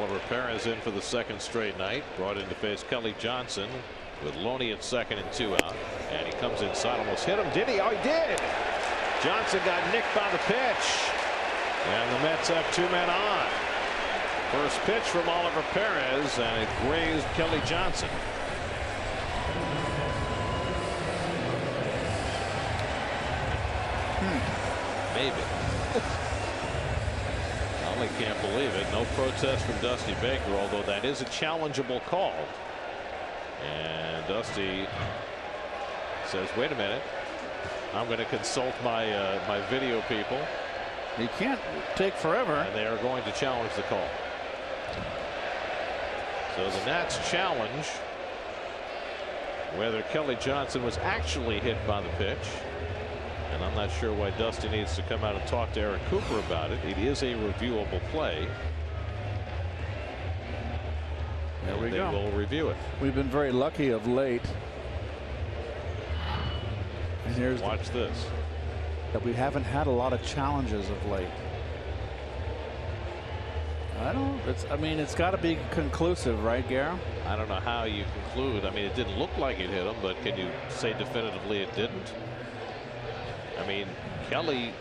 Oliver Perez in for the second straight night. Brought in to face Kelly Johnson with Loney at second and 2 out. And he comes inside, almost hit him. Did he? Oh, he did. Johnson got nicked by the pitch. And the Mets have 2 men on. First pitch from Oliver Perez, and it grazed Kelly Johnson. Maybe. Ollie can't believe it. No protest from Dusty Baker, although that is a challengeable call. And Dusty says, wait a minute, I'm going to consult my my video people. He can't take forever. And they are going to challenge the call. So the Nats challenge whether Kelly Johnson was actually hit by the pitch. And I'm not sure why Dusty needs to come out and talk to Aaron Cooper about it. It is a reviewable play. There we go. They will review it. We've been very lucky of late. And here's watch this. That we haven't had a lot of challenges of late. I mean, it's got to be conclusive, right, Garrow? I don't know how you conclude. I mean, it didn't look like it hit him, but can you say definitively it didn't? I mean, Kelly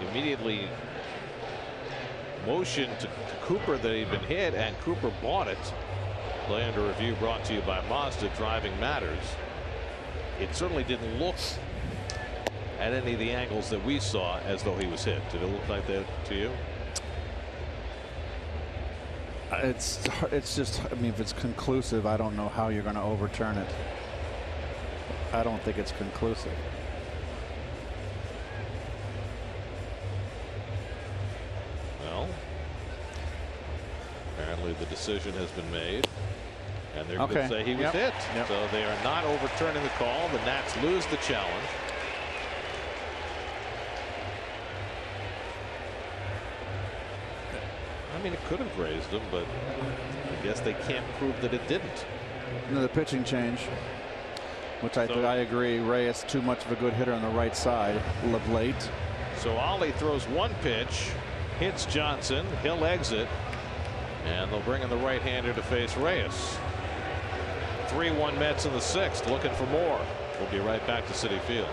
immediately motioned to Cooper that he'd been hit, and Cooper bought it. Play under review brought to you by Mazda. Driving matters. It certainly didn't look at any of the angles that we saw as though he was hit. Did it look like that to you? It's just, I mean, if it's conclusive, I don't know how you're going to overturn it. I don't think it's conclusive. Well, apparently the decision has been made, and they're going to say he was hit. So they are not overturning the call. The Nats lose the challenge. I mean, it could have grazed him, but I guess they can't prove that it didn't. The pitching change, which I agree. Reyes too much of a good hitter on the right side of late. So Ollie throws one pitch, hits Johnson. He'll exit, and they'll bring in the right-hander to face Reyes. 3-1 Mets in the 6th, looking for more. We'll be right back to Citi Field.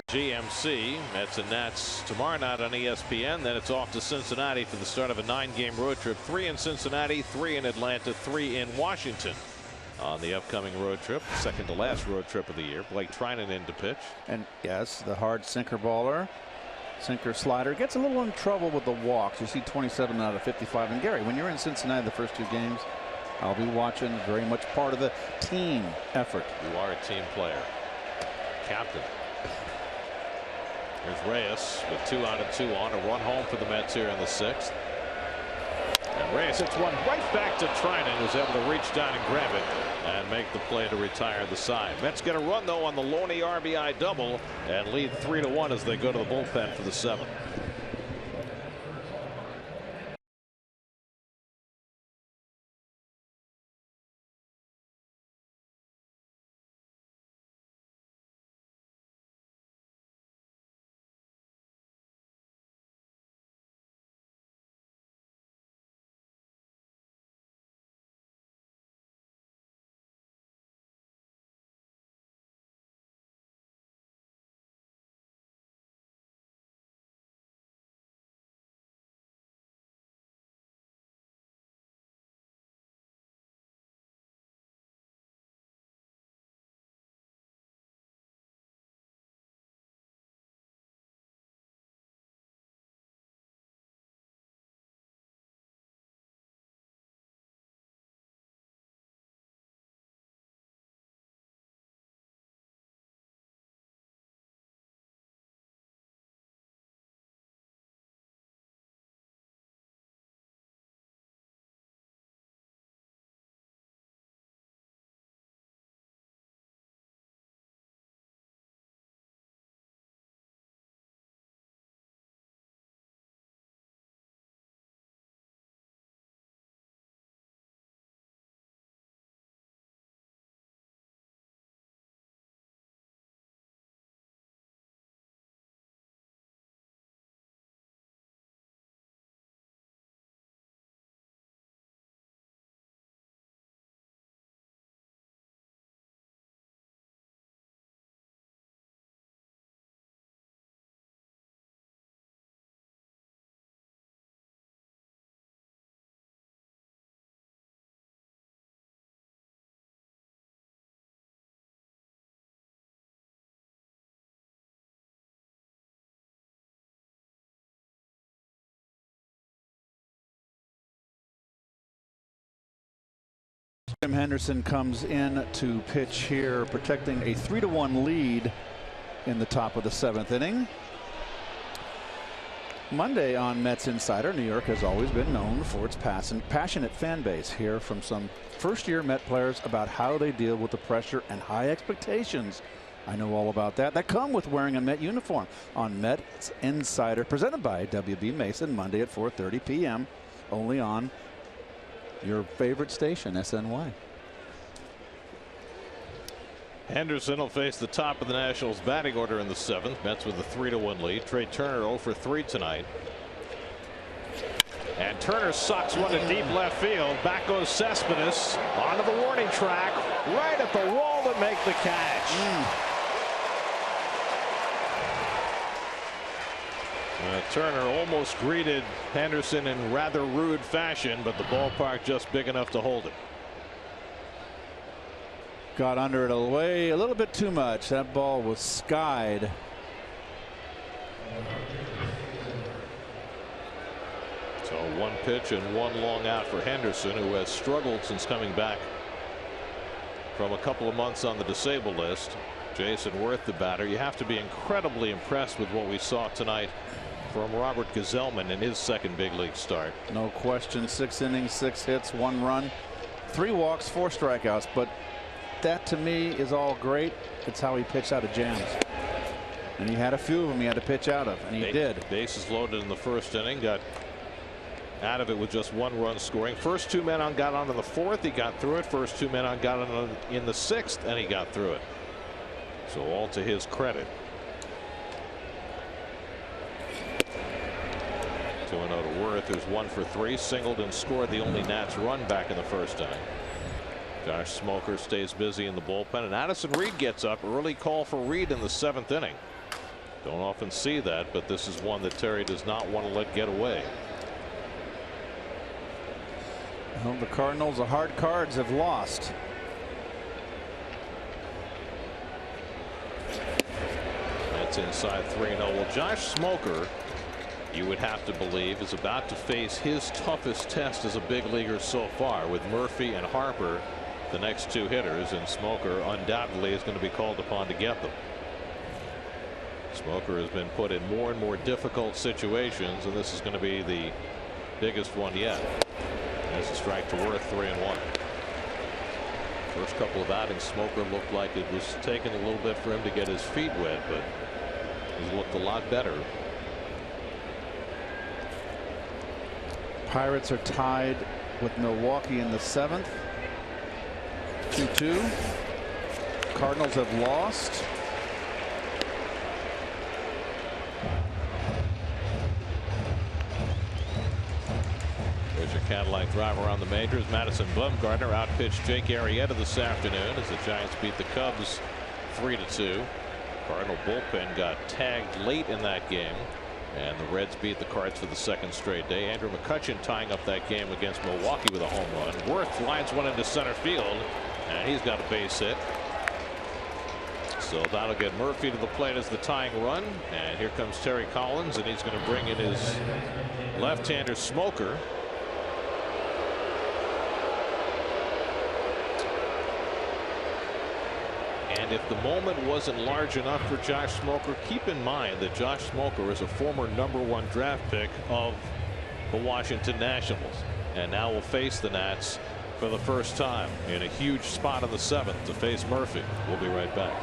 GMC. Mets and Nats tomorrow night on ESPN. Then it's off to Cincinnati for the start of a 9-game road trip. 3 in Cincinnati, 3 in Atlanta, 3 in Washington on the upcoming road trip, second to last road trip of the year. Blake Trinan in to pitch. And yes, the hard sinker baller, sinker slider, gets a little in trouble with the walks. You see 27 out of 55. And Gary, when you're in Cincinnati the first 2 games, I'll be watching. Very much part of the team effort. You are a team player. Captain. Here's Reyes with 2 out of 2 on. A run home for the Mets here in the 6th. And Reyes hits one right back to Trinan, who's able to reach down and grab it and make the play to retire the side. Mets get a run though on the Loney RBI double and lead 3-1 as they go to the bullpen for the 7th. Tim Henderson comes in to pitch here, protecting a 3-1 lead in the top of the 7th inning. Monday on Mets Insider, New York has always been known for its passionate fan base. Hear from some first-year Met players about how they deal with the pressure and high expectations. I know all about that come with wearing a Met uniform on Mets Insider, presented by WB Mason, Monday at 4:30 p.m. only on your favorite station, SNY. Henderson will face the top of the Nationals batting order in the 7th. Mets with a 3-1 lead. Trey Turner 0 for 3 tonight. And Turner sucks one to deep left field. Back goes Cespedes onto the warning track, right at the wall to make the catch. Turner almost greeted Henderson in rather rude fashion, but the ballpark just big enough to hold it. Got under it away a little bit too much. That ball was skied. So 1 pitch and 1 long out for Henderson, who has struggled since coming back from a couple of months on the disabled list. Jason Worth, the batter. You have to be incredibly impressed with what we saw tonight from Robert Gazelman in his 2nd big league start. No question. 6 innings, 6 hits, 1 run, 3 walks, 4 strikeouts. But that to me is all great. It's how he pitched out of jams. And he had a few of them he had to pitch out of, and he did. Bases loaded in the 1st inning. Got out of it with just 1 run scoring. First 2 men on got on in the 4th. He got through it. First 2 men on got on in the 6th, and he got through it. So all to his credit. 2-0 to Worth, who's 1 for 3, singled and scored the only Nats run back in the 1st inning. Josh Smoker stays busy in the bullpen, and Addison Reed gets up. Early call for Reed in the 7th inning. Don't often see that, but this is one that Terry does not want to let get away. Well, the Cardinals, the hard cards, have lost. Mets inside 3-0. Well, Josh Smoker, you would have to believe, is about to face his toughest test as a big leaguer so far, with Murphy and Harper the next two hitters, and Smoker undoubtedly is going to be called upon to get them. Smoker has been put in more and more difficult situations, and this is going to be the biggest one yet. There's a strike to Worth, 3-1. First couple of outings, Smoker looked like it was taking a little bit for him to get his feet wet, but he's looked a lot better. Pirates are tied with Milwaukee in the 7th. 2-2. Cardinals have lost. There's a Cadillac drive around the majors. Madison Bumgarner outpitched Jake Arrieta this afternoon as the Giants beat the Cubs 3-2. Cardinal bullpen got tagged late in that game, and the Reds beat the Cards for the second straight day. Andrew McCutchen tying up that game against Milwaukee with a home run. Worth lines one into center field, and he's got a base hit. So that'll get Murphy to the plate as the tying run. And here comes Terry Collins, and he's going to bring in his left-hander Smoker. And if the moment wasn't large enough for Josh Smoker, keep in mind that Josh Smoker is a former #1 draft pick of the Washington Nationals, and now will face the Nats for the first time in a huge spot in the 7th to face Murphy. We'll be right back.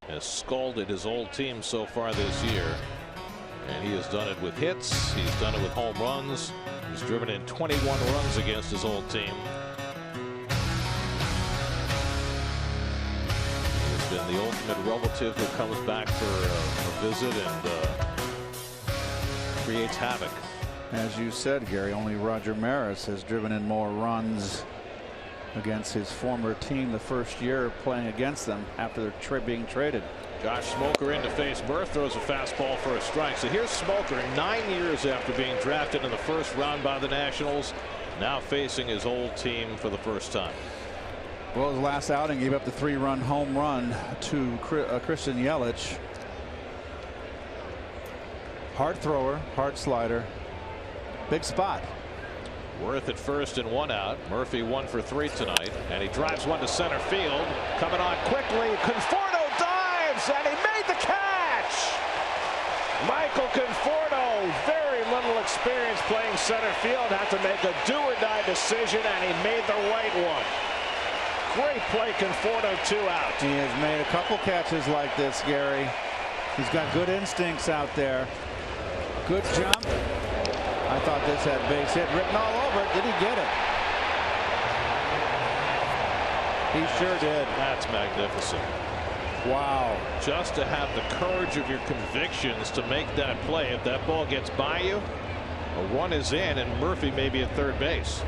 Has scalded his old team so far this year, and he has done it with hits. He's done it with home runs. He's driven in 21 runs against his old team. He's been the ultimate relative who comes back for a visit and creates havoc. As you said, Gary, only Roger Maris has driven in more runs against his former team the first year playing against them after they're being traded. Josh Smoker in to face Murph, throws a fastball for a strike. So here's Smoker 9 years after being drafted in the first round by the Nationals, now facing his old team for the first time. Well, his last outing gave up the 3-run home run to Christian Yelich. Hard thrower, hard slider, big spot. Worth at first and 1 out. Murphy 1 for 3 tonight, and he drives one to center field. Coming on quickly, Conforto dives, and he made the catch. Michael Conforto, very little experience playing center field, had to make a do-or-die decision, and he made the right one. Great play, Conforto, 2 out. He has made a couple catches like this, Gary. He's got good instincts out there. Good jump. I thought this had base hit written all over it. Did he get it? He sure did. That's magnificent. Wow. Just to have the courage of your convictions to make that play. If that ball gets by you, a run is in, and Murphy may be at third base.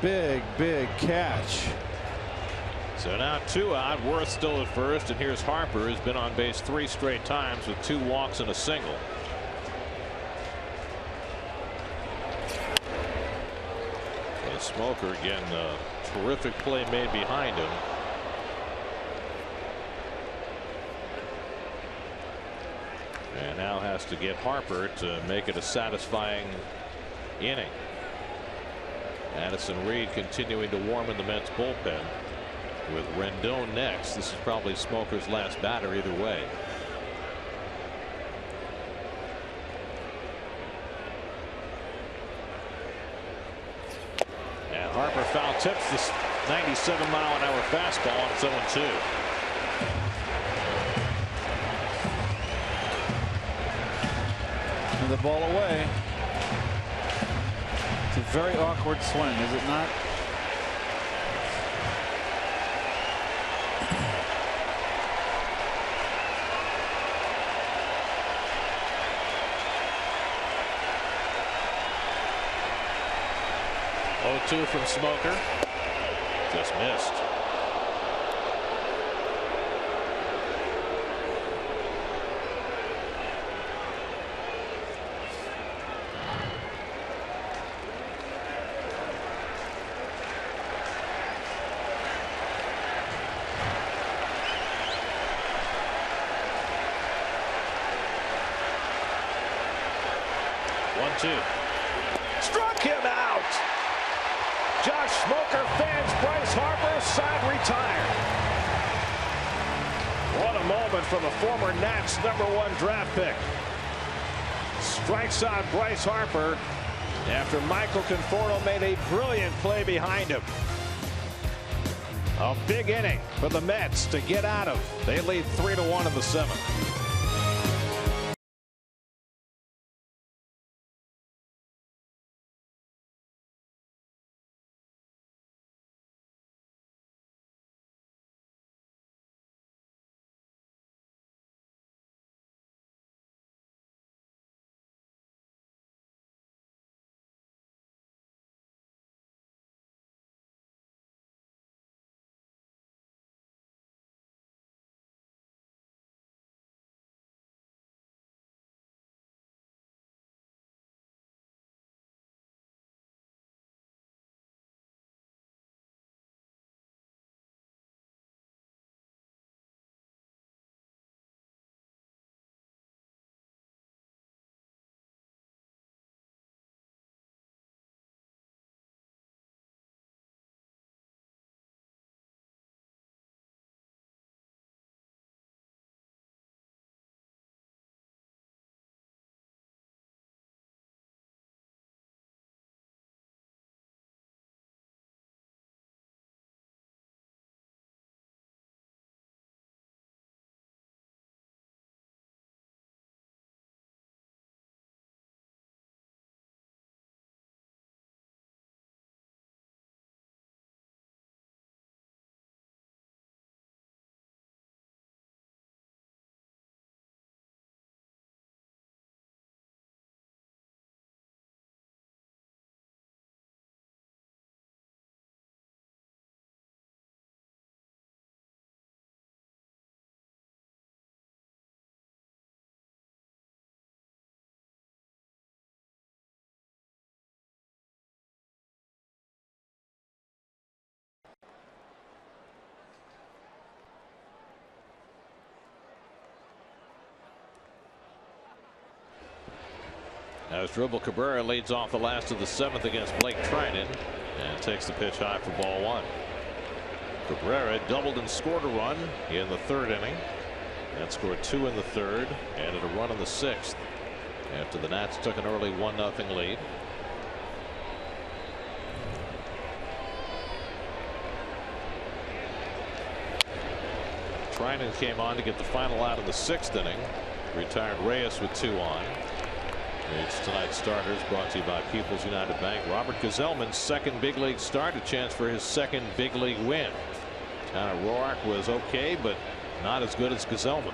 Big catch. So now 2 out. Worth still at first, and here's Harper, who's been on base 3 straight times with 2 walks and a single. And Smoker again, terrific play made behind him. And now has to get Harper to make it a satisfying inning. Addison Reed continuing to warm in the Mets bullpen with Rendon next. This is probably Smoker's last batter either way. And Harper foul tips this 97-mile-an-hour fastball on 0-2. And the ball away. It's a very awkward swing, is it not? Two from Smoker. Just missed. One-two. Struck him out. Josh Smoker fans Bryce Harper, side retired. What a moment from the former Nats #1 draft pick. Strikes out Bryce Harper after Michael Conforto made a brilliant play behind him. A big inning for the Mets to get out of. They lead 3-1 in the 7th. Asdrubal Cabrera leads off the last of the 7th against Blake Trinan and takes the pitch high for ball 1. Cabrera doubled and scored a run in the 3rd inning and scored 2 in the 3rd, added a run in the 6th after the Nats took an early 1-0 lead. Trinan came on to get the final out in the 6th inning. Retired Reyes with 2 on. It's tonight's starters brought to you by People's United Bank. Robert Gsellman's 2nd big league start, a chance for his 2nd big league win. Tanner Roark was okay, but not as good as Gsellman.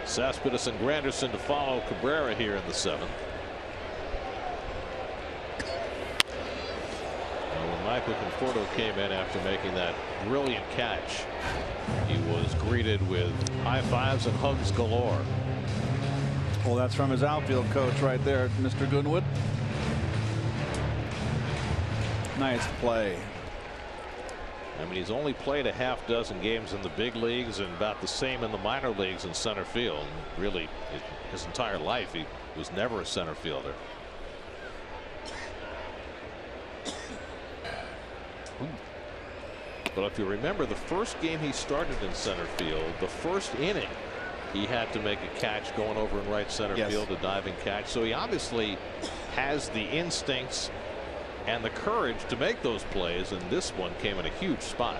Cespedes and Granderson to follow Cabrera here in the 7th. When Michael Conforto came in after making that brilliant catch, he was greeted with high fives and hugs galore. Well, that's from his outfield coach right there, Mr. Goodwood. Nice play. I mean, he's only played a half dozen games in the big leagues and about the same in the minor leagues in center field. Really, his entire life, he was never a center fielder. But if you remember the first game he started in center field, the first inning, he had to make a catch going over in right center field, a diving catch. So he obviously has the instincts and the courage to make those plays, and this one came in a huge spot.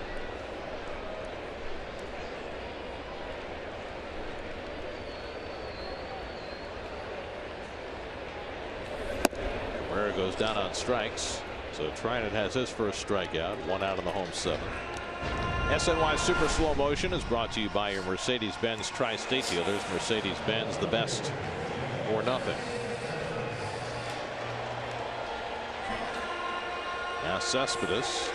Cabrera goes down on strikes. So Trinan has his first strikeout, 1 out in the home 7th. SNY Super Slow Motion is brought to you by your Mercedes-Benz Tri-State dealers. Mercedes-Benz, the best or nothing. Now Cespedes,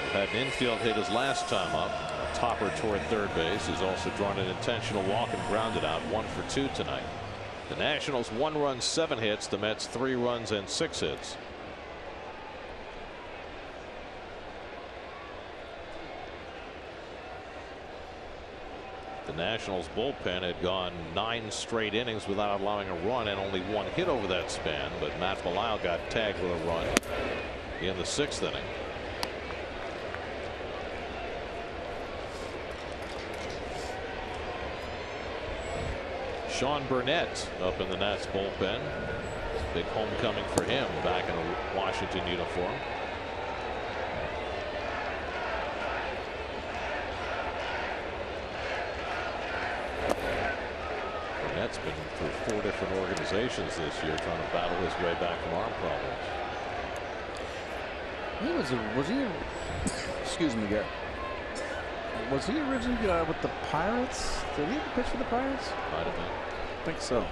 who had an infield hit his last time up, a topper toward third base. He's also drawn an intentional walk and grounded out, 1 for 2 tonight. The Nationals 1 run, 7 hits. The Mets 3 runs and 6 hits. The Nationals bullpen had gone 9 straight innings without allowing a run and only 1 hit over that span, but Matt Belisle got tagged with a run in the 6th inning. Sean Burnett up in the Nats bullpen. Big homecoming for him back in a Washington uniform. Burnett's been through 4 different organizations this year trying to battle his way back from arm problems. Was he excuse me, Gary. Was he originally with the Pirates? Did he ever pitch for the Pirates? Might have been. I think so.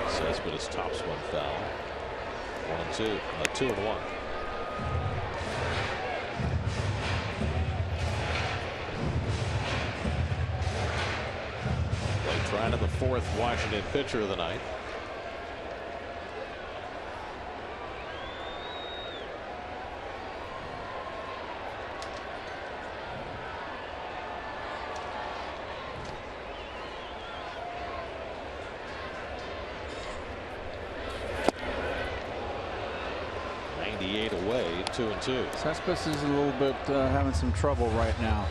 Cespedes tops one foul. 1-2. 2-1. Trying to the 4th Washington pitcher of the night. Away, 2-2. Cespedes is a little bit having some trouble right now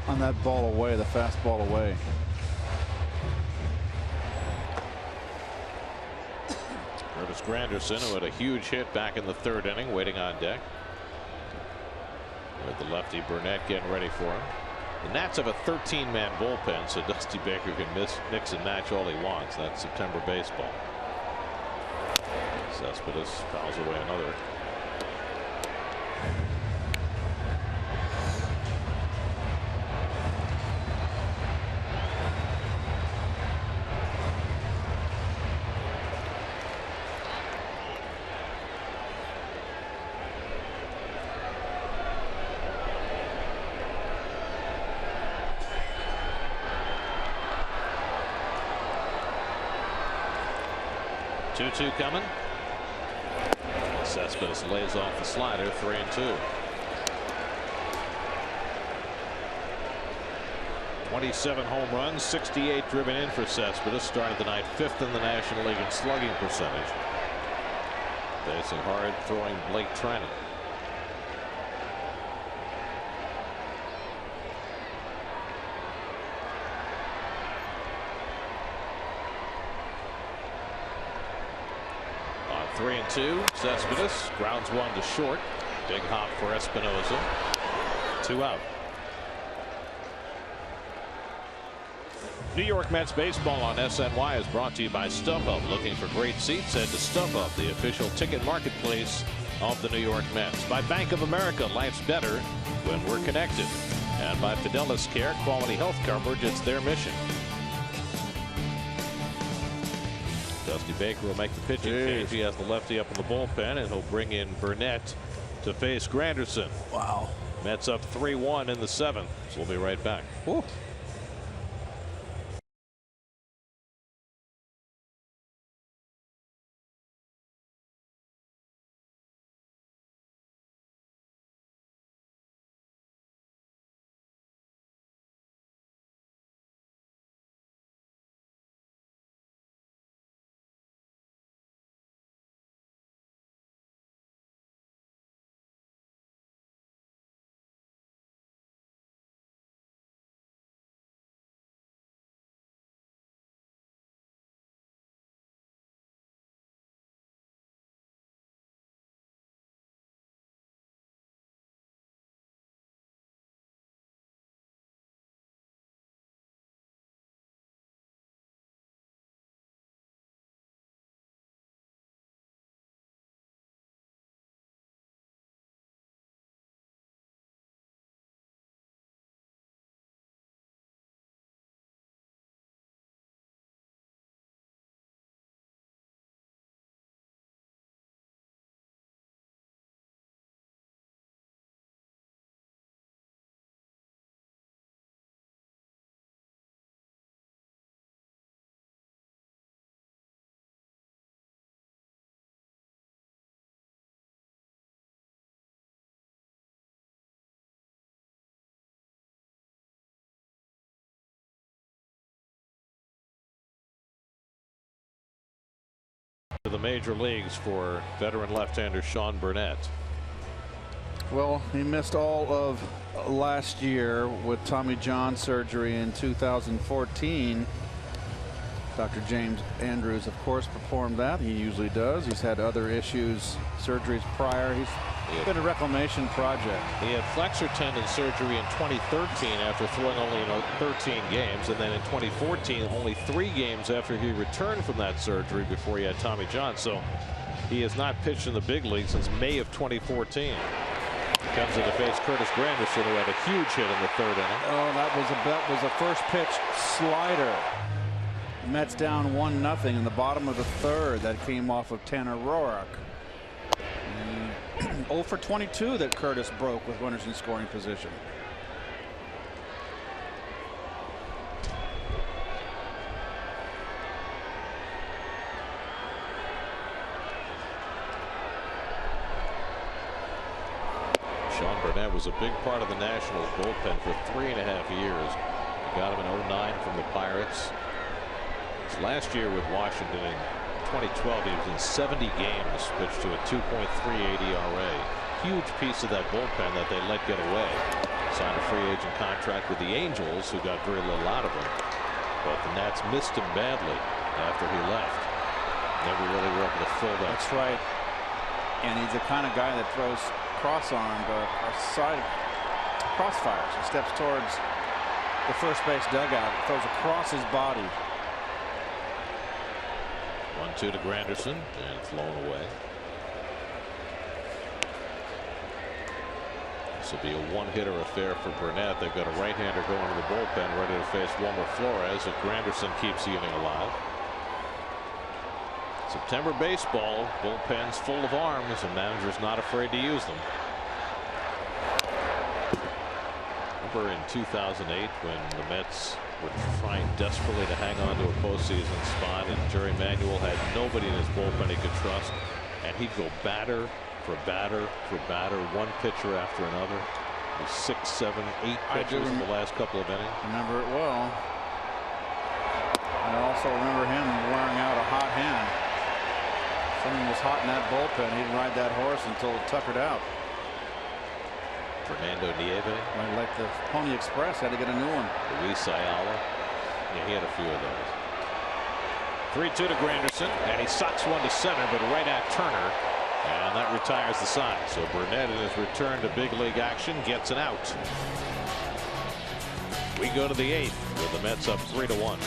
on that ball away, the fastball away. Curtis Granderson, who had a huge hit back in the 3rd inning, waiting on deck. With the lefty Burnett getting ready for him. The Nats have a 13-man bullpen, so Dusty Baker can mix and match all he wants. That's September baseball. Cespedes fouls away another. Two coming. Cespedes lays off the slider, 3-2. 27 home runs, 68 driven in for Cespedes. Started the night 5th in the National League in slugging percentage. Facing hard throwing Blake Trinan. 3-2. Cespedes grounds one to short. Big hop for Espinosa. 2 out. New York Mets baseball on SNY is brought to you by StubHub. Looking for great seats? Head to StubHub, the official ticket marketplace of the New York Mets. By Bank of America, life's better when we're connected. And by Fidelis Care, quality health coverage. It's their mission. Dusty Baker will make the pitching change. He has the lefty up in the bullpen, and he'll bring in Burnett to face Granderson. Wow. Mets up 3-1 in the 7th. So we'll be right back. Woo. To the major leagues for veteran left-hander Sean Burnett. Well, he missed all of last year with Tommy John surgery in 2014. Dr. James Andrews, of course, performed that. He usually does. He's had other issues, surgeries prior. He's been a reclamation project. He had flexor tendon surgery in 2013 after throwing only 13 games, and then in 2014 only 3 games after he returned from that surgery before he had Tommy John. So he has not pitched in the big league since May of 2014. Comes in to face Curtis Granderson, who had a huge hit in the 3rd inning. Oh, that was a first pitch slider. Mets down 1-0 in the bottom of the 3rd. That came off of Tanner Roark. 0 for 22 that Curtis broke with runners in scoring position. Sean Burnett was a big part of the Nationals bullpen for 3.5 years. Got him in 09 from the Pirates. Last year with Washington in 2012, he was in 70 games, pitched to a 2.38 ERA. Huge piece of that bullpen that they let get away. Signed a free agent contract with the Angels, who got very little out of him. But the Nats missed him badly after he left. Never really were able to fill that. That's right. And he's the kind of guy that throws cross-armed or side crossfires. He steps towards the first base dugout, throws across his body. 1-2 to Granderson, and flown away. This will be a one-hitter affair for Burnett. They've got a right-hander going to the bullpen, ready to face Wilmer Flores if Granderson keeps the inning alive. September baseball, bullpens full of arms, and managers not afraid to use them. Remember in 2008 when the Mets were trying desperately to hang on to a postseason spot, and Jerry Manuel had nobody in his bullpen he could trust, and he'd go batter for batter for batter, one pitcher after another. 6, 7, 8 pitchers in the last couple of innings. Remember it well. I also remember him wearing out a hot hand. Something was hot in that bullpen. He'd ride that horse until it tuckered out. Fernando Nieve. Like the Pony Express had to get a new one. Luis Ayala. Yeah, he had a few of those. 3-2 to Granderson, and he socks one to center, but right at Turner, and that retires the side. So Burnett in his return to big league action gets an out. We go to the 8th with the Mets up 3-1.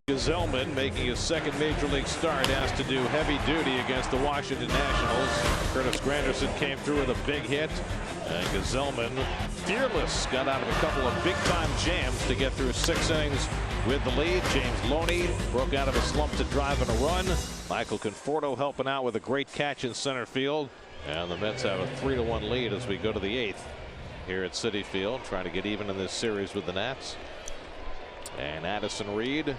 Gesellman, making his second major league start, asked to do heavy duty against the Washington Nationals. Curtis Granderson came through with a big hit, and Gesellman, fearless, got out of a couple of big-time jams to get through 6 innings with the lead. James Loney broke out of a slump to drive in a run. Michael Conforto helping out with a great catch in center field, and the Mets have a 3-1 lead as we go to the 8th here at Citi Field, trying to get even in this series with the Nats. And Addison Reed,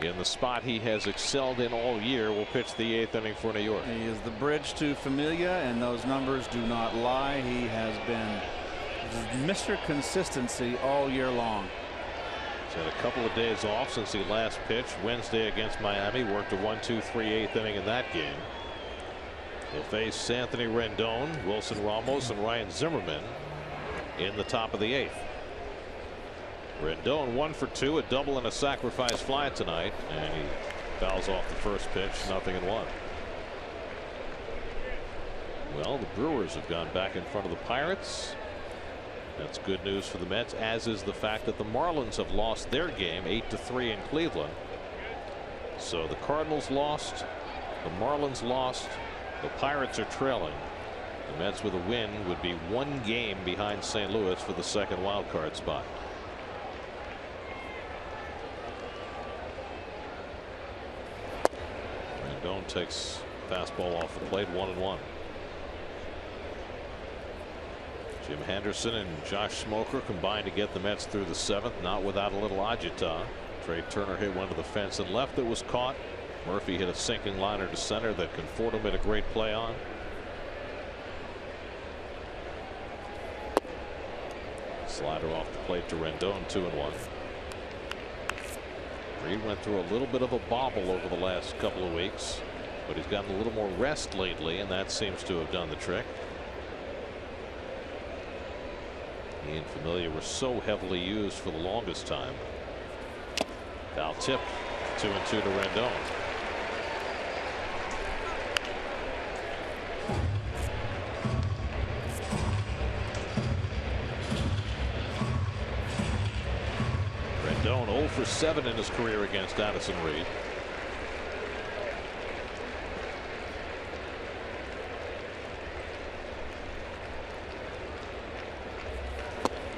in the spot he has excelled in all year, will pitch the 8th inning for New York. He is the bridge to Familia, and those numbers do not lie. He has been Mr. Consistency all year long. He's had a couple of days off since he last pitched. Wednesday against Miami, worked a 1-2-3 8th inning in that game. He'll face Anthony Rendon, Wilson Ramos, and Ryan Zimmerman in the top of the 8th. Rendon 1 for 2, a double and a sacrifice fly tonight, and he fouls off the first pitch, 0-1. Well, the Brewers have gone back in front of the Pirates. That's good news for the Mets, as is the fact that the Marlins have lost their game 8-3 in Cleveland. So the Cardinals lost, the Marlins lost, the Pirates are trailing. The Mets with a win would be 1 game behind St. Louis for the second wild card spot. Rendon takes fastball off the plate, 1-1. Jim Henderson and Josh Smoker combined to get the Mets through the 7th, not without a little agita. Trey Turner hit one to the fence and left that was caught. Murphy hit a sinking liner to center that Conforto made a great play on. Slider off the plate to Rendon, 2-1. Reed went through a little bit of a bobble over the last couple of weeks, but he's gotten a little more rest lately, and that seems to have done the trick. He and Familia were so heavily used for the longest time. Foul tip, 2-2 to Rendon. Rendon 0 for 7 in his career against Addison Reed.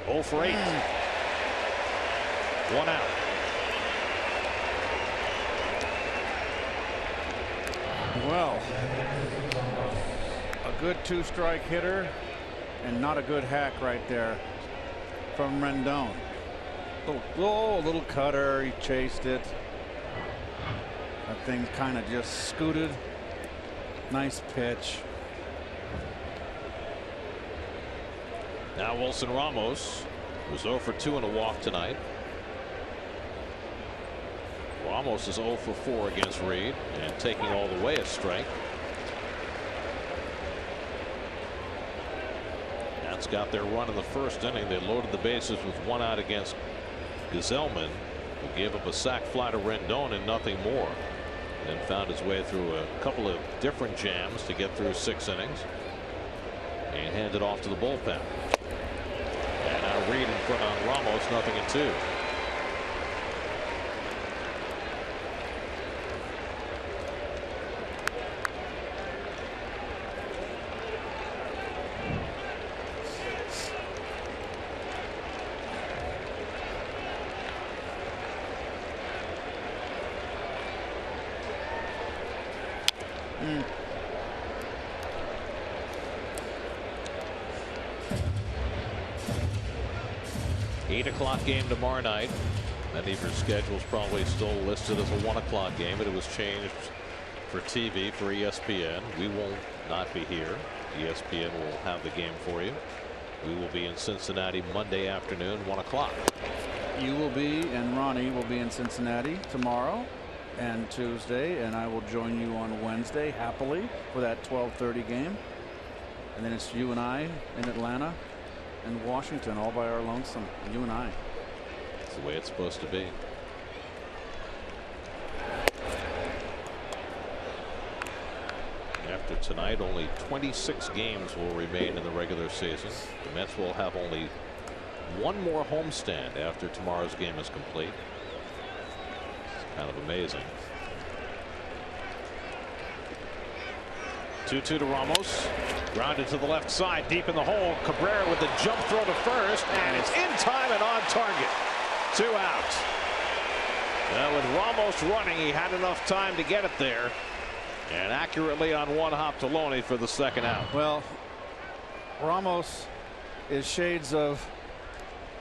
Oh for 8. 1 out. Well, a good 2-strike hitter and not a good hack right there. from Rendon. Little cutter. He chased it. That thing kind of just scooted. Nice pitch. Now Wilson Ramos was 0 for 2 in a walk tonight. Ramos is 0 for 4 against Reed and taking all the way a strike. That's got their run in the first inning. They loaded the bases with 1 out against Gesellman, who gave up a sac fly to Rendon and nothing more. Then found his way through a couple of different jams to get through 6 innings and handed off to the bullpen. And now Reed in front on Ramos, 0-2. Mm. 8 o'clock game tomorrow night. Many of your schedules probably still listed as a 1 o'clock game, but it was changed for TV for ESPN. We will not be here. ESPN will have the game for you. We will be in Cincinnati Monday afternoon, 1 o'clock. You will be, and Ronnie will be in Cincinnati tomorrow and Tuesday, and I will join you on Wednesday happily for that 12:30 game. And then it's you and I in Atlanta and Washington all by our lonesome. You and I. It's the way it's supposed to be. After tonight, only 26 games will remain in the regular season. The Mets will have only 1 more homestand after tomorrow's game is complete. It's kind of amazing. 2-2 to Ramos. Grounded to the left side, deep in the hole. Cabrera with the jump throw to first, and it's in time and on target. 2 outs. Well, with Ramos running, he had enough time to get it there. And accurately on 1 hop to Loney for the 2nd out. Well, Ramos is shades of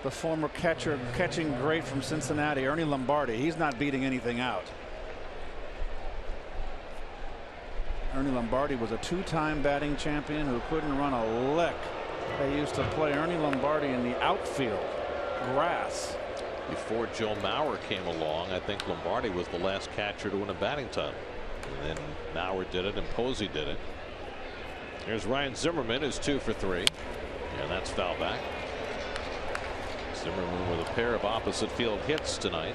the former catching great from Cincinnati, Ernie Lombardi. He's not beating anything out. Ernie Lombardi was a 2-time batting champion who couldn't run a lick. They used to play Ernie Lombardi in the outfield, grass. Before Joe Mauer came along, I think Lombardi was the last catcher to win a batting title. And then Mauer did it and Posey did it. Here's Ryan Zimmerman, who's 2 for 3. And that's foul back. Zimmerman with a pair of opposite field hits tonight.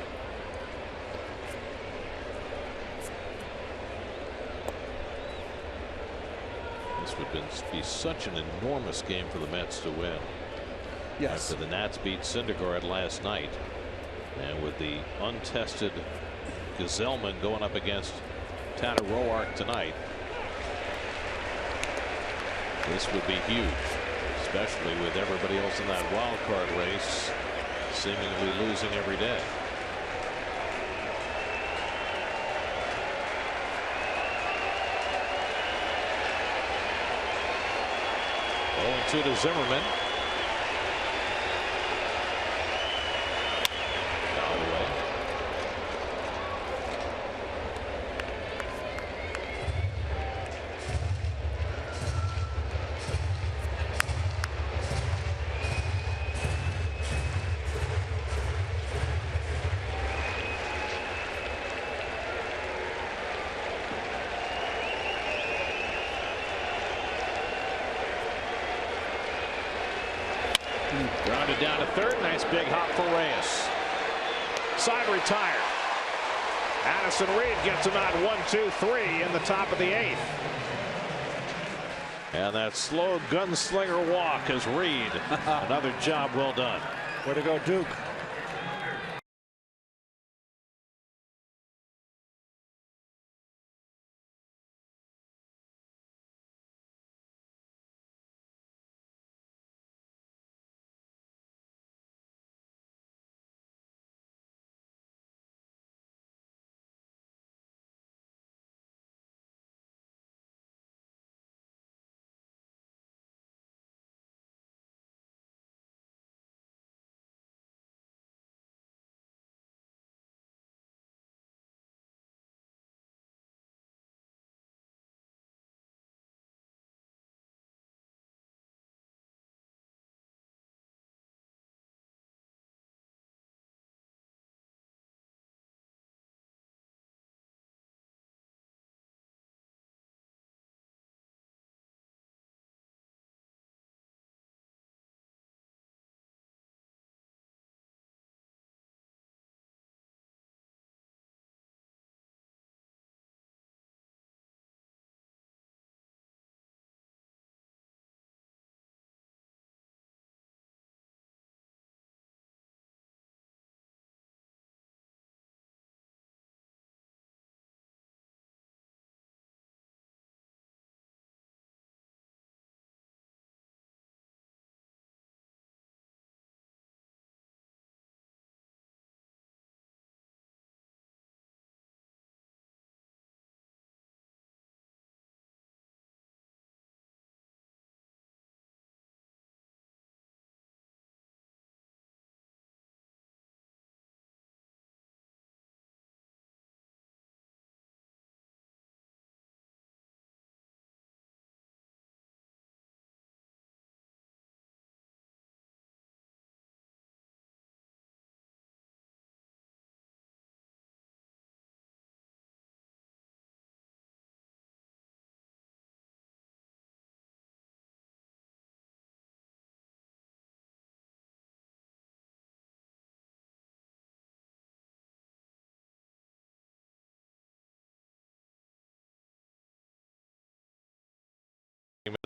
This would be such an enormous game for the Mets to win. Yes. After the Nats beat Syndergaard last night, and with the untested Gesellman going up against Tanner Roark tonight, this would be huge, especially with everybody else in that wild card race seemingly losing every day. Oh, 2 to Zimmerman. Fouled away. Grounded down to third. Nice big hop for Reyes. Side retired. Addison Reed gets him out 1-2-3 in the top of the 8th. And that slow gunslinger walk as Reed. Another job well done. Way to go, Duke.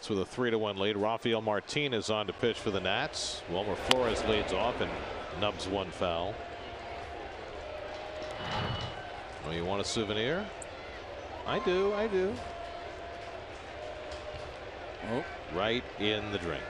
With a 3-1 lead. Rafael Martin is on to pitch for the Nats. Wilmer Flores leads off and nubs one foul. Oh, you want a souvenir? I do. Oh, right in the drink.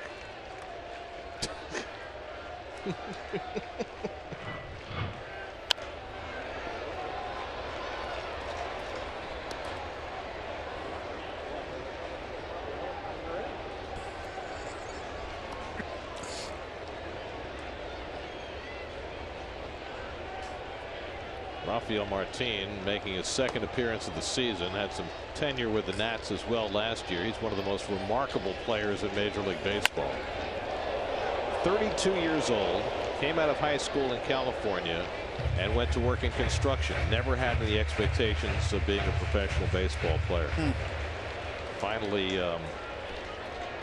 Rafael Martin making his second appearance of the season, had some tenure with the Nats as well last year. He's one of the most remarkable players in Major League Baseball. 32 years old, came out of high school in California and went to work in construction. Never had any expectations of being a professional baseball player. Finally,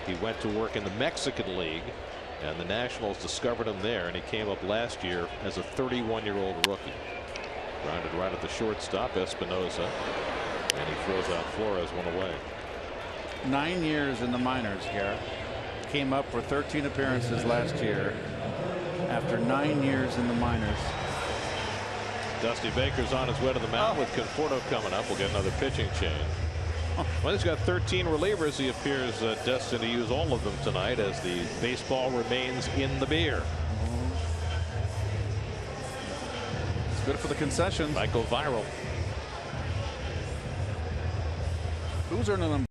he went to work in the Mexican League, and the Nationals discovered him there, and he came up last year as a 31-year-old rookie. Grounded right at the shortstop, Espinosa, and he throws out Flores one away. 9 years in the minors, Garrett. Came up for 13 appearances last year after 9 years in the minors. Dusty Baker's on his way to the mound with Conforto coming up. We'll get another pitching change. Well, he's got 13 relievers. He appears destined to use all of them tonight as the baseball remains in the beer. Good for the concessions. Might go viral. Who's earning them?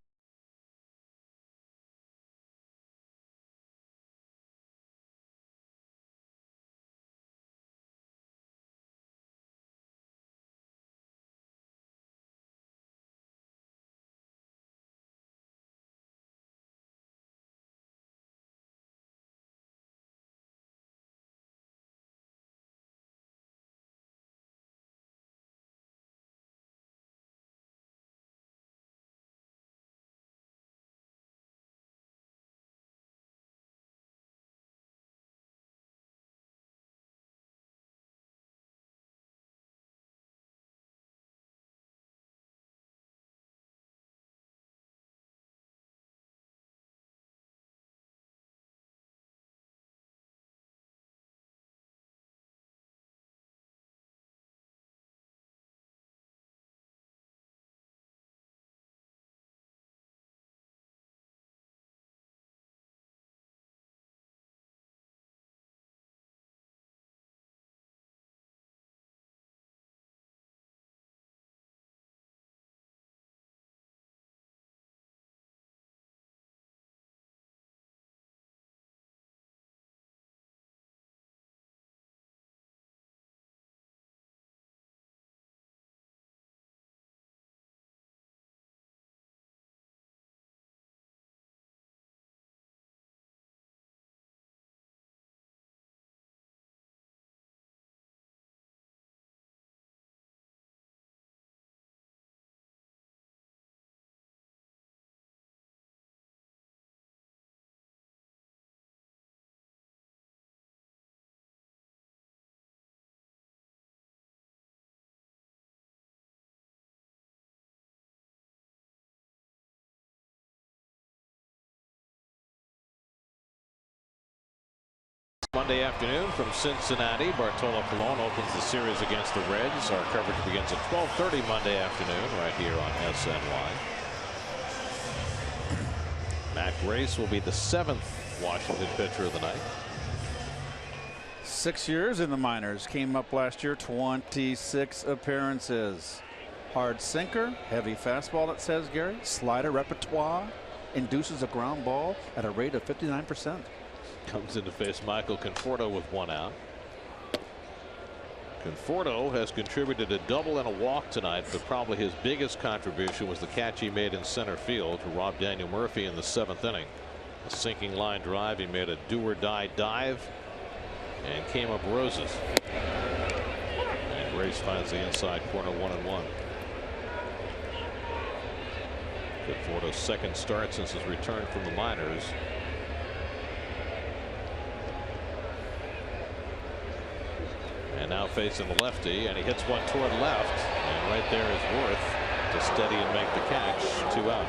Monday afternoon from Cincinnati, Bartolo Colon opens the series against the Reds. Our coverage begins at 12:30 Monday afternoon right here on SNY. Matt Grace will be the 7th Washington pitcher of the night. 6 years in the minors. Came up last year, 26 appearances. Hard sinker, heavy fastball, it says, Gary. Slider repertoire, induces a ground ball at a rate of 59%. Comes in to face Michael Conforto with one out. Conforto has contributed a double and a walk tonight, but probably his biggest contribution was the catch he made in center field to rob Daniel Murphy in the 7th inning. A sinking line drive. He made a do-or-die dive and came up roses. And Grace finds the inside corner 1-1. Conforto's second start since his return from the minors. And now facing the lefty, and he hits one toward left, and right there is Worth to steady and make the catch. 2 out.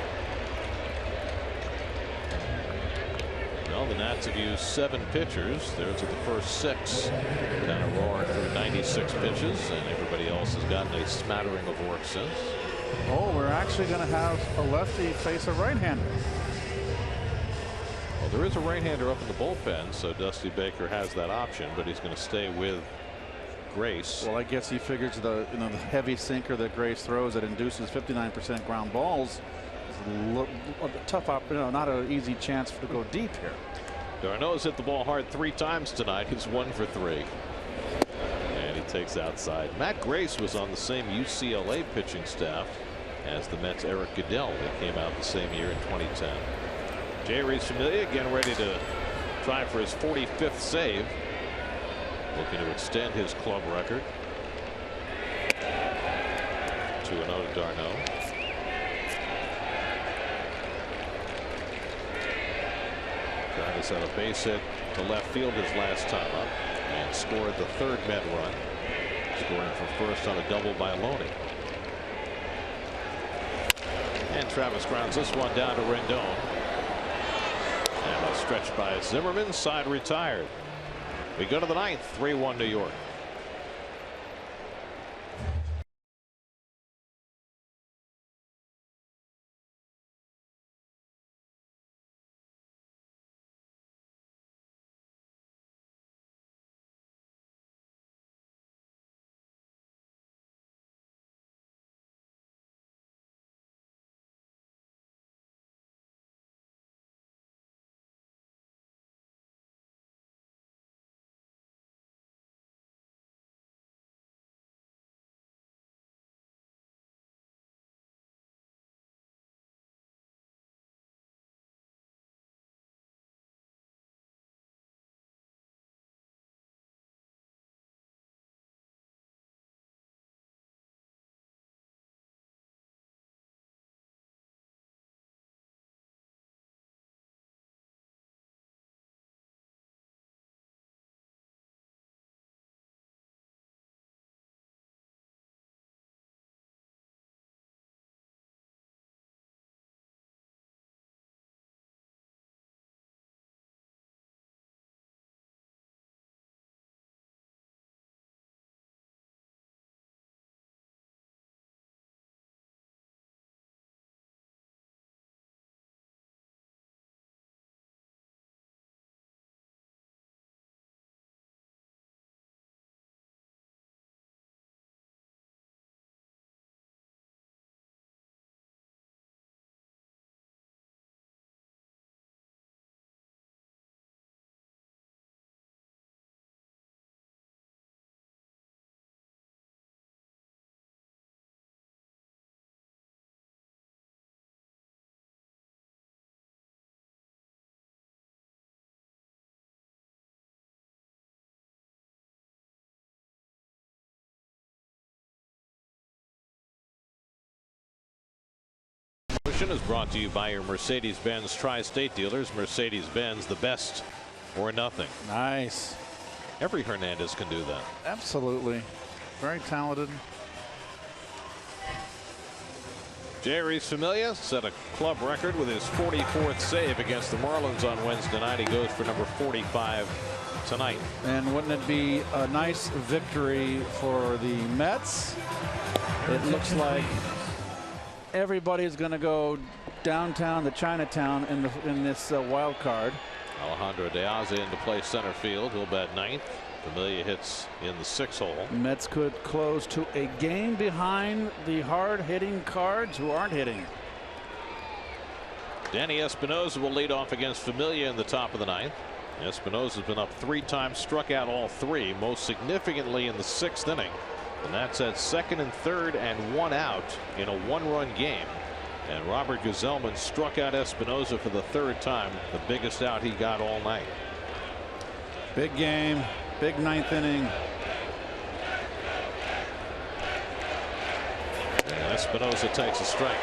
Well, the Nats have used 7 pitchers. Theirs are the first 6. Kind of roaring through 96 pitches, and everybody else has gotten a smattering of work since. Oh, we're actually going to have a lefty face a right-hander. Well, there is a right-hander up in the bullpen, so Dusty Baker has that option, but he's going to stay with Grace. Well, I guess he figures the the heavy sinker that Grace throws that induces 59% ground balls is a tough not an easy chance to go deep here. Darno's hit the ball hard 3 times tonight. He's 1 for 3. And he takes outside. Matt Grace was on the same UCLA pitching staff as the Mets' Eric Goodell. They came out the same year in 2010. Jeurys Familia again ready to try for his 45th save. Looking to extend his club record. 2-0 to Darno. Trying to set a base hit to left field his last time up and scored the 3rd Met run, scoring from first on a double by Loney. And Travis grounds this one down to Rendon. And a stretch by Zimmerman, side retired. We go to the 9th, 3-1 New York. Is brought to you by your Mercedes-Benz Tri-State dealers. Mercedes-Benz, the best or nothing. Nice. Every Hernandez can do that. Absolutely. Very talented. Jeurys Familia set a club record with his 44th save against the Marlins on Wednesday night. He goes for number 45 tonight. And wouldn't it be a nice victory for the Mets? It looks like everybody's going to go downtown to Chinatown in this wild card. Alejandro De Aza into play center field. He'll bat 9th. Familia hits in the 6th hole. Mets could close to a game behind the hard-hitting Cards, who aren't hitting. Danny Espinosa will lead off against Familia in the top of the 9th. Espinosa's been up 3 times, struck out all 3, most significantly in the 6th inning. The Nats had 2nd and 3rd and 1 out in a 1-run game. And Robert Gazelman struck out Espinosa for the 3rd time, the biggest out he got all night. Big game, big 9th inning. And Espinosa takes a strike.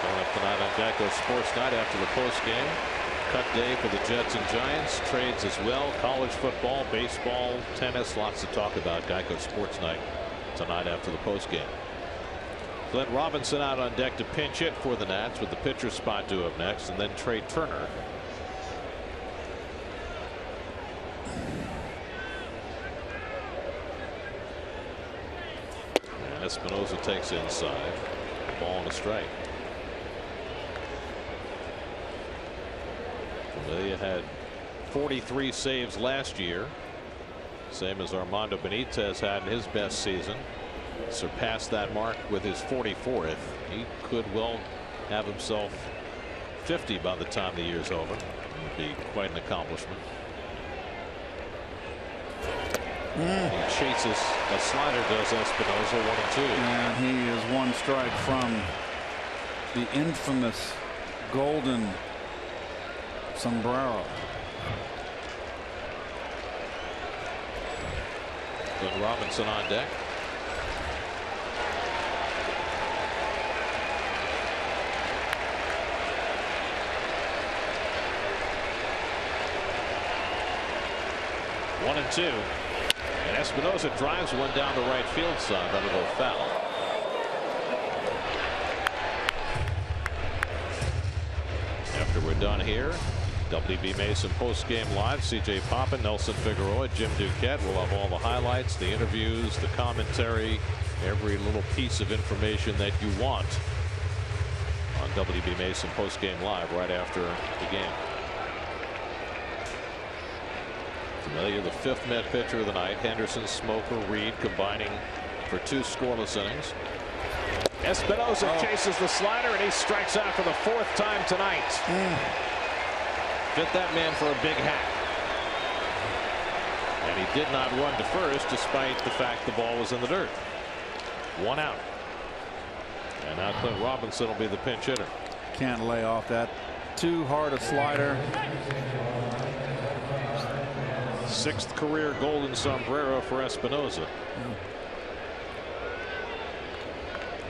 Going up tonight on Geico Sports Night after the post game. Cut day for the Jets and Giants. Trades as well. College football, baseball, tennis. Lots to talk about. Geico Sports Night tonight after the post game. Glenn Robinson out on deck to pinch hit for the Nats with the pitcher spot due up next, and then Trey Turner. Espinosa takes inside. Ball and a strike. Familia had 43 saves last year, same as Armando Benitez had in his best season. Surpassed that mark with his 44th. He could well have himself 50 by the time the year's over. It would be quite an accomplishment. He chases a slider, does Espinosa, 1-2. And he is one strike from the infamous golden sombrero. Glenn Robinson on deck. One and two. And Espinosa drives one down the right field side. That'll go foul. After we're done here, WB Mason post-game live. CJ Papa, Nelson Figueroa, Jim Duquette. We'll have all the highlights, the interviews, the commentary, every little piece of information that you want on WB Mason post-game live right after the game. Familia, the 5th Met pitcher of the night. Henderson, Smoker, Reed combining for 2 scoreless innings. Espinosa chases the slider, and he strikes out for the 4th time tonight. Fit that man for a big hat. And he did not run to first despite the fact the ball was in the dirt. 1 out. And now Clint Robinson will be the pinch hitter. Can't lay off that too hard a slider. 6th career golden sombrero for Espinosa.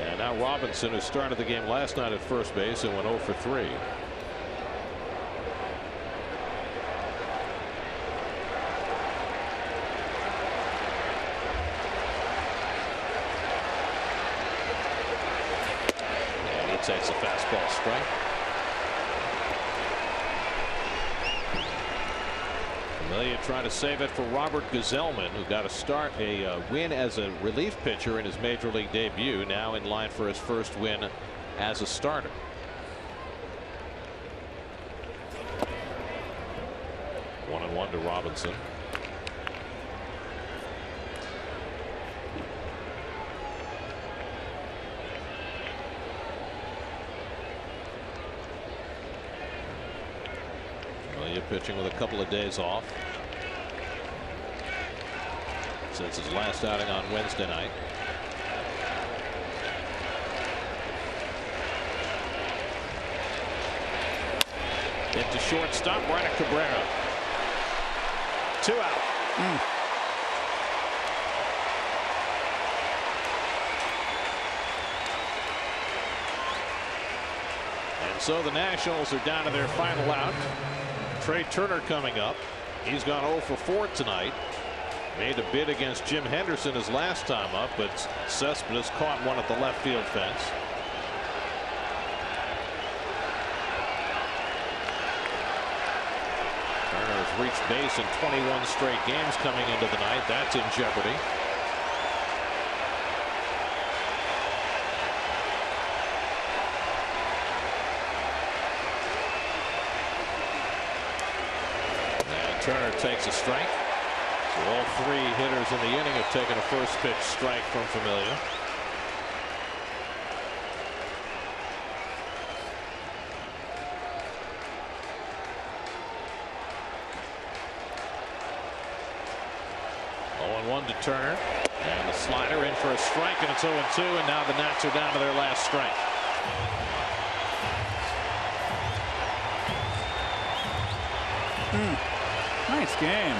And now Robinson, who started the game last night at first base and went 0 for 3. And he takes a fastball strike. Familia trying to save it for Robert Gazelman, who got a win as a relief pitcher in his major league debut. Now in line for his first win as a starter. 1-1 to Robinson. Pitching with a couple of days off since his last outing on Wednesday night. Hit to shortstop, right at Cabrera. 2 out. And so the Nationals are down to their final out. Trey Turner coming up. He's gone 0 for 4 tonight. Made a bid against Jim Henderson his last time up, but Cespedes caught one at the left field fence. Turner has reached base in 21 straight games coming into the night. That's in jeopardy. Turner takes a strike. So all 3 hitters in the inning have taken a first pitch strike from Familia. One to Turner, and the slider in for a strike, and it's 0-2, and now the Nats are down to their last strike. Nice game.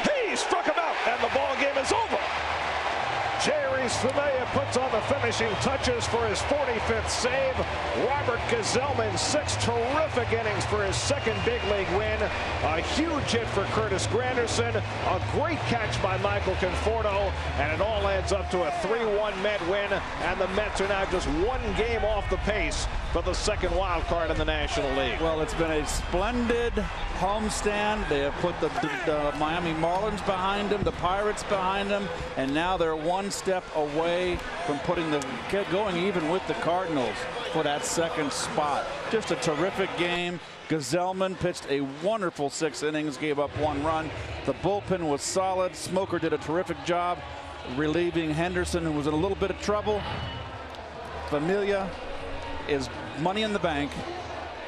He struck him out, and the ball game is over. Jeurys Familia puts on the finishing touches for his 45th save. Robert Gazelman, 6 terrific innings for his 2nd big league win. A huge hit for Curtis Granderson. A great catch by Michael Conforto. And it all adds up to a 3-1 Met win. And the Mets are now just 1 game off the pace for the second wild card in the National League. Well, it's been a splendid homestand. They have put the Miami Marlins behind them, the Pirates behind them, and now they're one step away from going even with the Cardinals for that second spot. Just a terrific game. Gazelman pitched a wonderful 6 innings, gave up 1 run. The bullpen was solid. Smoker did a terrific job relieving Henderson, who was in a little bit of trouble. Familia is money in the bank.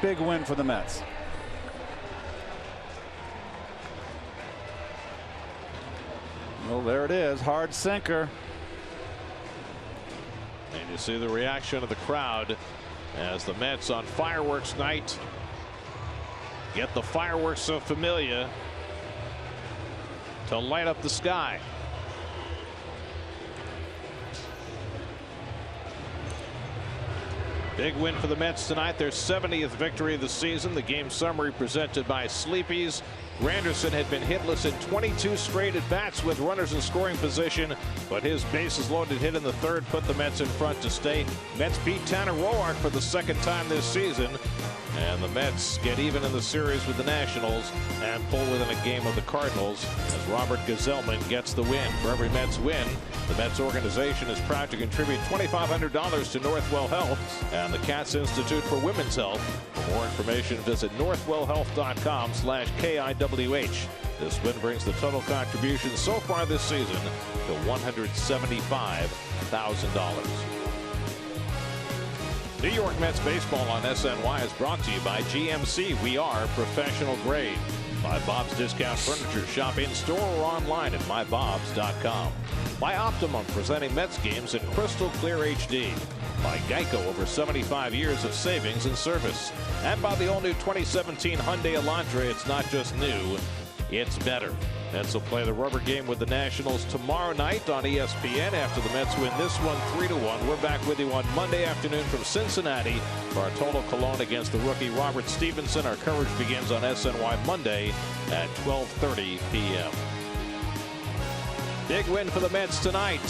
Big win for the Mets. Well, there it is. Hard sinker. And you see the reaction of the crowd as the Mets on fireworks night get the fireworks of Familia to light up the sky. Big win for the Mets tonight, their 70th victory of the season. The game summary presented by Sleepy's. Granderson had been hitless in 22 straight at bats with runners in scoring position, but his bases loaded hit in the third put the Mets in front to stay. Mets beat Tanner Roark for the second time this season, and the Mets get even in the series with the Nationals and pull within a game of the Cardinals as Robert Gazelman gets the win. For every Mets win, the Mets organization is proud to contribute $2,500 to Northwell Health and the Katz Institute for Women's Health. For more information, visit northwellhealth.com/KIWH. This win brings the total contribution so far this season to $175,000. New York Mets baseball on SNY is brought to you by GMC. We are professional grade. By Bob's Discount Furniture. Shop in store or online at mybobs.com. By Optimum, presenting Mets games in crystal clear HD. By Geico, over 75 years of savings and service. And by the all-new 2017 Hyundai Elantra. It's not just new, it's better. Mets will play the rubber game with the Nationals tomorrow night on ESPN after the Mets win this one 3-1. We're back with you on Monday afternoon from Cincinnati for our total Cologne against the rookie Robert Stevenson. Our coverage begins on SNY Monday at 12:30 p.m. Big win for the Mets tonight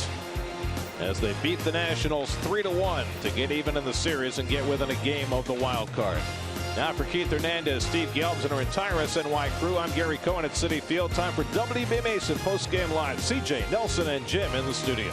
as they beat the Nationals 3-1 to get even in the series and get within a game of the wild card. Now for Keith Hernandez, Steve Gelbs, and our entire SNY crew, I'm Gary Cohen at Citi Field. Time for WB Mason post-game live. CJ, Nelson, and Jim in the studio.